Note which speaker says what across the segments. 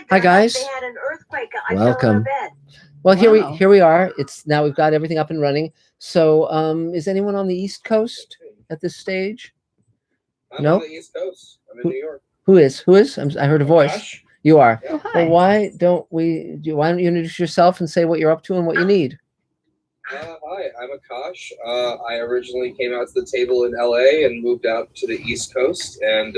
Speaker 1: Hi guys.
Speaker 2: They had an earthquake. I
Speaker 1: Welcome.
Speaker 2: fell out of bed.
Speaker 1: Well,
Speaker 3: Wow.
Speaker 1: here we are. It's now we've got everything up and running. So, is anyone on the East Coast at this stage?
Speaker 4: I'm
Speaker 1: No?
Speaker 4: on the East Coast. I'm in New York.
Speaker 1: Who is? I heard a voice.
Speaker 4: Josh?
Speaker 1: You are.
Speaker 3: Oh, hi.
Speaker 1: Well, why don't you introduce yourself and say what you're up to and what you need?
Speaker 4: Hi, I'm Akash. I originally came out to the table in LA and moved out to the East Coast. And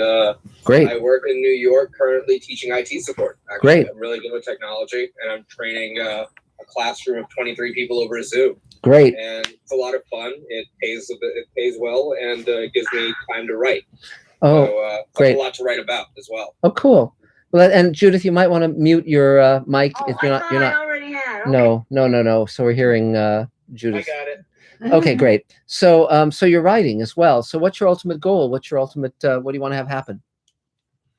Speaker 1: Great.
Speaker 4: I work in New York currently teaching IT support. Actually.
Speaker 1: Great.
Speaker 4: I'm really good with technology, and I'm training a classroom of 23 people over Zoom.
Speaker 1: Great.
Speaker 4: And it's a lot of fun. It pays well, and it gives me time to write.
Speaker 1: Oh,
Speaker 4: So,
Speaker 1: great.
Speaker 4: a lot to write about as well.
Speaker 1: Oh, cool. Well, and Judith, you might want to mute your mic
Speaker 2: Oh,
Speaker 1: if you're not.
Speaker 2: I thought I already had. Okay.
Speaker 1: No. So we're hearing Judith.
Speaker 4: I got it.
Speaker 1: Okay, great. So, so you're writing as well. So, what's your ultimate goal? What's your ultimate? What do you want to have happen?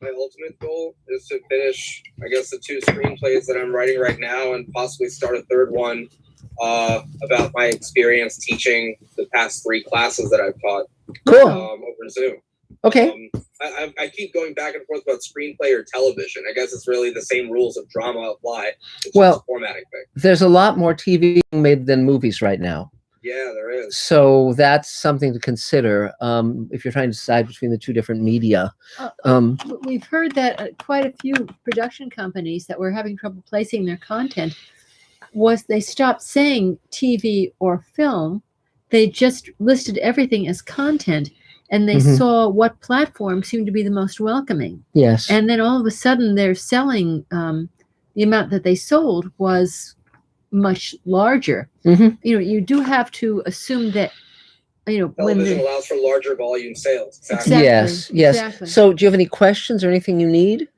Speaker 4: My ultimate goal is to finish, I guess, the 2 screenplays that I'm writing right now, and possibly start a third one about my experience teaching the past 3 classes that I've taught
Speaker 1: Cool.
Speaker 4: over Zoom.
Speaker 1: Okay.
Speaker 4: I keep going back and forth about screenplay or television. I guess it's really the same rules of drama apply. It's
Speaker 1: Well,
Speaker 4: just a formatting thing.
Speaker 1: There's a lot more TV being made than movies right now.
Speaker 4: Yeah, there is.
Speaker 1: So that's something to consider if you're trying to decide between the 2 different media.
Speaker 3: We've heard that quite a few production companies that were having trouble placing their content they stopped saying TV or film. They just listed everything as content, and they saw what platform seemed to be the most welcoming.
Speaker 1: Yes.
Speaker 3: And then all of a sudden, they're selling the amount that they sold was much larger. You do have to assume that
Speaker 4: Television allows for larger volume sales. Exactly.
Speaker 1: Yes.
Speaker 3: Exactly.
Speaker 1: So do you have any questions or anything you need?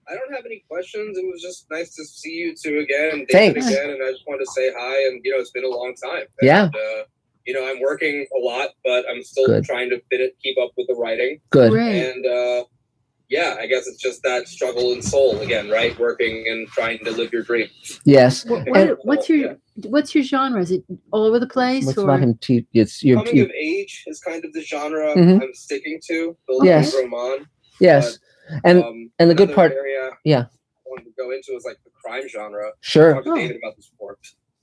Speaker 4: I don't have any questions. It was just nice to see you 2 again, and David
Speaker 1: Thanks.
Speaker 4: again, and I just wanted to say hi. And it's been a long time.
Speaker 1: Yeah.
Speaker 4: And, I'm working a lot, but I'm still
Speaker 1: Good.
Speaker 4: trying to keep up with the writing.
Speaker 1: Good.
Speaker 3: Great.
Speaker 4: And yeah, I guess it's just that struggle in soul again, right? Working and trying to live your dream.
Speaker 1: Yes.
Speaker 3: What's your genre? Is it all over the place?
Speaker 1: What's
Speaker 3: or?
Speaker 1: not him? It's your.
Speaker 4: Coming of age is kind of the genre
Speaker 1: Mhm.
Speaker 4: I'm sticking to. Building
Speaker 1: Yes.
Speaker 4: a roman.
Speaker 1: Yes. And the good
Speaker 4: another
Speaker 1: part.
Speaker 4: area
Speaker 1: Yeah.
Speaker 4: I wanted to go into is like the crime genre.
Speaker 1: Sure.
Speaker 4: Talk to David about this before.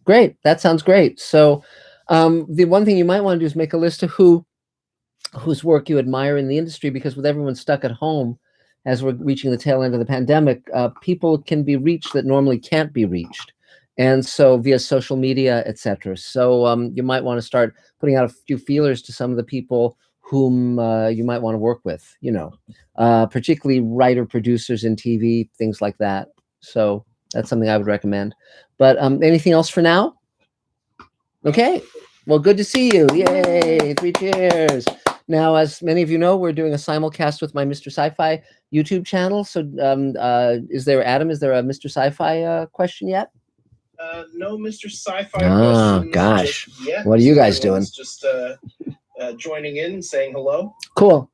Speaker 1: Great. That sounds great. So, the one thing you might want to do is make a list of whose work you admire in the industry, because with everyone stuck at home, as we're reaching the tail end of the pandemic, people can be reached that normally can't be reached, and so via social media, etc. So, you might want to start putting out a few feelers to some of the people whom you might want to work with. Particularly writer producers in TV, things like that. So that's something I would recommend. But anything else for now? Okay. Well, good to see you. Yay. 3 cheers. Now, as many of you know, we're doing a simulcast with my Mr. Sci-Fi YouTube channel. So is there a Mr. Sci-Fi question yet?
Speaker 5: No Mr. Sci-Fi
Speaker 1: Oh,
Speaker 5: questions
Speaker 1: gosh.
Speaker 5: just yet.
Speaker 1: What are you guys
Speaker 5: Everyone's
Speaker 1: doing?
Speaker 5: Just joining in and saying hello.
Speaker 1: Cool.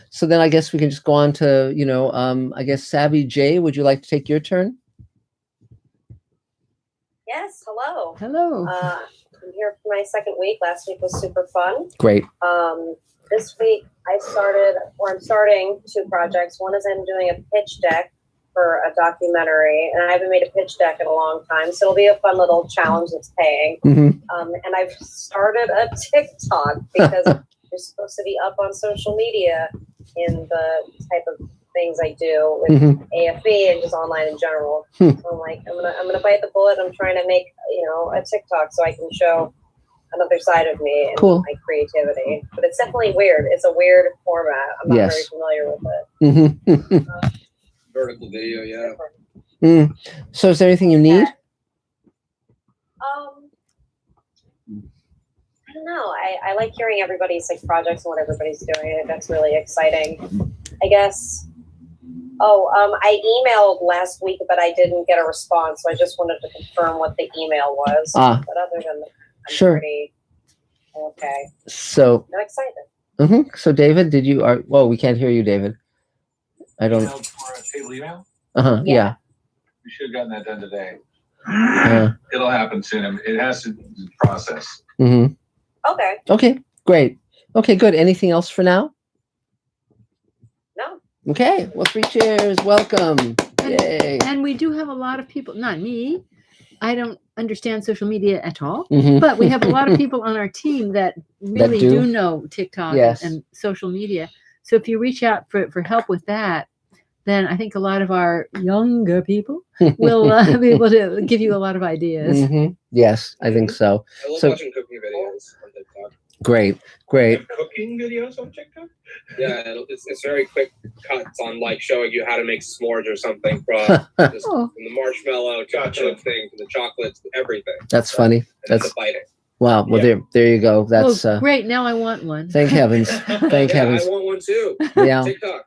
Speaker 1: So then I guess we can just go on to, I guess, Savvy J, would you like to take your turn?
Speaker 2: Yes. Hello.
Speaker 3: Hello.
Speaker 2: I'm here for my 2nd week. Last week was super fun.
Speaker 1: Great.
Speaker 2: This week I'm starting 2 projects. One is I'm doing a pitch deck for a documentary, and I haven't made a pitch deck in a long time, so it'll be a fun little challenge that's paying. And I've started a TikTok because you're supposed to be up on social media in the type of things I do with AFB and just online in general. So I'm like, I'm gonna bite the bullet. I'm trying to make a TikTok so I can show another side of me and
Speaker 1: Cool.
Speaker 2: my creativity. But it's definitely weird. It's a weird format. I'm not very familiar with it.
Speaker 4: Vertical video, yeah.
Speaker 1: So is there anything you need?
Speaker 2: I don't know. I like hearing everybody's projects and what everybody's doing. That's really exciting. I guess. I emailed last week, but I didn't get a response, so I just wanted to confirm what the email was. But other than that, I'm pretty okay.
Speaker 1: So
Speaker 2: I'm excited.
Speaker 1: So David, we can't hear you, David. I don't.
Speaker 6: For a table email?
Speaker 1: Yeah.
Speaker 6: We should have gotten that done today. It'll happen soon. It has to process.
Speaker 2: Okay.
Speaker 1: Okay. Great. Okay. Good. Anything else for now?
Speaker 2: No.
Speaker 1: Okay. Well, 3 cheers. Welcome. Yay.
Speaker 3: And we do have a lot of people, not me. I don't understand social media at all,
Speaker 1: Mhm.
Speaker 3: but we have a lot of people on our team that really
Speaker 1: do.
Speaker 3: do know TikTok
Speaker 1: Yes.
Speaker 3: and social media. So if you reach out for help with that, then I think a lot of our younger people will be able to give you a lot of ideas.
Speaker 1: Mhm. Yes, I think so.
Speaker 4: I love
Speaker 1: So-
Speaker 4: watching cooking videos on TikTok.
Speaker 1: Great, great.
Speaker 5: Have cooking videos on TikTok?
Speaker 4: Yeah, it's very quick cuts on like showing you how to make s'mores or something from just
Speaker 3: Oh.
Speaker 4: from the marshmallow to
Speaker 5: Gotcha.
Speaker 4: the thing to the chocolates to everything.
Speaker 1: That's funny.
Speaker 4: And then
Speaker 1: That's
Speaker 4: the biting.
Speaker 1: wow. Well,
Speaker 5: Yeah.
Speaker 1: there you go. That's
Speaker 3: Well, great. Now I want one.
Speaker 1: thank heavens. Thank
Speaker 4: Yeah,
Speaker 1: heavens.
Speaker 4: I want one too.
Speaker 1: Yeah.
Speaker 4: TikToks.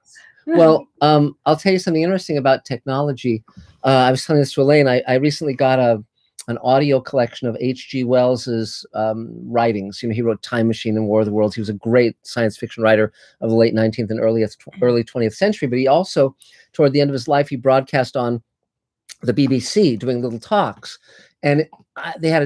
Speaker 1: Well, I'll tell you something interesting about technology. I was telling this to Elaine. I recently got an audio collection of H.G. Wells's writings. You know, he wrote Time Machine and War of the Worlds. He was a great science fiction writer of the late 19th and early 20th century. But he also, toward the end of his life, he broadcast on the BBC doing little talks. And they had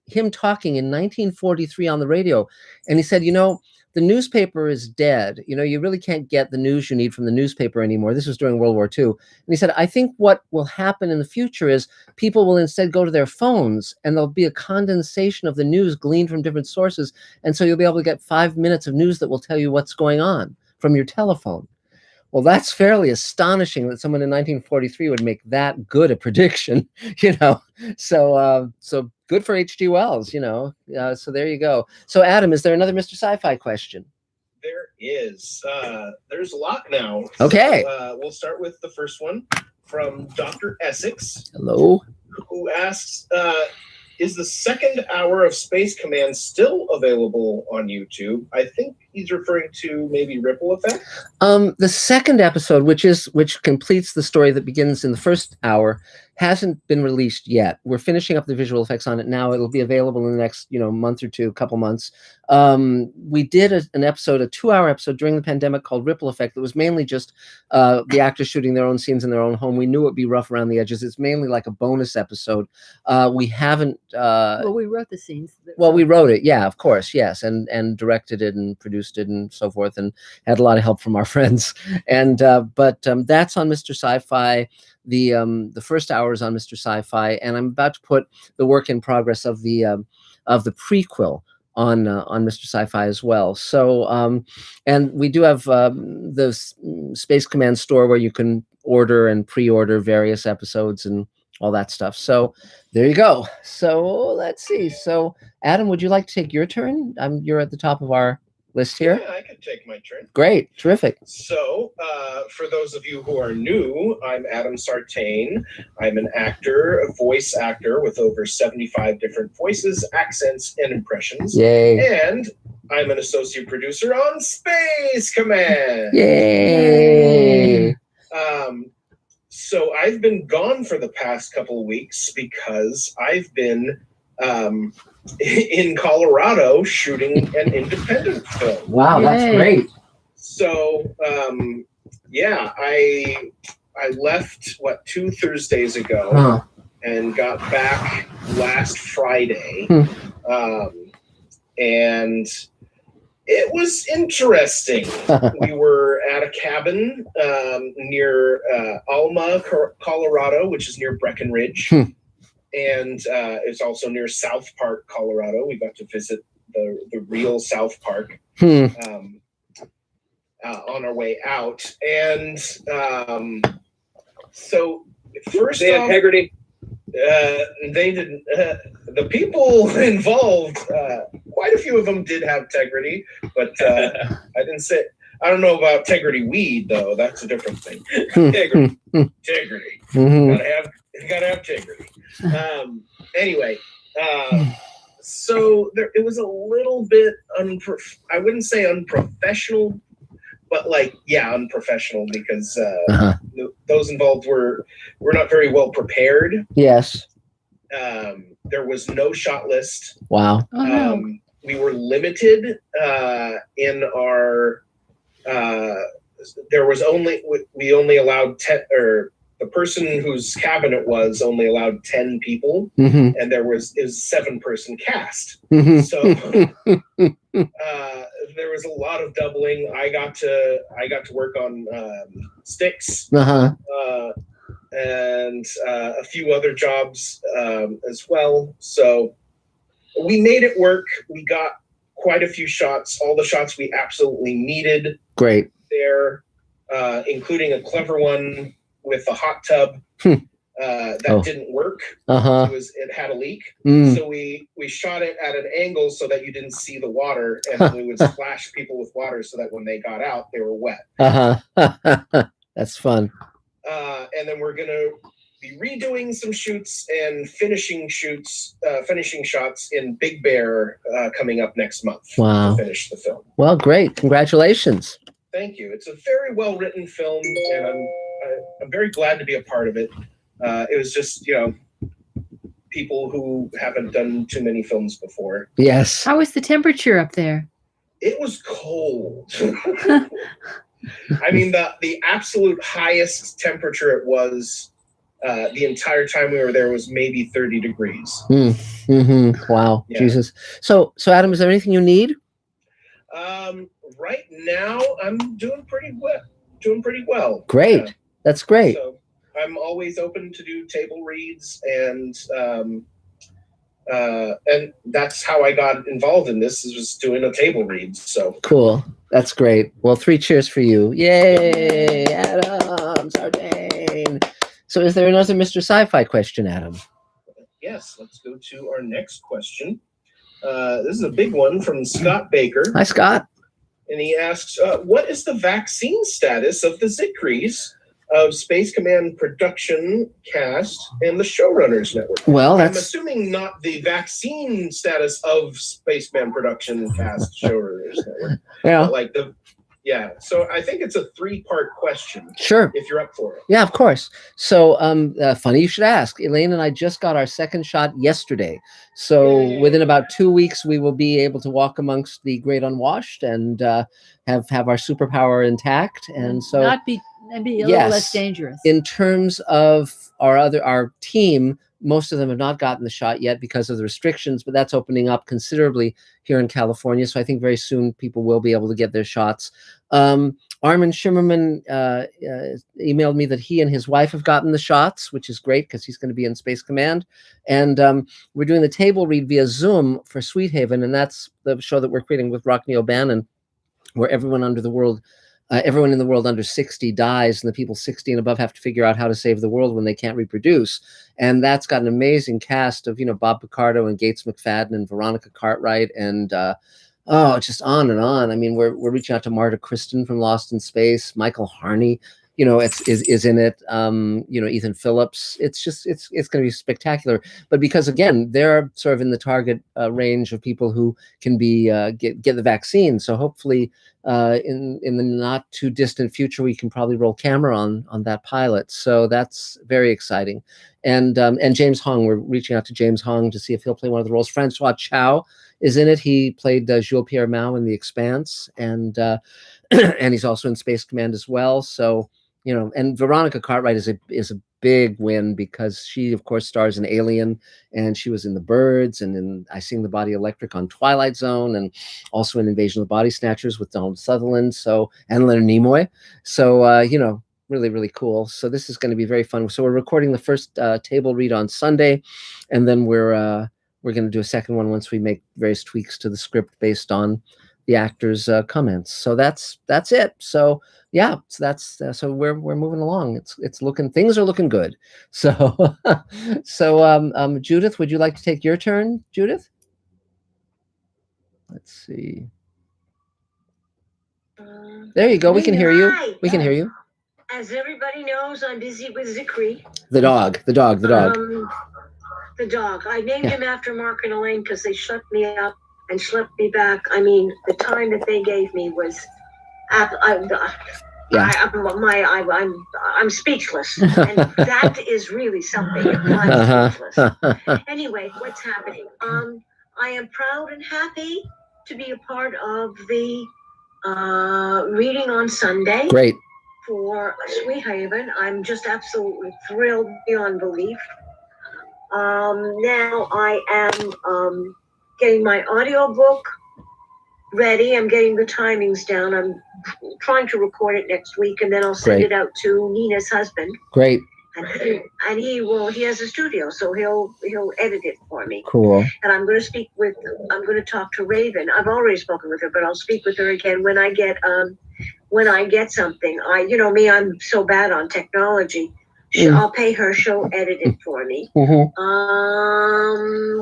Speaker 1: him talking in 1943 on the radio. And he said, you know, the newspaper is dead. You know, you really can't get the news you need from the newspaper anymore. This was during World War II. And he said, I think what will happen in the future is people will instead go to their phones and there'll be a condensation of the news gleaned from different sources. And so you'll be able to get 5 minutes of news that will tell you what's going on from your telephone. Well, that's fairly astonishing that someone in 1943 would make that good a prediction, you know. So good for H.G. Wells, you know. So there you go. So Adam, is there another Mr. Sci-Fi question?
Speaker 5: There is. There's a lot now.
Speaker 1: Okay.
Speaker 5: So, we'll start with the first one from Dr. Essex,
Speaker 1: Hello.
Speaker 5: who asks, is the second hour of Space Command still available on YouTube? I think he's referring to maybe Ripple Effect.
Speaker 1: The second episode, which completes the story that begins in the first hour, hasn't been released yet. We're finishing up the visual effects on it now. It'll be available in the next, month or two, couple months. We did an episode, a 2-hour episode during the pandemic called Ripple Effect. That was mainly just the actors shooting their own scenes in their own home. We knew it'd be rough around the edges. It's mainly like a bonus episode. We haven't.
Speaker 3: Well, we wrote the scenes.
Speaker 1: Well, we wrote it, yeah, of course, yes, and directed it and produced it and so forth, and had a lot of help from our friends. And but that's on Mr. Sci-Fi. The first hour is on Mr. Sci-Fi, and I'm about to put the work in progress of the prequel on Mr. Sci-Fi as well. So and we do have the Space Command store where you can order and pre-order various episodes and all that stuff. So there you go. So let's see. So Adam, would you like to take your turn? You're at the top of our list here.
Speaker 5: Yeah, I can take my turn.
Speaker 1: Great, terrific.
Speaker 5: So, for those of you who are new, I'm Adam Sartain. I'm an actor, a voice actor with over 75 different voices, accents, and impressions.
Speaker 1: Yay.
Speaker 5: And I'm an associate producer on Space Command.
Speaker 1: Yay.
Speaker 5: So I've been gone for the past couple of weeks because I've been in Colorado shooting an independent film.
Speaker 1: Wow, that's
Speaker 3: Yay.
Speaker 1: great.
Speaker 5: So yeah, I left 2 Thursdays ago
Speaker 1: Huh.
Speaker 5: and got back last Friday.
Speaker 1: Hmm.
Speaker 5: And it was interesting. We were at a cabin near Alma, Colorado, which is near Breckenridge.
Speaker 1: Hmm.
Speaker 5: And it's also near South Park, Colorado. We got to visit the real South Park on our way out. And so first
Speaker 4: They had
Speaker 5: off,
Speaker 4: integrity.
Speaker 5: they didn't. The people involved, quite a few of them did have integrity, but I didn't say. I don't know about integrity weed though. That's a different thing. Integrity, integrity.
Speaker 1: Mhm.
Speaker 5: Gotta have integrity. Anyway, so it was a little bit I wouldn't say unprofessional, but unprofessional because those involved were not very well prepared.
Speaker 1: Yes.
Speaker 5: There was no shot list.
Speaker 1: Wow.
Speaker 3: Oh, no.
Speaker 5: We were limited in our. There was we only allowed 10, or the person whose cabin it was only allowed 10 people,
Speaker 1: Mhm.
Speaker 5: and it was 7-person cast.
Speaker 1: Mhm.
Speaker 5: So there was a lot of doubling. I got to work on sticks.
Speaker 1: Uh-huh.
Speaker 5: and a few other jobs as well. So we made it work. We got quite a few shots, all the shots we absolutely needed.
Speaker 1: Great.
Speaker 5: There, including a clever one with a hot tub that didn't work. It had a leak. So we shot it at an angle so that you didn't see the water, and we would splash people with water so that when they got out, they were wet.
Speaker 1: That's fun.
Speaker 5: And then we're gonna be redoing some shoots and finishing shots in Big Bear coming up next month.
Speaker 1: Wow.
Speaker 5: To finish the film.
Speaker 1: Well, great. Congratulations.
Speaker 5: Thank you. It's a very well written film, and I'm very glad to be a part of it. It was just, people who haven't done too many films before.
Speaker 1: Yes.
Speaker 3: How was the temperature up there?
Speaker 5: It was cold. I mean, the absolute highest temperature it was the entire time we were there was maybe 30 degrees.
Speaker 1: Wow. Yeah. Jesus. So Adam, is there anything you need?
Speaker 5: Right now I'm doing pretty well.
Speaker 1: Great. Yeah. That's great.
Speaker 5: So I'm always open to do table reads, and that's how I got involved in this, is just doing a table read. So
Speaker 1: cool. That's great. Well, 3 cheers for you. Yay, Adam Sartain. So is there another Mr. Sci-Fi question, Adam?
Speaker 5: Yes, let's go to our next question. This is a big one from Scott Baker.
Speaker 1: Hi, Scott.
Speaker 5: And he asks, what is the vaccine status of the Zicrees of Space Command production cast and the showrunners network?
Speaker 1: Well,
Speaker 5: I'm assuming not the vaccine status of Space Command production cast showrunners network. Yeah. So I think it's a 3-part question.
Speaker 1: Sure.
Speaker 5: If you're up for it.
Speaker 1: Yeah, of course. So funny you should ask. Elaine and I just got our second shot yesterday. So within about 2 weeks, we will be able to walk amongst the great unwashed and have our superpower intact. And so
Speaker 3: be a little less dangerous.
Speaker 1: In terms of our team, most of them have not gotten the shot yet because of the restrictions, but that's opening up considerably here in California. So I think very soon people will be able to get their shots. Armin Shimmerman emailed me that he and his wife have gotten the shots, which is great because he's going to be in Space Command. And we're doing the table read via Zoom for Sweet Haven, and that's the show that we're creating with Rockne O'Bannon, where everyone in the world under 60 dies, and the people 60 and above have to figure out how to save the world when they can't reproduce. And that's got an amazing cast of, Bob Picardo and Gates McFadden and Veronica Cartwright and just on and on. I mean, we're reaching out to Marta Kristen from Lost in Space, Michael Harney, is in it. Ethan Phillips. It's going to be spectacular. But because again, they're sort of in the target range of people who can be get the vaccine. So hopefully, in the not too distant future, we can probably roll camera on that pilot. So that's very exciting. And James Hong, we're reaching out to James Hong to see if he'll play one of the roles. Francois Chow is in it. He played Jules Pierre Mao in The Expanse, and he's also in Space Command as well. So. And Veronica Cartwright is a big win because she, of course, stars in Alien, and she was in The Birds and in I Sing the Body Electric on Twilight Zone, and also in Invasion of the Body Snatchers with Donald Sutherland. And Leonard Nimoy. So, really, really cool. So this is going to be very fun. So we're recording the first table read on Sunday, and then we're going to do a second one once we make various tweaks to the script based on the actors' comments. So that's it. So yeah, so we're moving along. Things are looking good. So Judith, would you like to take your turn, Judith? Let's see. There you go. We can hear you. We can hear you.
Speaker 7: As everybody knows, I'm busy with Zicree.
Speaker 1: The dog.
Speaker 7: The dog. I named him after Mark and Elaine because they shut me up and schlepped me back. I mean, the time that they gave me was, I'm speechless, and that is really something. I'm speechless. Anyway, what's happening? I am proud and happy to be a part of the reading on Sunday.
Speaker 1: Great.
Speaker 7: For Sweet Haven. I'm just absolutely thrilled beyond belief. Now I am getting my audiobook ready. I'm getting the timings down. I'm trying to record it next week, and then I'll send it out to Nina's husband.
Speaker 1: Great.
Speaker 7: and he has a studio, so he'll edit it for me.
Speaker 1: Cool.
Speaker 7: And I'm going to talk to Raven. I've already spoken with her, but I'll speak with her again when I get something. Me, I'm so bad on technology. I'll pay her, she'll edit it for me.
Speaker 1: Mm-hmm.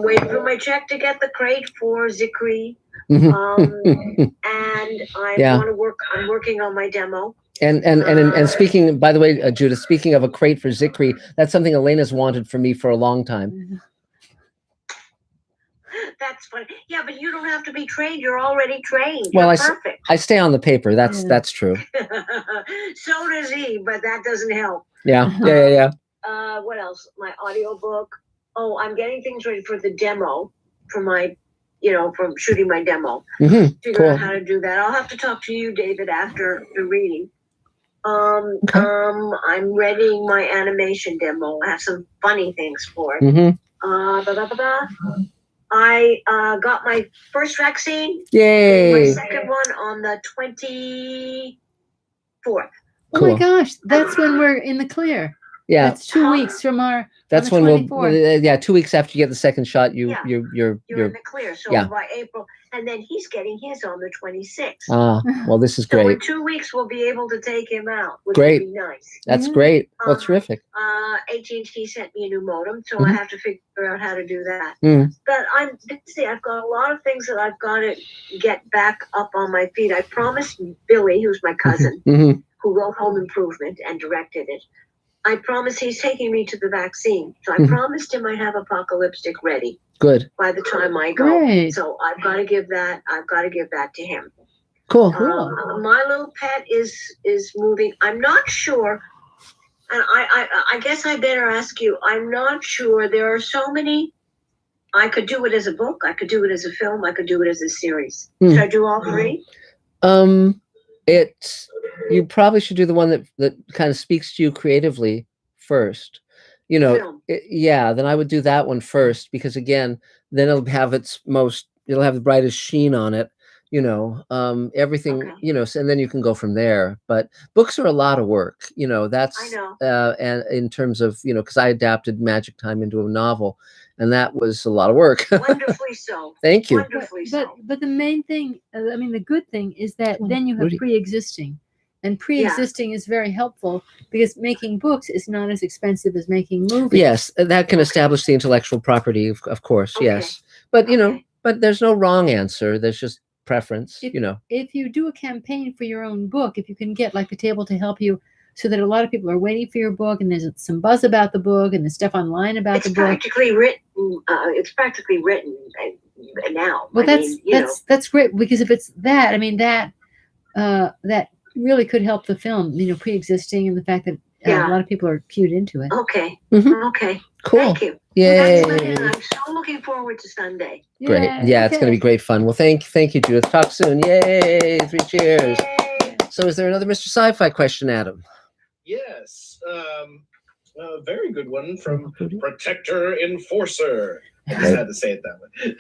Speaker 7: Wait for my check to get the crate for Zicree.
Speaker 1: Mm-hmm.
Speaker 7: And
Speaker 1: Yeah.
Speaker 7: I'm working on my demo.
Speaker 1: And speaking, by the way, Judith, speaking of a crate for Zicree, that's something Elena's wanted for me for a long time.
Speaker 7: That's funny. Yeah, but you don't have to be trained. You're already trained.
Speaker 1: Well,
Speaker 7: You're perfect.
Speaker 1: I stay on the paper. That's true.
Speaker 7: So does he, but that doesn't help.
Speaker 1: Yeah.
Speaker 7: What else? My audiobook. Oh, I'm getting things ready for the demo for my, from shooting my demo.
Speaker 1: Mm-hmm.
Speaker 7: Figure out how to do that. I'll have to talk to you, David, after the reading.
Speaker 1: Okay.
Speaker 7: I'm readying my animation demo. I have some funny things for it.
Speaker 1: Mm-hmm.
Speaker 7: I got my first vaccine.
Speaker 1: Yay!
Speaker 7: My second one on the 24th.
Speaker 3: Oh my gosh, that's when we're in the clear.
Speaker 1: Yeah.
Speaker 3: That's 2 weeks from our.
Speaker 1: That's when 2 weeks after you get the second shot, you're
Speaker 7: in the clear. So by April, and then he's getting his on the 26th.
Speaker 1: Ah, well, this is great.
Speaker 7: So in 2 weeks, we'll be able to take him out, which
Speaker 1: Great.
Speaker 7: would be nice.
Speaker 1: That's great. Well, terrific.
Speaker 7: AT&T sent me a new modem, so I have to figure out how to do that.
Speaker 1: Mm.
Speaker 7: But I've got a lot of things that I've got to get back up on my feet. I promised Billy, who's my cousin,
Speaker 1: Mm-hmm.
Speaker 7: who wrote Home Improvement and directed it. I promised he's taking me to the vaccine. So I promised him I'd have Apocalyptic ready.
Speaker 1: Good.
Speaker 7: By the time I go.
Speaker 3: Great.
Speaker 7: So I've got to give that to him.
Speaker 1: Cool.
Speaker 7: My little pet is moving. I'm not sure. And I guess I better ask you, I'm not sure. There are so many. I could do it as a book. I could do it as a film. I could do it as a series. Should I do all three?
Speaker 1: You probably should do the one that kind of speaks to you creatively first. Then I would do that one first, because again, then it'll have the brightest sheen on it, everything, and then you can go from there. But books are a lot of work, that's,
Speaker 7: I know.
Speaker 1: And in terms of, because I adapted Magic Time into a novel, and that was a lot of work.
Speaker 7: Wonderfully so.
Speaker 1: Thank you.
Speaker 7: Wonderfully so.
Speaker 3: But the main thing, the good thing is that then you have pre-existing. And pre-existing is very helpful, because making books is not as expensive as making movies.
Speaker 1: Yes, that can establish the intellectual property, of course. Yes, but but there's no wrong answer. There's just preference.
Speaker 3: If you do a campaign for your own book, if you can get like the table to help you, so that a lot of people are waiting for your book, and there's some buzz about the book, and there's stuff online about the book.
Speaker 7: It's practically written now.
Speaker 3: Well, that's great, because if it's that, that really could help the film, pre-existing, and the fact that a lot of people are cued into it.
Speaker 7: Okay.
Speaker 1: Mm-hmm.
Speaker 7: Okay.
Speaker 1: Cool.
Speaker 7: Thank you.
Speaker 1: Yay.
Speaker 7: I'm so looking forward to Sunday.
Speaker 1: Great. Yeah, it's going to be great fun. Well, thank you, Judith. Talk soon. Yay. 3 cheers.
Speaker 7: Yay.
Speaker 1: So is there another Mr. Sci-Fi question, Adam?
Speaker 5: Yes. A very good one from Protector Enforcer. I just had to say it that way.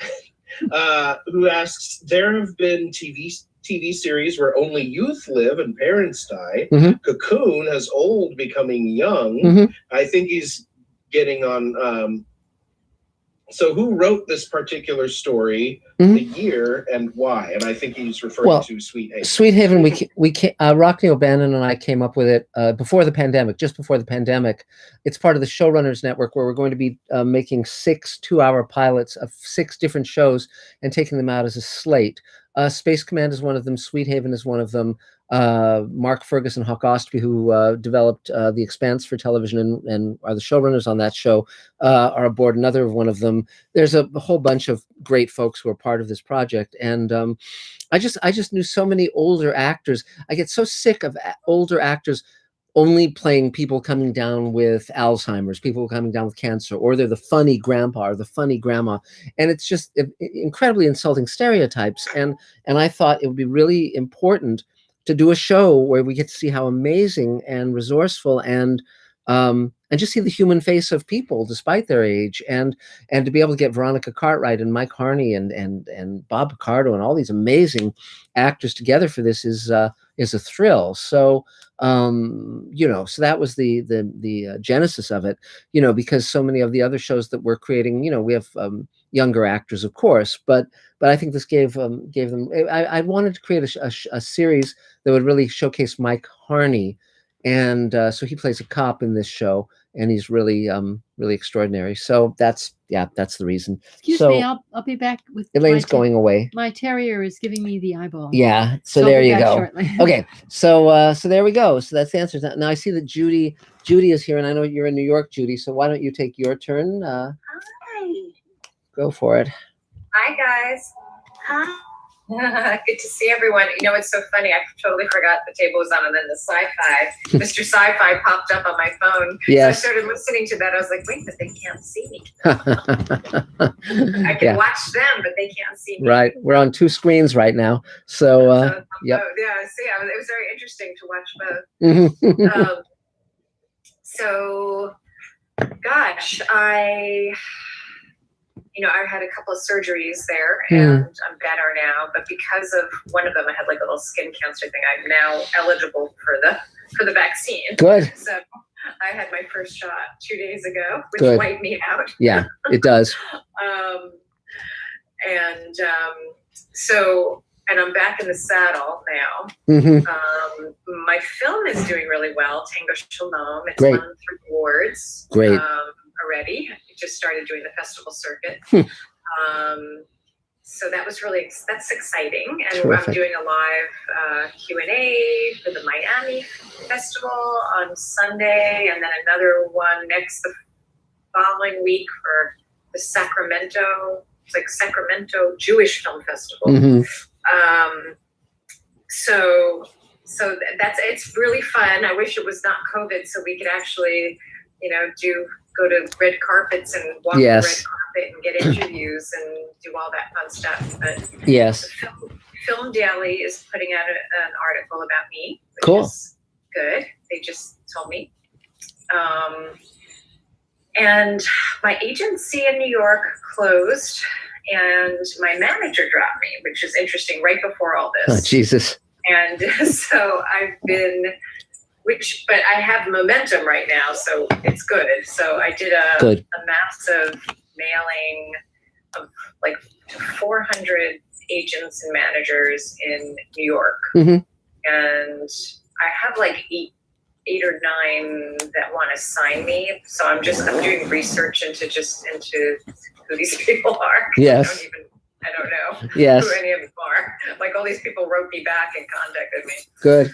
Speaker 5: Who asks, there have been TV series where only youth live and parents die.
Speaker 1: Mm-hmm.
Speaker 5: Cocoon has old becoming young.
Speaker 1: Mm-hmm.
Speaker 5: I think he's getting on. So who wrote this particular story, the year, and why? And I think he's referring to Sweet Haven.
Speaker 1: Sweet Haven, Rockney O'Bannon and I came up with it before the pandemic, just before the pandemic. It's part of the Showrunners Network, where we're going to be making 6 2-hour pilots of 6 different shows and taking them out as a slate. Space Command is one of them. Sweet Haven is one of them. Mark Ferguson, Hawk Ostby, who developed The Expanse for television and are the showrunners on that show, are aboard another one of them. There's a whole bunch of great folks who are part of this project, and I just knew so many older actors. I get so sick of older actors only playing people coming down with Alzheimer's, people coming down with cancer, or they're the funny grandpa or the funny grandma. And it's just incredibly insulting stereotypes. And I thought it would be really important to do a show where we get to see how amazing and resourceful and and just see the human face of people despite their age, and to be able to get Veronica Cartwright and Mike Harney and Bob Picardo and all these amazing actors together for this is a thrill. So so that was the genesis of it, because so many of the other shows that we're creating, we have younger actors, of course, but I think this gave them. I wanted to create a series that would really showcase Mike Harney, and so he plays a cop in this show, and he's really really extraordinary. So that's the reason.
Speaker 3: Excuse
Speaker 1: So
Speaker 3: me, I'll be back with
Speaker 1: Elaine's going away.
Speaker 3: My terrier is giving me the eyeball.
Speaker 1: Yeah, so
Speaker 3: I'll
Speaker 1: there
Speaker 3: be
Speaker 1: you
Speaker 3: back
Speaker 1: go.
Speaker 3: shortly.
Speaker 1: Okay, so there we go. So that's the answer. Now I see that Judy is here, and I know you're in New York, Judy. So why don't you take your turn?
Speaker 7: Hi.
Speaker 1: Go for it.
Speaker 8: Hi, guys.
Speaker 7: Hi.
Speaker 8: Good to see everyone. It's so funny. I totally forgot the table was on, and then the Sci-Fi, Mr. Sci-Fi popped up on my phone.
Speaker 1: Yes.
Speaker 8: So I started listening to that. I was like, wait, but they can't see me. I can
Speaker 1: Yeah.
Speaker 8: watch them, but they can't see me.
Speaker 1: Right. We're on two screens right now. So yep.
Speaker 8: Yeah, see, it was very interesting to watch both. So, gosh, I had a couple of surgeries there, and I'm better now. But because of one of them, I had like a little skin cancer thing. I'm now eligible for the vaccine.
Speaker 1: Good.
Speaker 8: So I had my first shot 2 days ago, which wiped me out.
Speaker 1: Yeah, it does.
Speaker 8: And I'm back in the saddle now. My film is doing really well, Tango Shalom. It's
Speaker 1: Great.
Speaker 8: won 3 awards.
Speaker 1: Great.
Speaker 8: Already. I just started doing the festival circuit. So that's exciting. And
Speaker 1: Terrific.
Speaker 8: I'm doing a live Q&A for the Miami Festival on Sunday, and then another one the following week for the Sacramento Jewish Film Festival. So it's really fun. I wish it was not COVID, so we could actually, go to red carpets and walk the red carpet and get interviews and do all that fun stuff. But
Speaker 1: yes.
Speaker 8: Film Daily is putting out an article about me, which
Speaker 1: Cool.
Speaker 8: is good. They just told me. And my agency in New York closed, and my manager dropped me, which is interesting, right before all this.
Speaker 1: Oh, Jesus.
Speaker 8: And so but I have momentum right now, so it's good. So I did a massive mailing of like 400 agents and managers in New York. And I have like eight or 9 that want to sign me. So I'm doing research into who these people are.
Speaker 1: Yes.
Speaker 8: I don't know
Speaker 1: Yes.
Speaker 8: who any of them are. Like all these people wrote me back and contacted me.
Speaker 1: Good.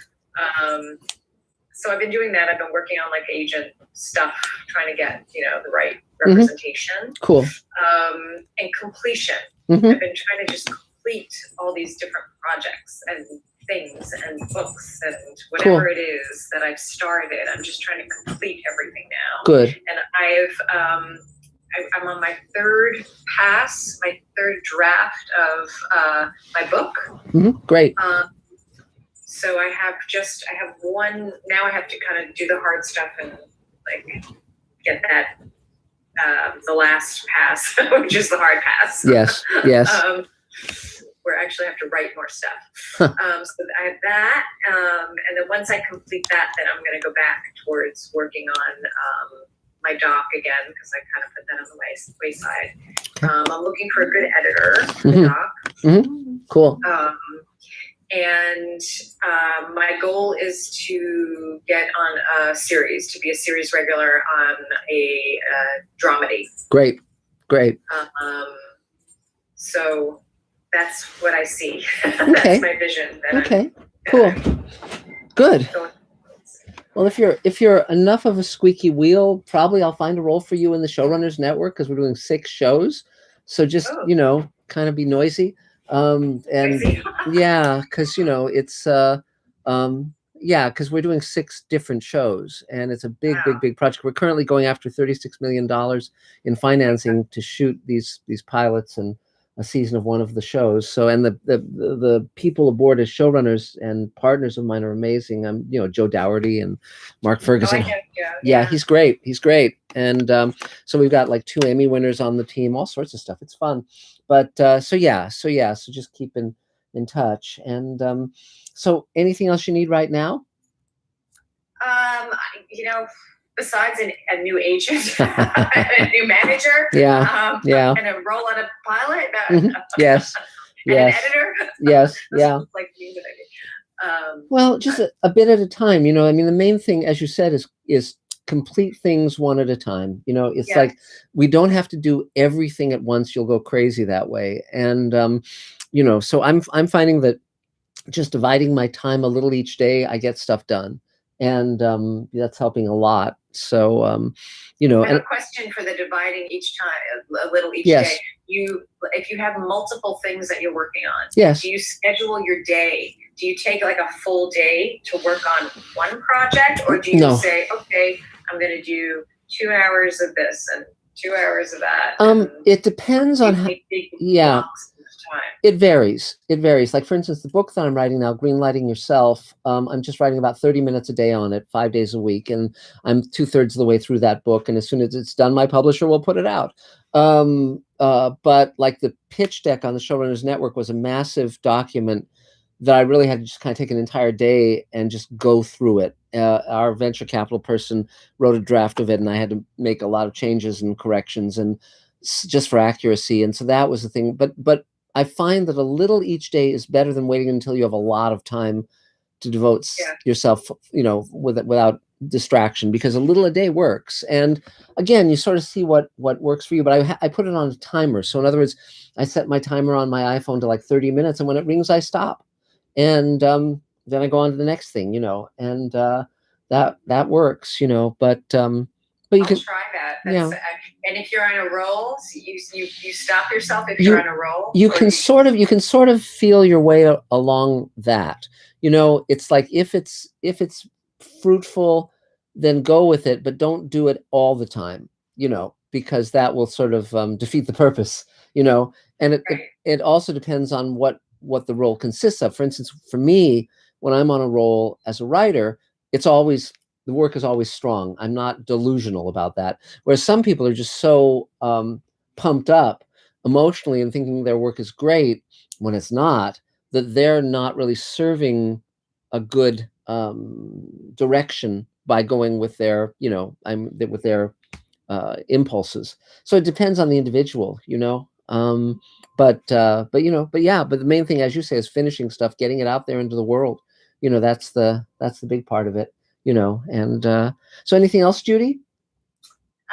Speaker 8: So I've been doing that. I've been working on like agent stuff, trying to get, the right representation.
Speaker 1: Cool.
Speaker 8: And completion. I've been trying to just complete all these different projects and things and books and whatever it is that I've started. I'm just trying to complete everything now.
Speaker 1: Good.
Speaker 8: And I'm on my third draft of my book.
Speaker 1: Great.
Speaker 8: So I have one. Now I have to kind of do the hard stuff and like get that the last pass, which is the hard pass.
Speaker 1: Yes. Yes.
Speaker 8: Where I actually have to write more stuff. So I have that, and then once I complete that, then I'm going to go back towards working on my doc again, because I kind of put that on the wayside. I'm looking for a good editor for the doc.
Speaker 1: Cool.
Speaker 8: And my goal is to get on a series, to be a series regular on a dramedy.
Speaker 1: Great.
Speaker 8: So that's what I see.
Speaker 1: Okay.
Speaker 8: That's my vision.
Speaker 1: Cool. Good. Well, if you're enough of a squeaky wheel, probably I'll find a role for you in the Showrunners Network, because we're doing 6 shows. So just kind of be noisy. And yeah, because it's because we're doing 6 different shows, and it's a big project. We're currently going after $36 million in financing to shoot these pilots, and a season of one of the shows. So, and the people aboard as showrunners and partners of mine are amazing. I'm, Joe Dougherty and Mark Ferguson.
Speaker 8: Oh, I know,
Speaker 1: yeah, he's great. He's great. And so we've got like 2 Emmy winners on the team, all sorts of stuff. It's fun. But so just keep in touch. And so anything else you need right now?
Speaker 8: Besides a new agent, a new manager, and a role on a pilot,
Speaker 1: yes,
Speaker 8: and an editor,
Speaker 1: yes,
Speaker 8: like things that I need.
Speaker 1: Well, just a bit at a time. I mean, the main thing, as you said, is complete things one at a time. It's like we don't have to do everything at once. You'll go crazy that way. And so I'm finding that just dividing my time a little each day, I get stuff done. And that's helping a lot. So,
Speaker 8: I have a question for the dividing each time, a little each day. If you have multiple things that you're working on, do you schedule your day? Do you take like a full day to work on one project, or do you say, okay, I'm going to do 2 hours of this and 2 hours of that?
Speaker 1: It depends on how. It varies. Like, for instance, the book that I'm writing now, Greenlighting Yourself, I'm just writing about 30 minutes a day on it, 5 days a week. And I'm 2/3 of the way through that book. And as soon as it's done, my publisher will put it out. But like the pitch deck on the Showrunners Network was a massive document that I really had to just kind of take an entire day and just go through it. Our venture capital person wrote a draft of it, and I had to make a lot of changes and corrections and just for accuracy. And so that was the thing. But I find that a little each day is better than waiting until you have a lot of time to devote yourself, without distraction, because a little a day works. And again, you sort of see what works for you. But I put it on a timer. So in other words, I set my timer on my iPhone to like 30 minutes, and when it rings, I stop, and then I go on to the next thing, and that works, But you can
Speaker 8: try that. And if you're on a roll, so you stop yourself if you're on a roll.
Speaker 1: You can sort of feel your way along that. It's like if it's fruitful, then go with it, but don't do it all the time. Because that will sort of defeat the purpose. And it also depends on what the role consists of. For instance, for me, when I'm on a roll as a writer, the work is always strong. I'm not delusional about that. Whereas some people are just so pumped up emotionally and thinking their work is great when it's not, that they're not really serving a good direction by going with their, with their impulses. So it depends on the individual, But the main thing, as you say, is finishing stuff, getting it out there into the world. That's the big part of it. And so anything else, Judy?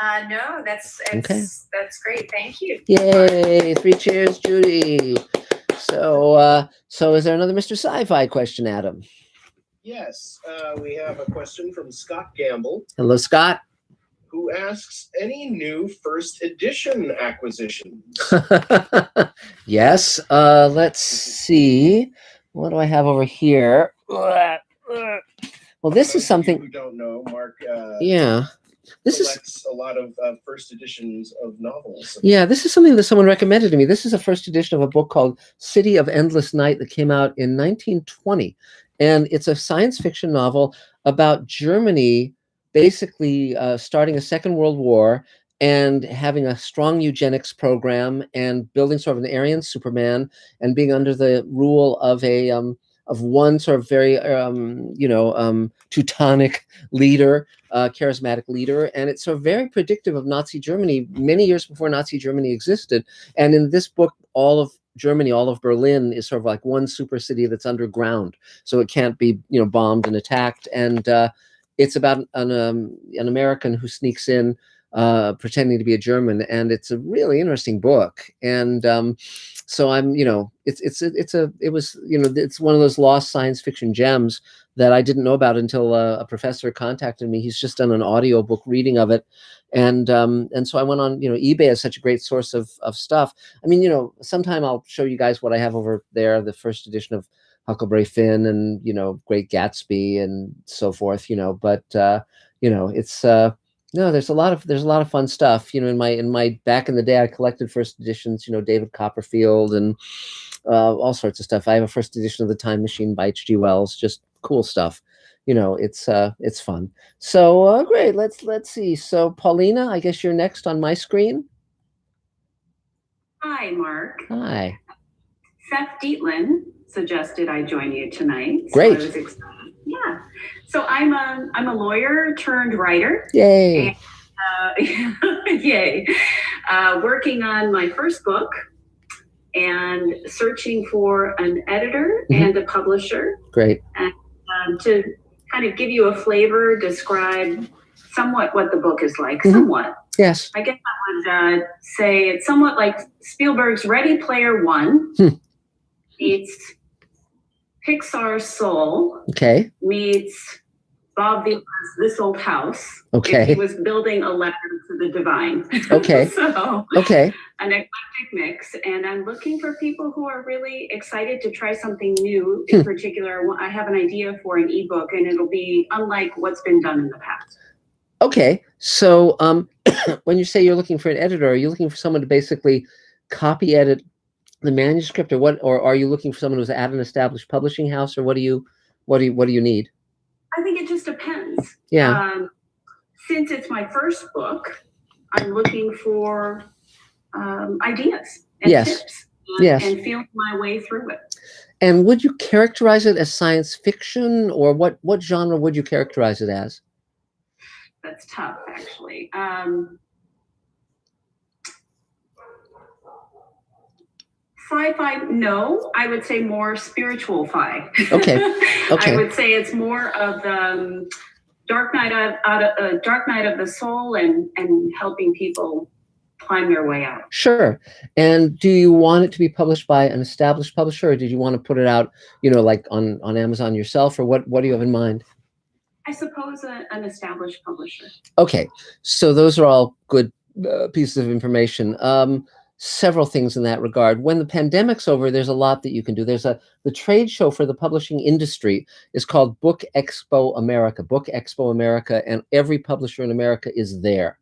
Speaker 8: No, that's great. Thank you.
Speaker 1: Yay! 3 cheers, Judy. So is there another Mr. Sci-Fi question, Adam?
Speaker 5: Yes, we have a question from Scott Gamble.
Speaker 1: Hello, Scott.
Speaker 5: Who asks, any new first edition acquisitions?
Speaker 1: Yes. Let's see. What do I have over here? Well, this is something.
Speaker 5: Who don't know, Mark?
Speaker 1: This is
Speaker 5: a lot of first editions of novels.
Speaker 1: Yeah, this is something that someone recommended to me. This is a first edition of a book called City of Endless Night that came out in 1920, and it's a science fiction novel about Germany basically starting a Second World War and having a strong eugenics program and building sort of an Aryan Superman and being under the rule of one sort of very Teutonic leader, charismatic leader, and it's sort of very predictive of Nazi Germany many years before Nazi Germany existed. And in this book, all of Germany, all of Berlin is sort of like one super city that's underground, so it can't be bombed and attacked. And it's about an American who sneaks in, pretending to be a German, and it's a really interesting book. And so I'm, it's one of those lost science fiction gems that I didn't know about until a professor contacted me. He's just done an audiobook reading of it, and so I went on. eBay is such a great source of stuff. I mean, sometime I'll show you guys what I have over there, the first edition of Huckleberry Finn and Great Gatsby and so forth. But it's No, there's a lot of fun stuff. In my back in the day, I collected first editions. David Copperfield and all sorts of stuff. I have a first edition of The Time Machine by H.G. Wells. Just cool stuff. It's fun. So great. Let's see. So Paulina, I guess you're next on my screen.
Speaker 9: Hi, Mark.
Speaker 1: Hi.
Speaker 9: Seth Dietlin suggested I join you tonight.
Speaker 1: Great.
Speaker 9: So I was excited. Yeah. So I'm a lawyer turned writer.
Speaker 1: Yay.
Speaker 9: And, yay. Working on my first book and searching for an editor and a publisher.
Speaker 1: Great.
Speaker 9: And to kind of give you a flavor, describe somewhat what the book is like. Somewhat.
Speaker 1: Yes.
Speaker 9: I guess I would say it's somewhat like Spielberg's Ready Player One meets Pixar's Soul.
Speaker 1: Okay.
Speaker 9: Meets Bob Vila's This Old House.
Speaker 1: Okay.
Speaker 9: If he was building a ladder to the divine.
Speaker 1: Okay.
Speaker 9: So
Speaker 1: okay.
Speaker 9: An eclectic mix, and I'm looking for people who are really excited to try something new. In particular, I have an idea for an ebook, and it'll be unlike what's been done in the past.
Speaker 1: Okay. So when you say you're looking for an editor, are you looking for someone to basically copy edit the manuscript, or what? Or are you looking for someone who's at an established publishing house, or what do you need?
Speaker 9: I think it just depends.
Speaker 1: Yeah.
Speaker 9: Since it's my first book, I'm looking for ideas and tips and feeling my way through it.
Speaker 1: And would you characterize it as science fiction, or what genre would you characterize it as?
Speaker 9: That's tough, actually. Sci-fi, no. I would say more spiritual fi.
Speaker 1: Okay. Okay.
Speaker 9: I would say it's more of the dark night of the soul and helping people climb their way out.
Speaker 1: Sure. And do you want it to be published by an established publisher, or did you want to put it out, like on Amazon yourself, or what do you have in mind?
Speaker 9: I suppose an established publisher.
Speaker 1: Okay. So those are all good pieces of information. Several things in that regard. When the pandemic's over, there's a lot that you can do. The trade show for the publishing industry is called Book Expo America, and every publisher in America is there.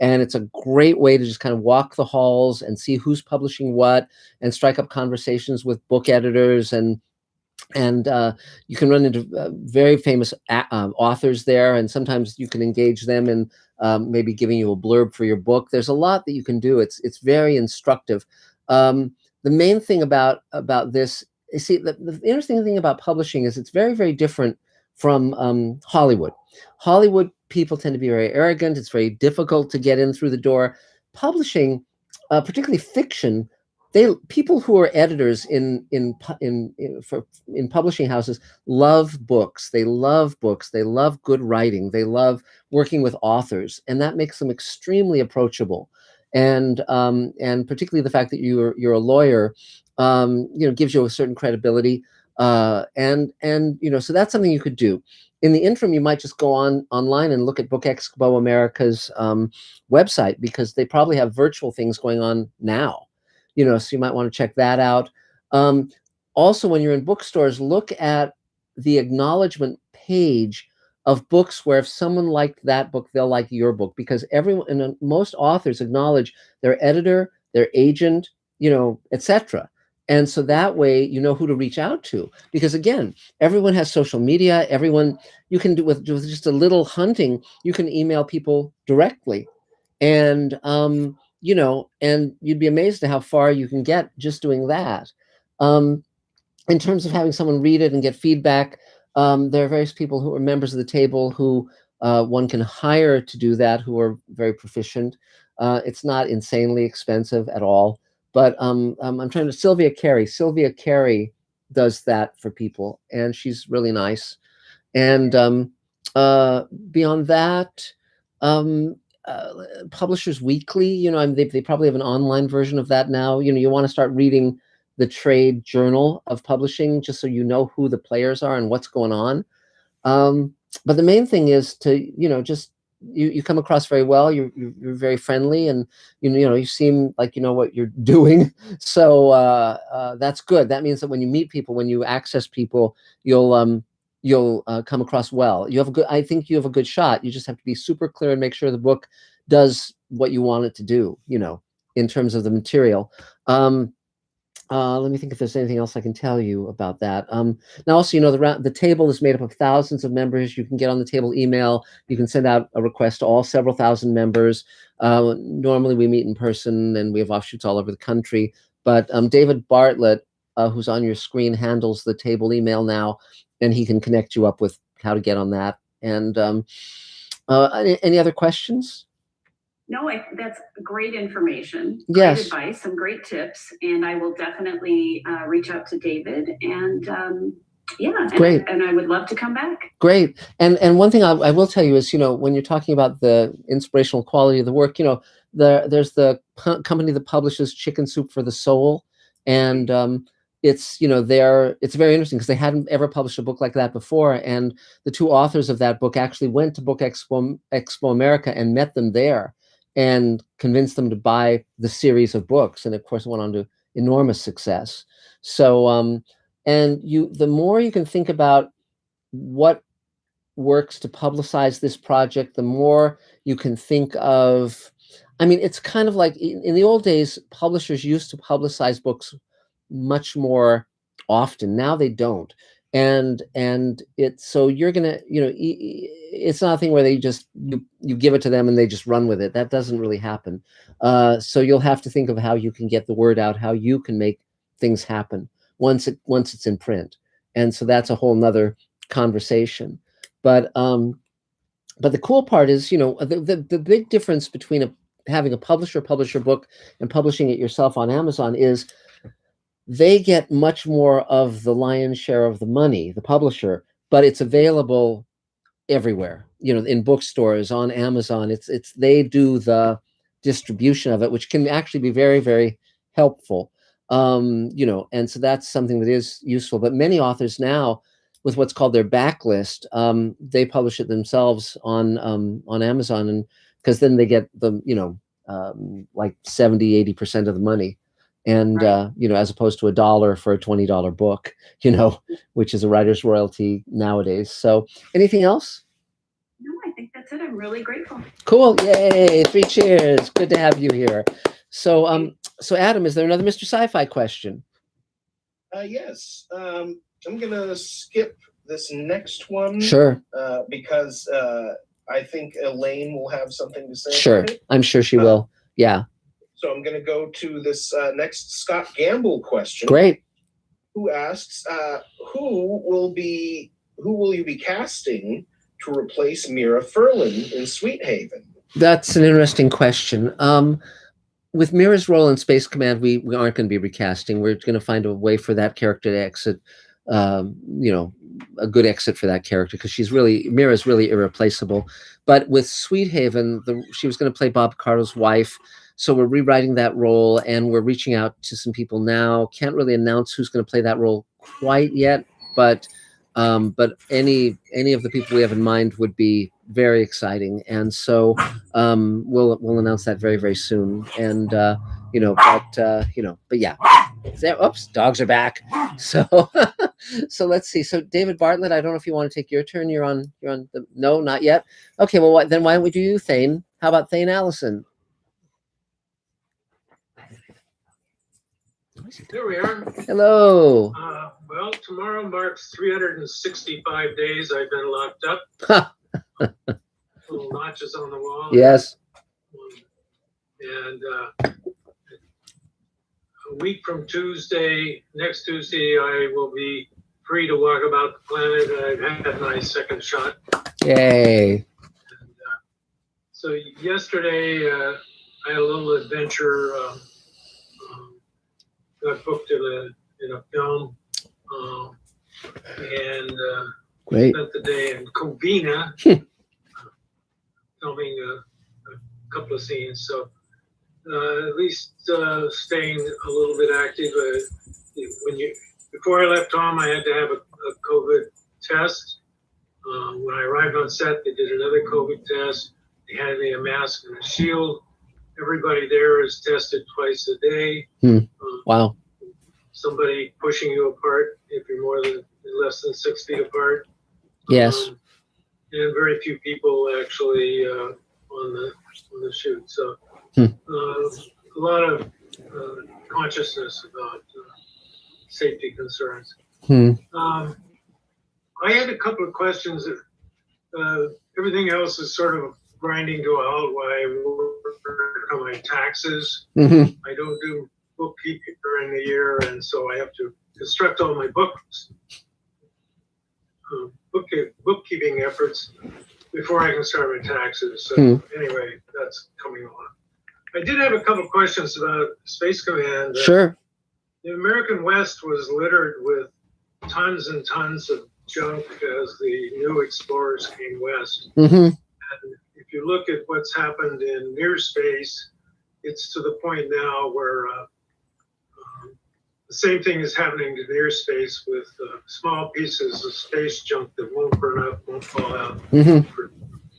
Speaker 1: And it's a great way to just kind of walk the halls and see who's publishing what, and strike up conversations with book editors, and you can run into very famous authors there, and sometimes you can engage them in maybe giving you a blurb for your book. There's a lot that you can do. It's very instructive. The main thing about this, you see, the interesting thing about publishing is it's very, very different from Hollywood. Hollywood people tend to be very arrogant. It's very difficult to get in through the door. Publishing, particularly fiction, people who are editors in publishing houses love books. They love books. They love good writing. They love working with authors, and that makes them extremely approachable. And particularly the fact that you're a lawyer, gives you a certain credibility. So that's something you could do. In the interim, you might just go online and look at Book Expo America's website, because they probably have virtual things going on now. So you might want to check that out. Also, when you're in bookstores, look at the acknowledgement page of books where if someone liked that book, they'll like your book, because most authors acknowledge their editor, their agent, etc. And so that way, you know who to reach out to, because again, everyone has social media. You can do with just a little hunting, you can email people directly, and and you'd be amazed at how far you can get just doing that. In terms of having someone read it and get feedback, there are various people who are members of the table who one can hire to do that, who are very proficient. It's not insanely expensive at all, but I'm trying to, Sylvia Carey does that for people, and she's really nice. And beyond that, Publishers Weekly, they probably have an online version of that now. You want to start reading the trade journal of publishing, just so you know who the players are and what's going on. But the main thing is to, just you come across very well. You're very friendly, and you seem like you know what you're doing. So that's good. That means that when you meet people, when you access people, you'll you'll come across well. You have a good, I think you have a good shot. You just have to be super clear and make sure the book does what you want it to do, you know, in terms of the material. Let me think if there's anything else I can tell you about that. Now, also, you know, the table is made up of thousands of members. You can get on the table email. You can send out a request to all several thousand members. Normally, we meet in person, and we have offshoots all over the country. But David Bartlett, who's on your screen, handles the table email now, and he can connect you up with how to get on that. And any other questions?
Speaker 9: No, that's great information.
Speaker 1: Yes.
Speaker 9: Great advice, some great tips, and I will definitely reach out to David. And yeah,
Speaker 1: Great.
Speaker 9: And I would love to come back.
Speaker 1: Great. And one thing I will tell you is, you know, when you're talking about the inspirational quality of the work, you know, there's the company that publishes Chicken Soup for the Soul, and it's, you know, it's very interesting because they hadn't ever published a book like that before, and the two authors of that book actually went to Book Expo America and met them there and convinced them to buy the series of books, and of course it went on to enormous success. So and the more you can think about what works to publicize this project, the more you can think of, I mean, it's kind of like in the old days, publishers used to publicize books much more often. Now they don't. And it's, so you're gonna, you know, it's not a thing where they just, you give it to them and they just run with it. That doesn't really happen. So you'll have to think of how you can get the word out, how you can make things happen once it's in print. And so that's a whole nother conversation. But the cool part is, you know, the big difference between having a publisher publish your book and publishing it yourself on Amazon is they get much more of the lion's share of the money, the publisher, but it's available everywhere, you know, in bookstores, on Amazon. They do the distribution of it, which can actually be very, very helpful. You know, and so that's something that is useful. But many authors now, with what's called their backlist, they publish it themselves on Amazon, and because then they get the, you know, like 70-80% of the money. And,
Speaker 9: Right.
Speaker 1: you know, as opposed to $1 for a $20 book, you know, which is a writer's royalty nowadays. So anything else?
Speaker 9: No, I think that's it. I'm really grateful.
Speaker 1: Cool. Yay. 3 cheers. Good to have you here. So, so Adam, is there another Mr. Sci-Fi question?
Speaker 5: Yes. I'm going to skip this next one.
Speaker 1: Sure.
Speaker 5: Because I think Elaine will have something to say.
Speaker 1: Sure.
Speaker 5: About it.
Speaker 1: I'm sure she will. Yeah.
Speaker 5: So I'm going to go to this next Scott Gamble question.
Speaker 1: Great.
Speaker 5: Who asks, who will you be casting to replace Mira Furlan in Sweet Haven? That's
Speaker 1: an interesting question. With Mira's role in Space Command, we aren't going to be recasting. We're going to find a way for that character to exit, you know, a good exit for that character, because Mira's really irreplaceable. But with Sweet Haven, she was going to play Bob Picardo's wife. So we're rewriting that role, and we're reaching out to some people now. Can't really announce who's going to play that role quite yet, but any of the people we have in mind would be very exciting. And so we'll announce that very, very soon. And you know, but yeah. Oops, dogs are back. So so let's see. So David Bartlett, I don't know if you want to take your turn. You're on the, no, not yet. Okay, well then why don't we do you, Thane? How about Thane Allison?
Speaker 10: There we are.
Speaker 1: Hello.
Speaker 10: Well, tomorrow marks 365 days I've been locked up. Little notches on the wall.
Speaker 1: Yes.
Speaker 10: And a week from Tuesday, next Tuesday, I will be free to walk about the planet. I've had my second shot.
Speaker 1: Yay.
Speaker 10: And, so yesterday, I had a little adventure. Got booked in a film, and
Speaker 1: Great.
Speaker 10: spent the day in Covina filming a couple of scenes. So at least staying a little bit active. Before I left home, I had to have a COVID test. When I arrived on set, they did another COVID test. They handed me a mask and a shield. Everybody there is tested twice a day.
Speaker 1: Wow.
Speaker 10: Somebody pushing you apart if you're less than 6 feet apart.
Speaker 1: Yes.
Speaker 10: And very few people actually on the shoot. So a lot of consciousness about safety concerns. I had a couple of questions. Everything else is sort of grinding to a halt while I work on my taxes. I don't do bookkeeping during the year, and so I have to construct all my books, bookkeeping efforts before I can start my taxes. So anyway, that's coming on. I did have a couple of questions about Space Command.
Speaker 1: Sure.
Speaker 10: The American West was littered with tons and tons of junk as the new explorers came west. And if you look at what's happened in near space, it's to the point now where the same thing is happening to near space with small pieces of space junk that won't burn up, won't fall out for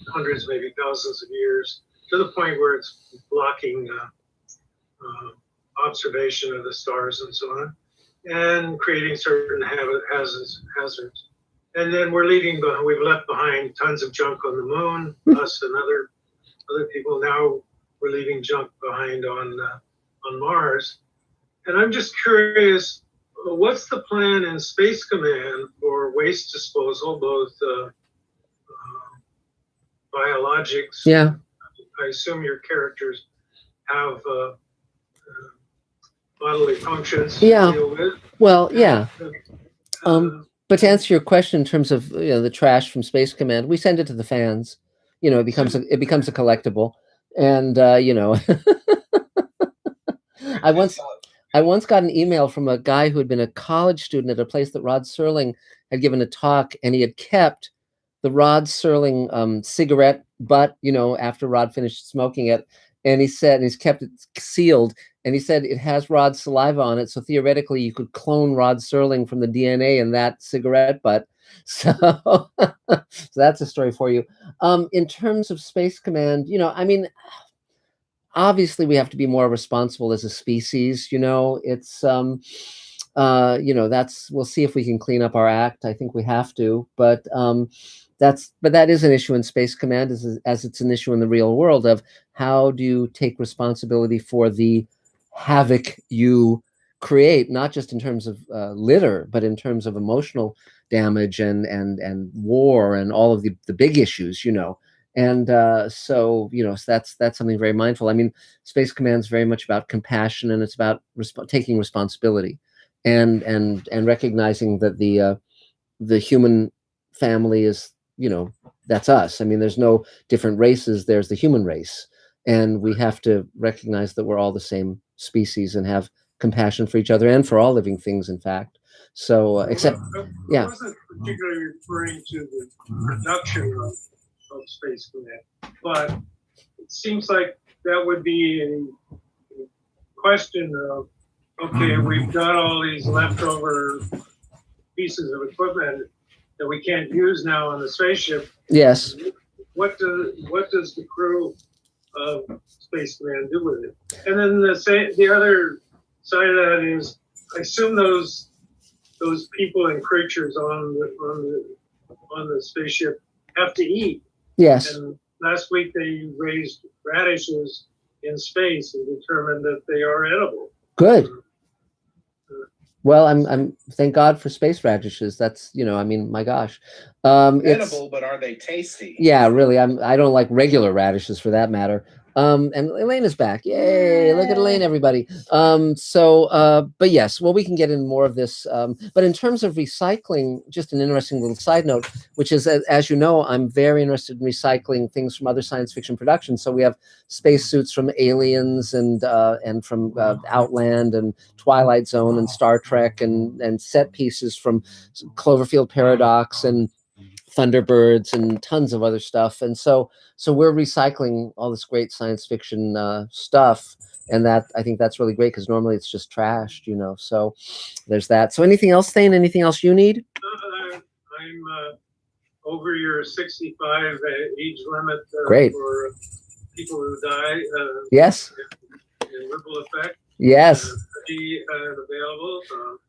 Speaker 10: hundreds, maybe thousands of years, to the point where it's blocking observation of the stars and so on, and creating certain hazards. And then we've left behind tons of junk on the moon, us and other people. Now we're leaving junk behind on Mars. And I'm just curious, what's the plan in Space Command for waste disposal, both biologics?
Speaker 1: Yeah.
Speaker 10: I assume your characters have bodily functions to deal with.
Speaker 1: Well, yeah. But to answer your question in terms of the trash from Space Command, we send it to the fans. It becomes a collectible, and I once got an email from a guy who had been a college student at a place that Rod Serling had given a talk, and he had kept the Rod Serling cigarette butt, after Rod finished smoking it, and he said, and he's kept it sealed, and he said it has Rod's saliva on it, so theoretically you could clone Rod Serling from the DNA in that cigarette butt. So, so that's a story for you. In terms of Space Command, obviously we have to be more responsible as a species. It's we'll see if we can clean up our act. I think we have to, but that is an issue in Space Command, as it's an issue in the real world of how do you take responsibility for the havoc you create, not just in terms of litter, but in terms of emotional damage and war and all of the big issues, And so that's something very mindful. I mean, Space Command is very much about compassion, and it's about taking responsibility, and recognizing that the human family is, that's us. I mean, there's no different races. There's the human race, and we have to recognize that we're all the same species and have compassion for each other and for all living things, in fact. So, except,
Speaker 10: I wasn't particularly referring to the production of Space Command, but it seems like that would be in question of, okay, we've got all these leftover pieces of equipment that we can't use now on the spaceship.
Speaker 1: Yes.
Speaker 10: What does the crew of Space Command do with it? And then the other side of that is, I assume those people and creatures on the spaceship have to eat.
Speaker 1: Yes.
Speaker 10: And last week they raised radishes in space and determined that they are edible.
Speaker 1: Good. Well, I'm thank God for space radishes. That's, my gosh.
Speaker 5: Edible, but are they tasty?
Speaker 1: Yeah, really. I don't like regular radishes for that matter. And Elaine is back. Yay. Look at Elaine, everybody. But yes, well, we can get in more of this. But in terms of recycling, just an interesting little side note, which is, as you know, I'm very interested in recycling things from other science fiction productions. So we have spacesuits from Aliens and from Outland and Twilight Zone and Star Trek and set pieces from Cloverfield Paradox and Thunderbirds and tons of other stuff. And so we're recycling all this great science fiction stuff, and I think that's really great, because normally it's just trashed, so there's that. So anything else, Thane? Anything else you need?
Speaker 10: I'm over your 65 age limit
Speaker 1: great.
Speaker 10: For people who die.
Speaker 1: Yes.
Speaker 10: In ripple effect.
Speaker 1: Yes.
Speaker 10: Be available.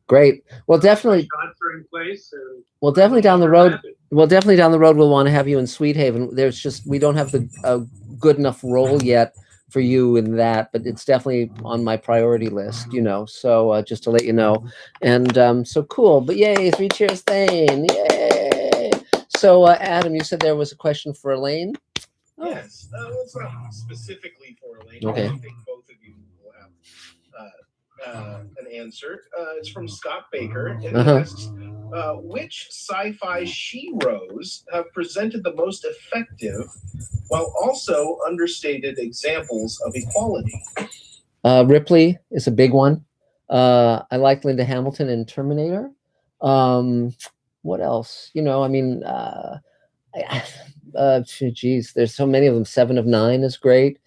Speaker 1: Great. Well, definitely.
Speaker 10: Shots are in place.
Speaker 1: Well, definitely down the road. Well, definitely down the road, we'll want to have you in Sweet Haven. There's just, we don't have the good enough role yet for you in that, but it's definitely on my priority list, so just to let you know. And so cool, but yay, 3 Cheers Thane, yay. So Adam, you said there was a question for Elaine?
Speaker 5: Yes, well, it's not specifically for Elaine.
Speaker 1: Okay.
Speaker 5: I think both of you will have an answer. It's from Scott Baker, and he asks, which sci-fi sheroes have presented the most effective while also understated examples of equality?
Speaker 1: Ripley is a big one. I like Linda Hamilton in Terminator. What else? Geez, there's so many of them. 7 of 9 is great.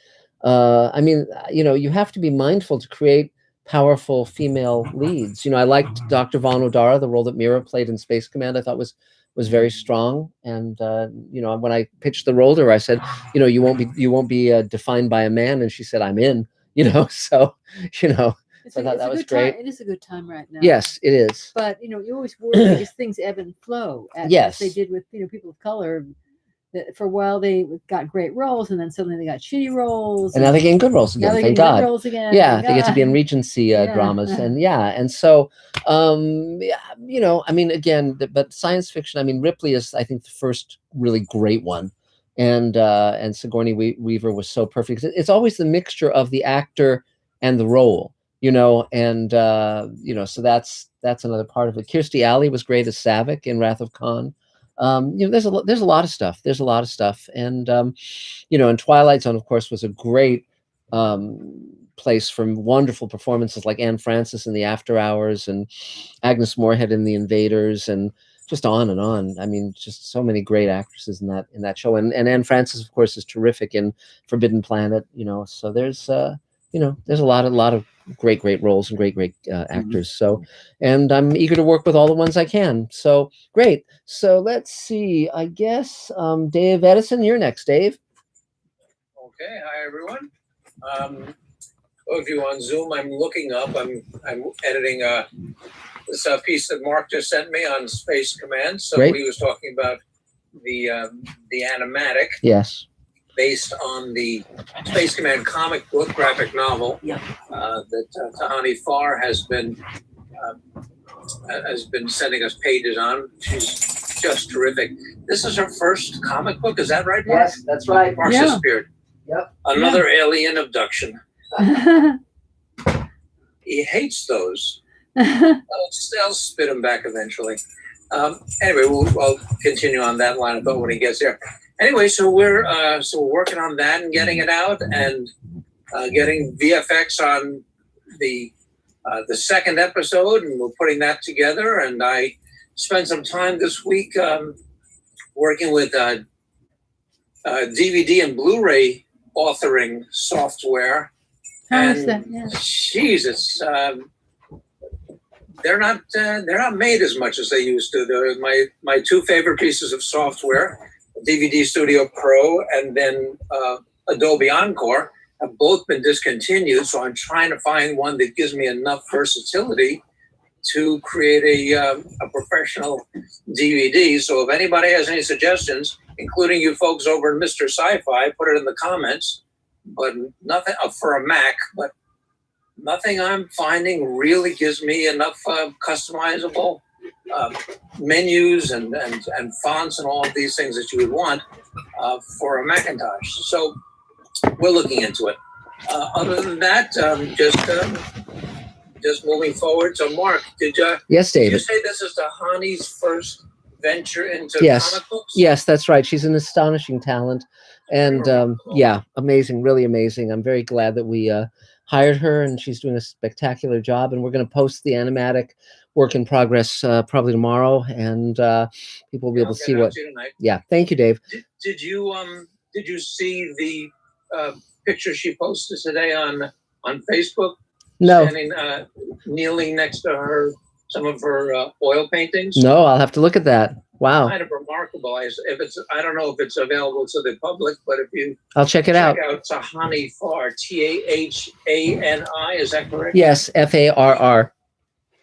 Speaker 1: You have to be mindful to create powerful female leads. I liked Dr. Vaughn O'Dara, the role that Mira played in Space Command. I thought was very strong. And when I pitched the role to her, I said, you won't be defined by a man. And she said, I'm in. So I thought that was great.
Speaker 3: It is a good time right now.
Speaker 1: Yes, it is.
Speaker 3: But you always worry because things ebb and flow.
Speaker 1: Yes,
Speaker 3: as they did with people of color. For a while they got great roles, and then suddenly they got shitty roles,
Speaker 1: and now they're getting good roles again. Thank God. Yeah, they get to be in Regency dramas, and so again, but science fiction. Ripley is, I think, the first really great one, and Sigourney Weaver was so perfect. It's always the mixture of the actor and the role, and so that's another part of it. Kirstie Alley was great as Saavik in Wrath of Khan. There's a lot of stuff. And and Twilight Zone, of course, was a great place for wonderful performances like Anne Francis in The After Hours and Agnes Moorehead in The Invaders, and just on and on. Just so many great actresses in that show. And Anne Francis, of course, is terrific in Forbidden Planet. So there's there's a lot of great roles and great actors. So, and I'm eager to work with all the ones I can. So great. So let's see. I guess Dave Edison, you're next, Dave.
Speaker 11: Okay. Hi, everyone. Those of you on Zoom, I'm looking up. I'm editing this piece that Mark just sent me on Space Command. So
Speaker 1: Great.
Speaker 11: He was talking about the animatic.
Speaker 1: Yes.
Speaker 11: Based on the Space Command comic book graphic novel that Tahani Farr has been sending us pages on. She's just terrific. This is her first comic book. Is that right, Mark?
Speaker 1: Yes, that's right.
Speaker 11: Mark's disappeared.
Speaker 1: Yep.
Speaker 11: Another alien abduction. He hates those. I'll spit him back eventually. Anyway, I'll continue on that line of thought when he gets there. Anyway, so we're working on that and getting it out, and getting VFX on the second episode, and we're putting that together. And I spent some time this week working with DVD and Blu-ray authoring software. Geez, it's they're not made as much as they used to. They're my 2 favorite pieces of software. DVD Studio Pro and then Adobe Encore have both been discontinued, so I'm trying to find one that gives me enough versatility to create a professional DVD. So if anybody has any suggestions, including you folks over in Mr. Sci-Fi, put it in the comments. But nothing for a Mac, but nothing I'm finding really gives me enough customizable menus and fonts and all of these things that you would want for a Macintosh. So we're looking into it. Other than that, just moving forward. So Mark,
Speaker 1: Yes, David.
Speaker 11: Did you say this is Tahani's first venture into comic books?
Speaker 1: Yes, that's right. She's an astonishing talent. And amazing, really amazing. I'm very glad that we hired her, and she's doing a spectacular job. And we're going to post the animatic work in progress probably tomorrow, and people will be able to see what. Yeah, thank you, Dave.
Speaker 11: Did you see the picture she posted today on Facebook?
Speaker 1: No.
Speaker 11: Standing, kneeling next to some of her oil paintings.
Speaker 1: No, I'll have to look at that. Wow.
Speaker 11: Kind of remarkable. I don't know if it's available to the public, but if you
Speaker 1: I'll check it out.
Speaker 11: Check out Tahani Farr, Tahani, is that correct?
Speaker 1: Yes, Farr.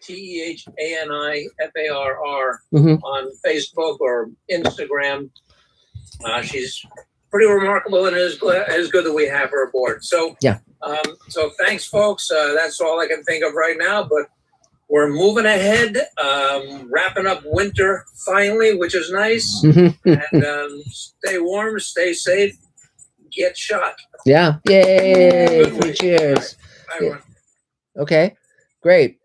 Speaker 11: TEHANIFARR
Speaker 1: Mhm.
Speaker 11: on Facebook or Instagram. She's pretty remarkable and it is good that we have her aboard. So
Speaker 1: yeah.
Speaker 11: So thanks, folks. That's all I can think of right now. But we're moving ahead, wrapping up winter finally, which is nice. And stay warm, stay safe, get shot.
Speaker 1: Yeah. Yay! Cheers.
Speaker 11: Bye, everyone.
Speaker 1: Okay, great.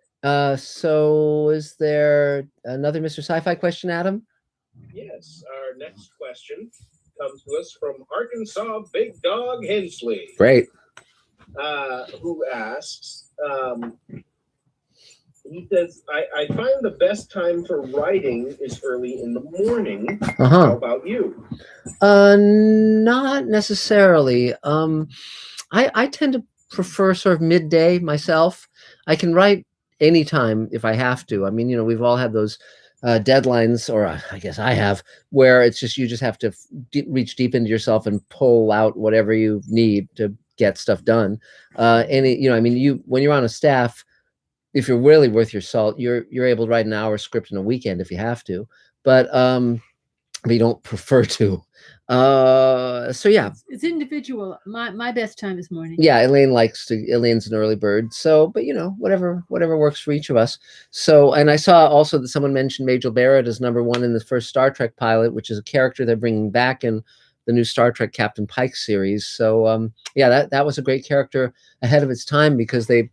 Speaker 1: So is there another Mr. Sci-Fi question, Adam?
Speaker 5: Yes, our next question comes to us from Arkansas Big Dog Hensley.
Speaker 1: Great.
Speaker 5: Who asks, he says, I find the best time for writing is early in the morning. How about you?
Speaker 1: Not necessarily. I tend to prefer sort of midday myself. I can write anytime if I have to. I mean, you know, we've all had those deadlines, or I guess I have, where it's just you just have to reach deep into yourself and pull out whatever you need to get stuff done. And you know, I mean, when you're on a staff, if you're really worth your salt, you're able to write an hour script in a weekend if you have to, but you don't prefer to. So yeah,
Speaker 3: it's individual. My best time is morning.
Speaker 1: Yeah, Elaine's an early bird. So, but you know, whatever works for each of us. So, and I saw also that someone mentioned Majel Barrett as #1 in the first Star Trek pilot, which is a character they're bringing back in the new Star Trek Captain Pike series. So, yeah, that was a great character ahead of its time because they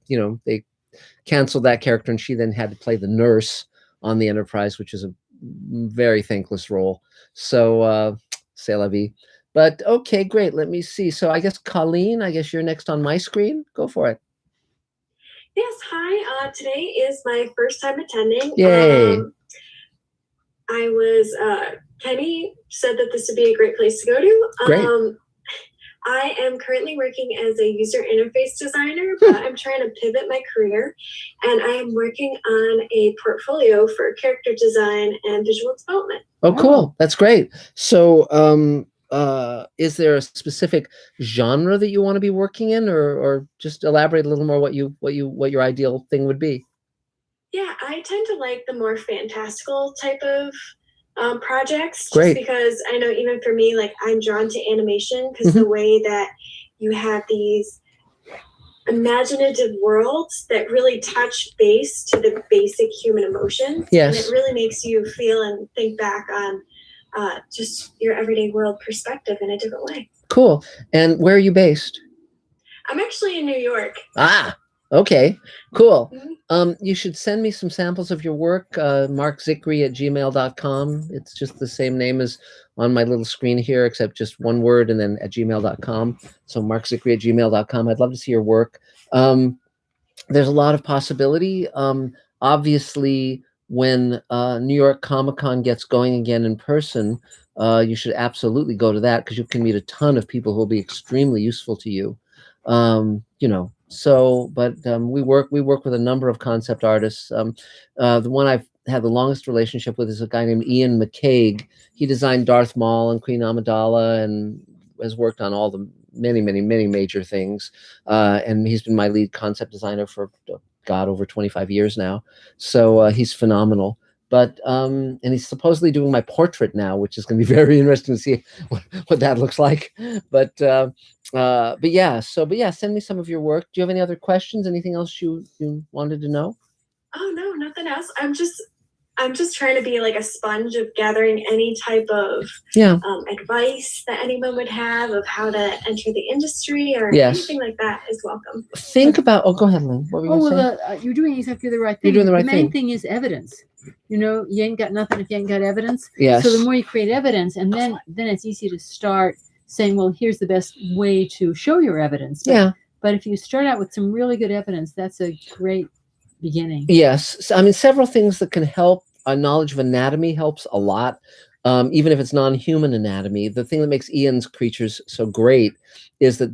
Speaker 1: canceled that character and she then had to play the nurse on the Enterprise, which is a very thankless role. So, c'est la vie. But okay, great. Let me see. So I guess Colleen, I guess you're next on my screen. Go for it.
Speaker 12: Yes, hi. Today is my first time attending.
Speaker 1: Yay.
Speaker 12: Kenny said that this would be a great place to go to.
Speaker 1: Great.
Speaker 12: I am currently working as a user interface designer, but I'm trying to pivot my career, and I am working on a portfolio for character design and visual development.
Speaker 1: Oh, cool. That's great. So, is there a specific genre that you want to be working in, or just elaborate a little more what your ideal thing would be?
Speaker 12: Yeah, I tend to like the more fantastical type of projects.
Speaker 1: Great.
Speaker 12: Just because I know even for me, like I'm drawn to animation because the way that you have these imaginative worlds that really touch base to the basic human emotions.
Speaker 1: Yes.
Speaker 12: And it really makes you feel and think back on just your everyday world perspective in a different way.
Speaker 1: Cool. And where are you based?
Speaker 12: I'm actually in New York.
Speaker 1: Ah, okay, cool. You should send me some samples of your work, markzicree@gmail.com. It's just the same name as on my little screen here, except just one word and then @gmail.com. So markzicree@gmail.com. I'd love to see your work. There's a lot of possibility. Obviously, when New York Comic-Con gets going again in person, you should absolutely go to that because you can meet a ton of people who will be extremely useful to you. You know, so, but we work with a number of concept artists. The one I've had the longest relationship with is a guy named Ian McCaig. He designed Darth Maul and Queen Amidala and has worked on all the many major things. And he's been my lead concept designer for over 25 years now. So he's phenomenal. But and he's supposedly doing my portrait now, which is going to be very interesting to see what that looks like. But yeah, send me some of your work. Do you have any other questions? Anything else you wanted to know?
Speaker 12: Oh no, nothing else. I'm just trying to be like a sponge of gathering any type of advice that anyone would have of how to enter the industry or anything like that is welcome.
Speaker 1: Think about. Oh, go ahead, Lynn. What were you saying?
Speaker 3: You're doing exactly the right thing.
Speaker 1: You're doing the right
Speaker 3: thing. The main
Speaker 1: thing.
Speaker 3: thing is evidence. You know, you ain't got nothing if you ain't got evidence.
Speaker 1: Yes.
Speaker 3: So the more you create evidence, and then it's easy to start saying, well, here's the best way to show your evidence. But if you start out with some really good evidence, that's a great beginning.
Speaker 1: Yes. So, I mean, several things that can help. Knowledge of anatomy helps a lot, even if it's non-human anatomy. The thing that makes Ian's creatures so great is that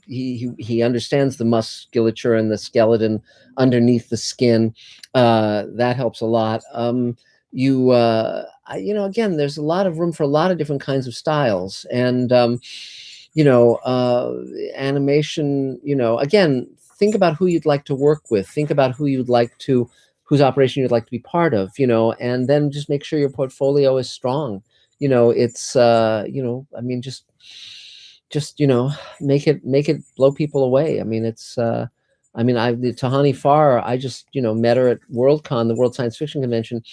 Speaker 1: he understands the musculature and the skeleton underneath the skin. That helps a lot. Again, there's a lot of room for a lot of different kinds of styles, and animation. Again, think about who you'd like to work with, think about whose operation you'd like to be part of, and then just make sure your portfolio is strong. It's I mean, just make it blow people away. I mean, it's Tahani Farr, I just met her at Worldcon, the World Science Fiction Convention,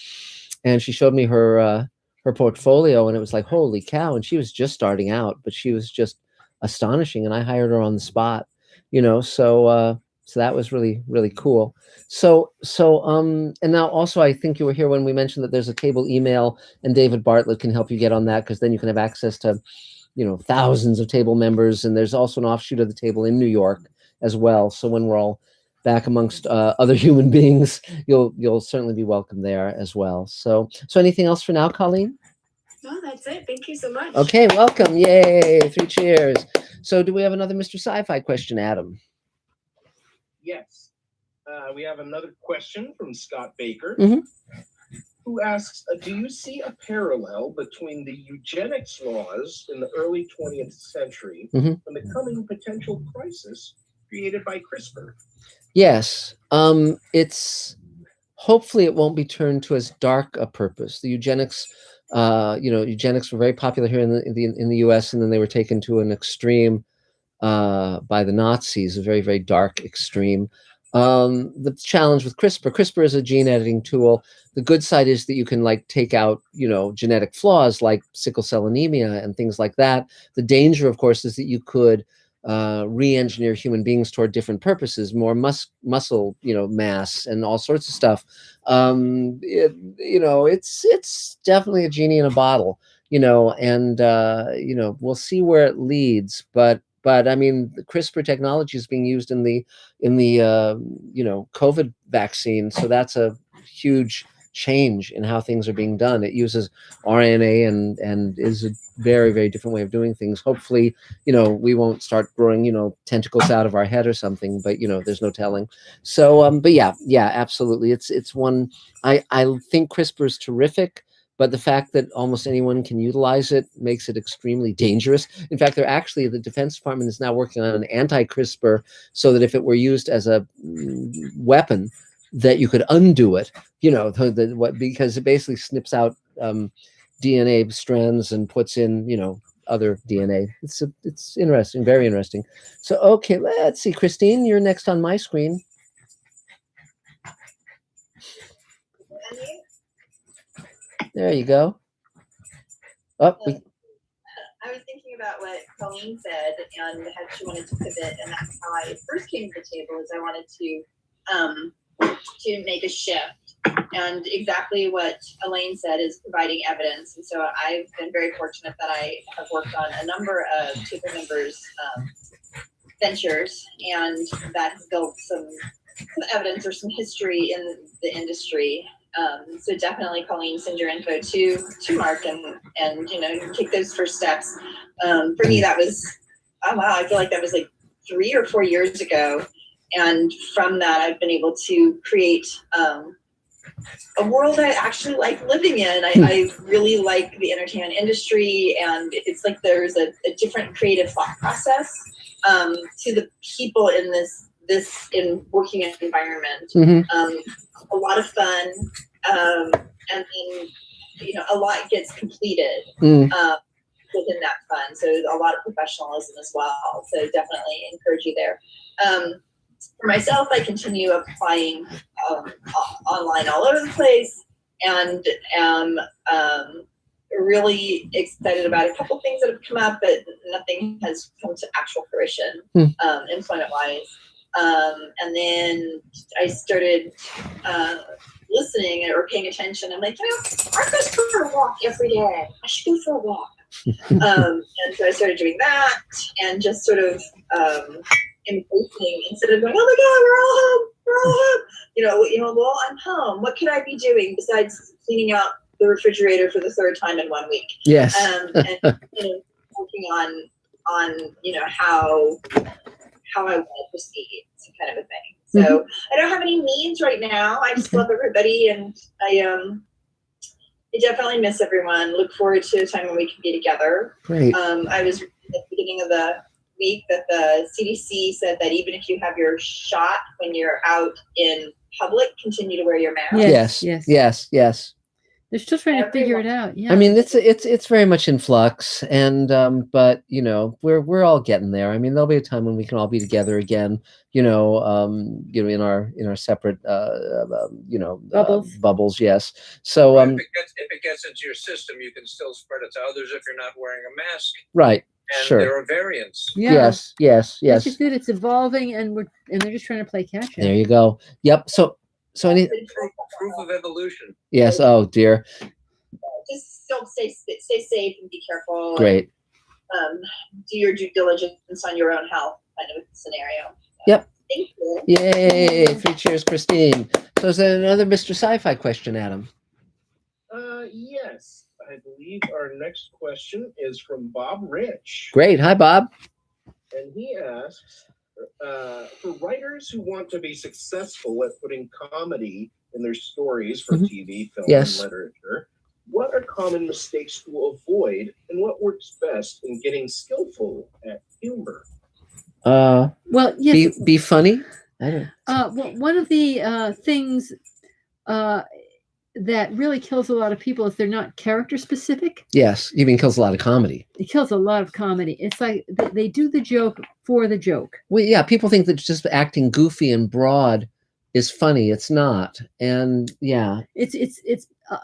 Speaker 1: and she showed me her portfolio, and it was like, holy cow. And she was just starting out, but she was just astonishing, and I hired her on the spot. So that was really, really cool. And now also, I think you were here when we mentioned that there's a table email, and David Bartlett can help you get on that, because then you can have access to thousands of table members. And there's also an offshoot of the table in New York as well. So when we're all back amongst other human beings, you'll certainly be welcome there as well. So anything else for now, Colleen?
Speaker 12: No, that's it. Thank you so much.
Speaker 1: Okay, welcome. Yay, 3 cheers. So do we have another Mr. Sci-Fi question, Adam?
Speaker 5: Yes. We have another question from Scott Baker,
Speaker 1: Mm-hmm.
Speaker 5: who asks, do you see a parallel between the eugenics laws in the early 20th century
Speaker 1: Mm-hmm.
Speaker 5: and the coming potential crisis created by CRISPR?
Speaker 1: Yes. Hopefully it won't be turned to as dark a purpose. The eugenics, eugenics were very popular here in the U.S., and then they were taken to an extreme by the Nazis, a very, very dark extreme. The challenge with CRISPR is a gene editing tool. The good side is that you can take out, genetic flaws like sickle cell anemia and things like that. The danger, of course, is that you could re-engineer human beings toward different purposes, more muscle, mass, and all sorts of stuff. It's definitely a genie in a bottle, and we'll see where it leads. But I mean, the CRISPR technology is being used in the COVID vaccine, so that's a huge change in how things are being done. It uses RNA and is a very, very different way of doing things. Hopefully, we won't start growing, tentacles out of our head or something, but there's no telling. So, but yeah, absolutely. It's one, I think CRISPR is terrific, but the fact that almost anyone can utilize it makes it extremely dangerous. In fact, the Defense Department is now working on an anti-CRISPR, so that if it were used as a weapon, that you could undo it, because it basically snips out DNA strands and puts in, other DNA. It's interesting, very interesting. So, okay, let's see. Christine, you're next on my screen. There you go.
Speaker 13: I was thinking about what Colleen said and how she wanted to pivot, and that's how I first came to the table. Is I wanted to make a shift, and exactly what Elaine said is providing evidence. And so I've been very fortunate that I have worked on a number of table members' ventures, and that has built some evidence or some history in the industry. So definitely, Colleen, send your info to Mark and take those first steps. For me, that was, oh wow, I feel like that was 3 or 4 years ago. And from that, I've been able to create a world I actually like living in. I really like the entertainment industry, and it's like there's a different creative thought process to the people in this working environment. Mm-hmm. A lot of fun, and then a lot gets completed within that fun. So a lot of professionalism as well. So definitely encourage you there. For myself, I continue applying online all over the place, and am really excited about a couple things that have come up, but nothing has come to actual fruition employment-wise. And then I started listening or paying attention. I'm like, I just go for a walk every day. I should go for a walk. And so I started doing that, and just sort of embracing, instead of going, oh my God, we're all home. Well, I'm home. What could I be doing besides cleaning out the refrigerator for the 3rd time in 1 week?
Speaker 1: Yes.
Speaker 13: And working on how I want to proceed, kind of a thing. So I don't have any needs right now. I just love everybody, and I definitely miss everyone. Look forward to a time when we can be together.
Speaker 1: Great.
Speaker 13: I was at the beginning of the week that the CDC said that even if you have your shot when you're out in public, continue to wear your mask.
Speaker 1: Yes.
Speaker 3: They're still trying to figure it out. Yeah.
Speaker 1: I mean, it's very much in flux, and but you know, we're all getting there. I mean, there'll be a time when we can all be together again. You know, in our separate bubbles. Yes. So
Speaker 11: if it gets into your system, you can still spread it to others if you're not wearing a mask.
Speaker 1: Right.
Speaker 11: And
Speaker 1: sure.
Speaker 11: there are variants.
Speaker 3: Yeah.
Speaker 1: Yes.
Speaker 3: That's just it. It's evolving, and they're just trying to play catch up.
Speaker 1: There you go. Yep. So any
Speaker 11: proof of evolution.
Speaker 1: Yes. Oh dear.
Speaker 13: Just don't stay safe and be careful.
Speaker 1: Great.
Speaker 13: And, do your due diligence on your own health kind of scenario.
Speaker 1: Yep.
Speaker 13: Thank you.
Speaker 1: Yay! 3 cheers, Christine. So is there another Mr. Sci-Fi question, Adam?
Speaker 5: Yes. I believe our next question is from Bob Rich.
Speaker 1: Great. Hi, Bob.
Speaker 5: And he asks, for writers who want to be successful at putting comedy in their stories for TV, film, and literature, what are common mistakes to avoid, and what works best in getting skillful at humor?
Speaker 3: Well, yes.
Speaker 1: Be funny. I don't.
Speaker 3: Well, one of the things that really kills a lot of people is they're not character specific.
Speaker 1: Yes, even kills a lot of comedy.
Speaker 3: It kills a lot of comedy. It's like they do the joke for the joke.
Speaker 1: Well, yeah, people think that just acting goofy and broad is funny. It's not, and yeah,
Speaker 3: it's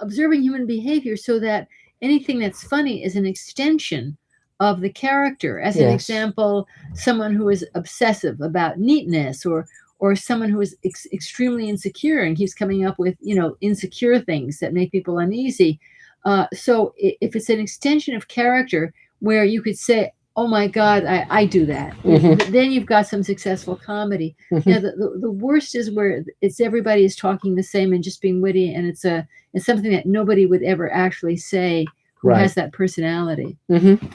Speaker 3: observing human behavior so that anything that's funny is an extension of the character. As an example, someone who is obsessive about neatness, or someone who is extremely insecure and keeps coming up with insecure things that make people uneasy. So if it's an extension of character where you could say, oh my God, I do that. Then you've got some successful comedy. Now, the worst is where everybody is talking the same and just being witty, and it's something that nobody would ever actually say who has that personality.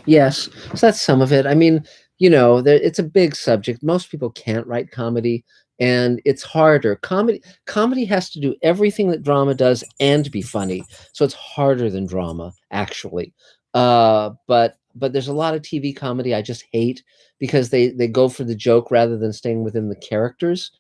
Speaker 1: Yes, so that's some of it. I mean, it's a big subject. Most people can't write comedy, and it's harder. Comedy has to do everything that drama does and be funny. So it's harder than drama, actually. But there's a lot of TV comedy I just hate because they go for the joke rather than staying within the characters.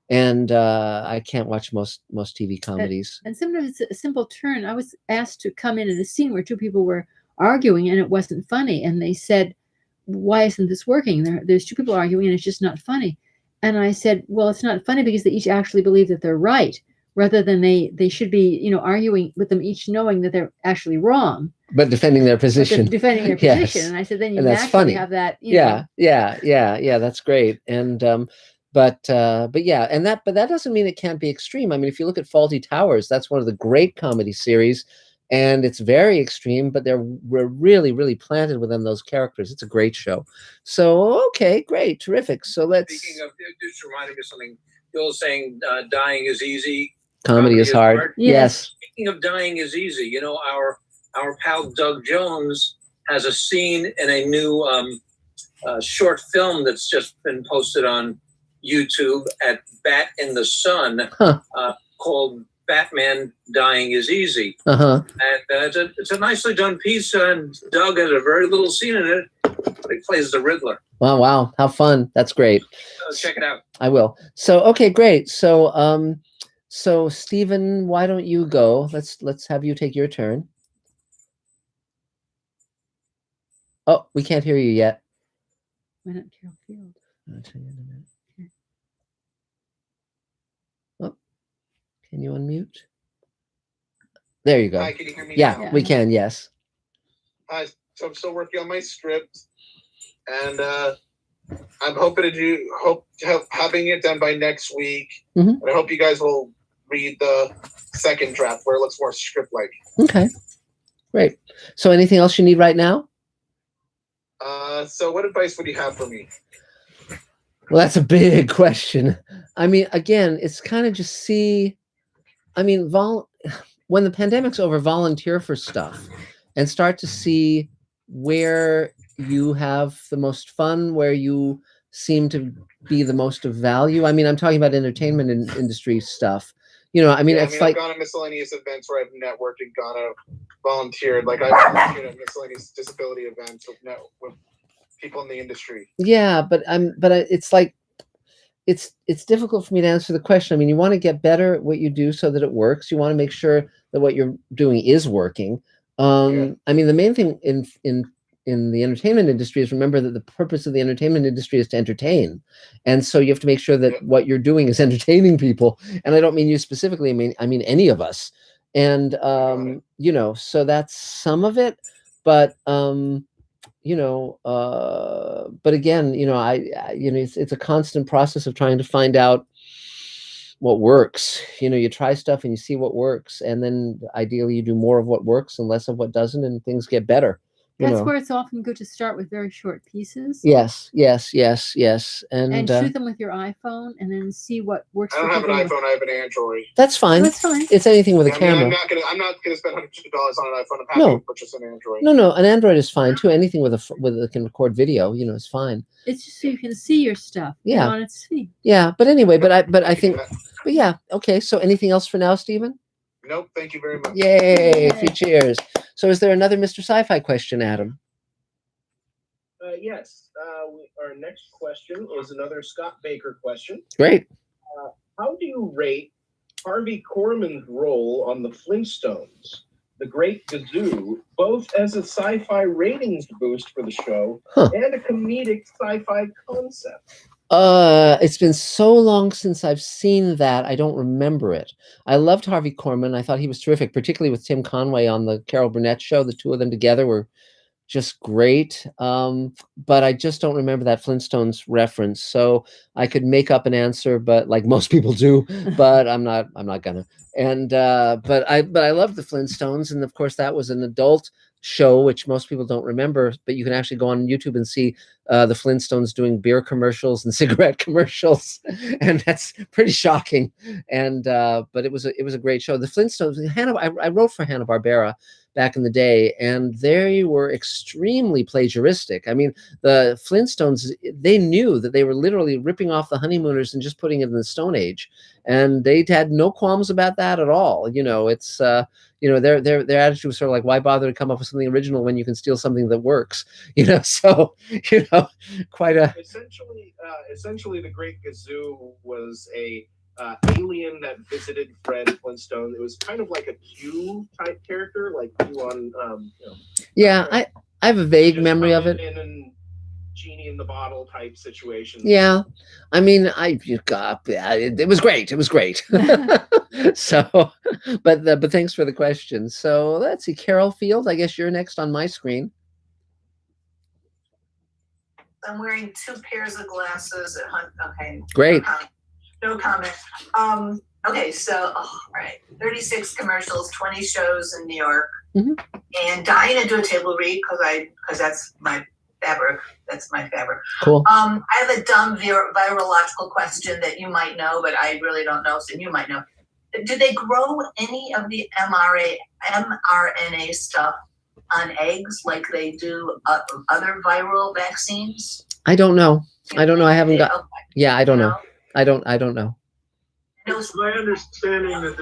Speaker 1: And I can't watch most TV comedies.
Speaker 3: And sometimes it's a simple turn. I was asked to come in a scene where 2 people were arguing and it wasn't funny. And they said, why isn't this working? There's 2 people arguing and it's just not funny. And I said, well, it's not funny because they each actually believe that they're right, rather than they should be, arguing with them each knowing that they're actually wrong.
Speaker 1: But defending their position.
Speaker 3: Defending their position. And I said, then you naturally have that.
Speaker 1: Yeah, that's great. And but yeah, but that doesn't mean it can't be extreme. I mean, if you look at Faulty Towers, that's one of the great comedy series, and it's very extreme, but we're really, really planted within those characters. It's a great show. So okay, great, terrific. So let's.
Speaker 11: Speaking of, just reminded me of something. Bill saying, "Dying is easy.
Speaker 1: Comedy is hard." Yes.
Speaker 11: Speaking of dying is easy, our pal Doug Jones has a scene in a new short film that's just been posted on YouTube at Bat in the Sun called Batman Dying is Easy. And it's a nicely done piece, and Doug has a very little scene in it, but he plays the Riddler.
Speaker 1: Wow, how fun. That's great.
Speaker 11: Check it out.
Speaker 1: I will. So okay, great. So Stephen, why don't you go? Let's have you take your turn. Oh, we can't hear you yet.
Speaker 3: Why not Carol Field?
Speaker 1: I'll tell you in a minute. Oh, can you unmute? There you go.
Speaker 5: Hi, can you hear me?
Speaker 1: Yeah, we can. Yes.
Speaker 5: Hi. So I'm still working on my script, and I'm hoping to having it done by next week. And I hope you guys will read the second draft where it looks more script-like.
Speaker 1: Okay, great. So anything else you need right now?
Speaker 5: So what advice would you have for me?
Speaker 1: Well, that's a big question. I mean, again, it's kind of just when the pandemic's over, volunteer for stuff and start to see where you have the most fun, where you seem to be the most of value. I mean, I'm talking about entertainment and industry stuff. It's like
Speaker 5: I've gone to miscellaneous events where I've networked and gone to volunteered. Like I've volunteered at miscellaneous disability events with people in the industry.
Speaker 1: Yeah, but it's like it's difficult for me to answer the question. I mean, you want to get better at what you do so that it works. You want to make sure that what you're doing is working. I mean, the main thing in the entertainment industry is remember that the purpose of the entertainment industry is to entertain, and so you have to make sure that what you're doing is entertaining people. And I don't mean you specifically. I mean any of us. And you know, so that's some of it. But you know, but again, you know, you know, it's a constant process of trying to find out what works. You know, you try stuff and you see what works, and then ideally you do more of what works and less of what doesn't, and things get better.
Speaker 3: That's where it's often good to start with very short pieces.
Speaker 1: Yes,
Speaker 3: and shoot them with your iPhone, and then see what works.
Speaker 5: I don't have an iPhone. I have an Android.
Speaker 1: That's fine.
Speaker 3: That's fine.
Speaker 1: It's anything with a camera.
Speaker 5: I'm not gonna spend $100 on an iPhone. I'm happy to purchase an Android.
Speaker 1: No, an Android is fine too. Anything with that can record video, you know, is fine.
Speaker 3: It's just so you can see your stuff.
Speaker 1: Yeah.
Speaker 3: On its feet.
Speaker 1: Yeah, but anyway, but I think, but yeah, okay. So anything else for now, Stephen?
Speaker 5: Nope. Thank you very much.
Speaker 1: Yay! A few cheers. So, is there another Mr. Sci-Fi question, Adam?
Speaker 5: Yes. Our next question is another Scott Baker question.
Speaker 1: Great.
Speaker 5: How do you rate Harvey Korman's role on the Flintstones, The Great Gazoo, both as a sci-fi ratings boost for the show and a comedic sci-fi concept?
Speaker 1: It's been so long since I've seen that, I don't remember it. I loved Harvey Korman. I thought he was terrific, particularly with Tim Conway on the Carol Burnett show. The two of them together were just great. But I just don't remember that Flintstones reference. So I could make up an answer, but like most people do, but I'm not gonna. And but I love the Flintstones, and of course that was an adult show, which most people don't remember, but you can actually go on YouTube and see the Flintstones doing beer commercials and cigarette commercials, and that's pretty shocking. And but it was a great show. The Flintstones, I wrote for Hanna-Barbera back in the day, and they were extremely plagiaristic. I mean, the Flintstones, they knew that they were literally ripping off the Honeymooners and just putting it in the Stone Age, and they had no qualms about that at all. You know, it's you know, their attitude was sort of like, why bother to come up with something original when you can steal something that works? You know, so you know, quite a
Speaker 5: essentially the Great Gazoo was a alien that visited Fred Flintstone. It was kind of like a Q type character, like Q on you know,
Speaker 1: yeah, I have a vague memory of it.
Speaker 5: In Genie in the Bottle type situation.
Speaker 1: Yeah, I mean, it was great. It was great. So, but thanks for the question. So let's see, Carol Field. I guess you're next on my screen.
Speaker 14: I'm wearing 2 pairs of glasses. Okay.
Speaker 1: Great.
Speaker 14: No comment. Okay, so all right, 36 commercials, 20 shows in New York, and dying to do a table read because that's my fabric. That's my fabric.
Speaker 1: Cool.
Speaker 14: I have a dumb virological question that you might know, but I really don't know, so you might know. Do they grow any of the mRNA stuff on eggs like they do other viral vaccines?
Speaker 1: I don't know. I haven't got. Okay. Yeah, I don't know. I don't know.
Speaker 10: It's my understanding that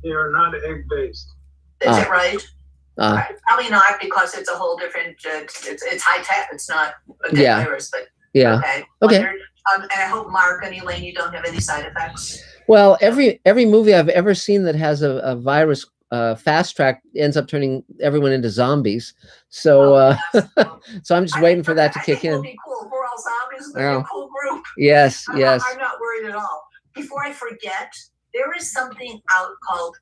Speaker 10: they are not egg-based.
Speaker 14: Is it right? Probably not, because it's a whole different. It's high tech. It's not a good virus, but okay. And I hope, Mark and Elaine, you don't have any side effects.
Speaker 1: Well, every movie I've ever seen that has a virus fast track ends up turning everyone into zombies. So so I'm just waiting for that to kick in.
Speaker 14: It'll be cool. We're all zombies. We're a cool group.
Speaker 1: Yes.
Speaker 14: I'm not worried at all. Before I forget, there is something out called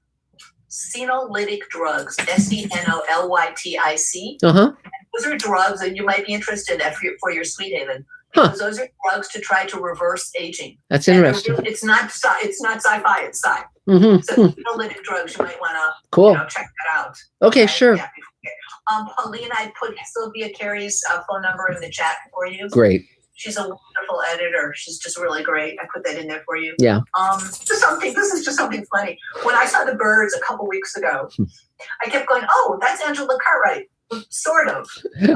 Speaker 14: senolytic drugs, SENOLYTIC. Those are drugs, and you might be interested for your Sweet Haven. Because those are drugs to try to reverse aging.
Speaker 1: That's interesting.
Speaker 14: It's not sci-fi, it's sci. So senolytic drugs, you might want to check that out.
Speaker 1: Okay, sure.
Speaker 14: Yeah. Pauline, I put Sylvia Carey's phone number in the chat for you.
Speaker 1: Great.
Speaker 14: She's a wonderful editor. She's just really great. I put that in there for you.
Speaker 1: Yeah.
Speaker 14: This is just something funny. When I saw the birds a couple weeks ago, I kept going, "Oh, that's Angela Cartwright." Sort of. That's an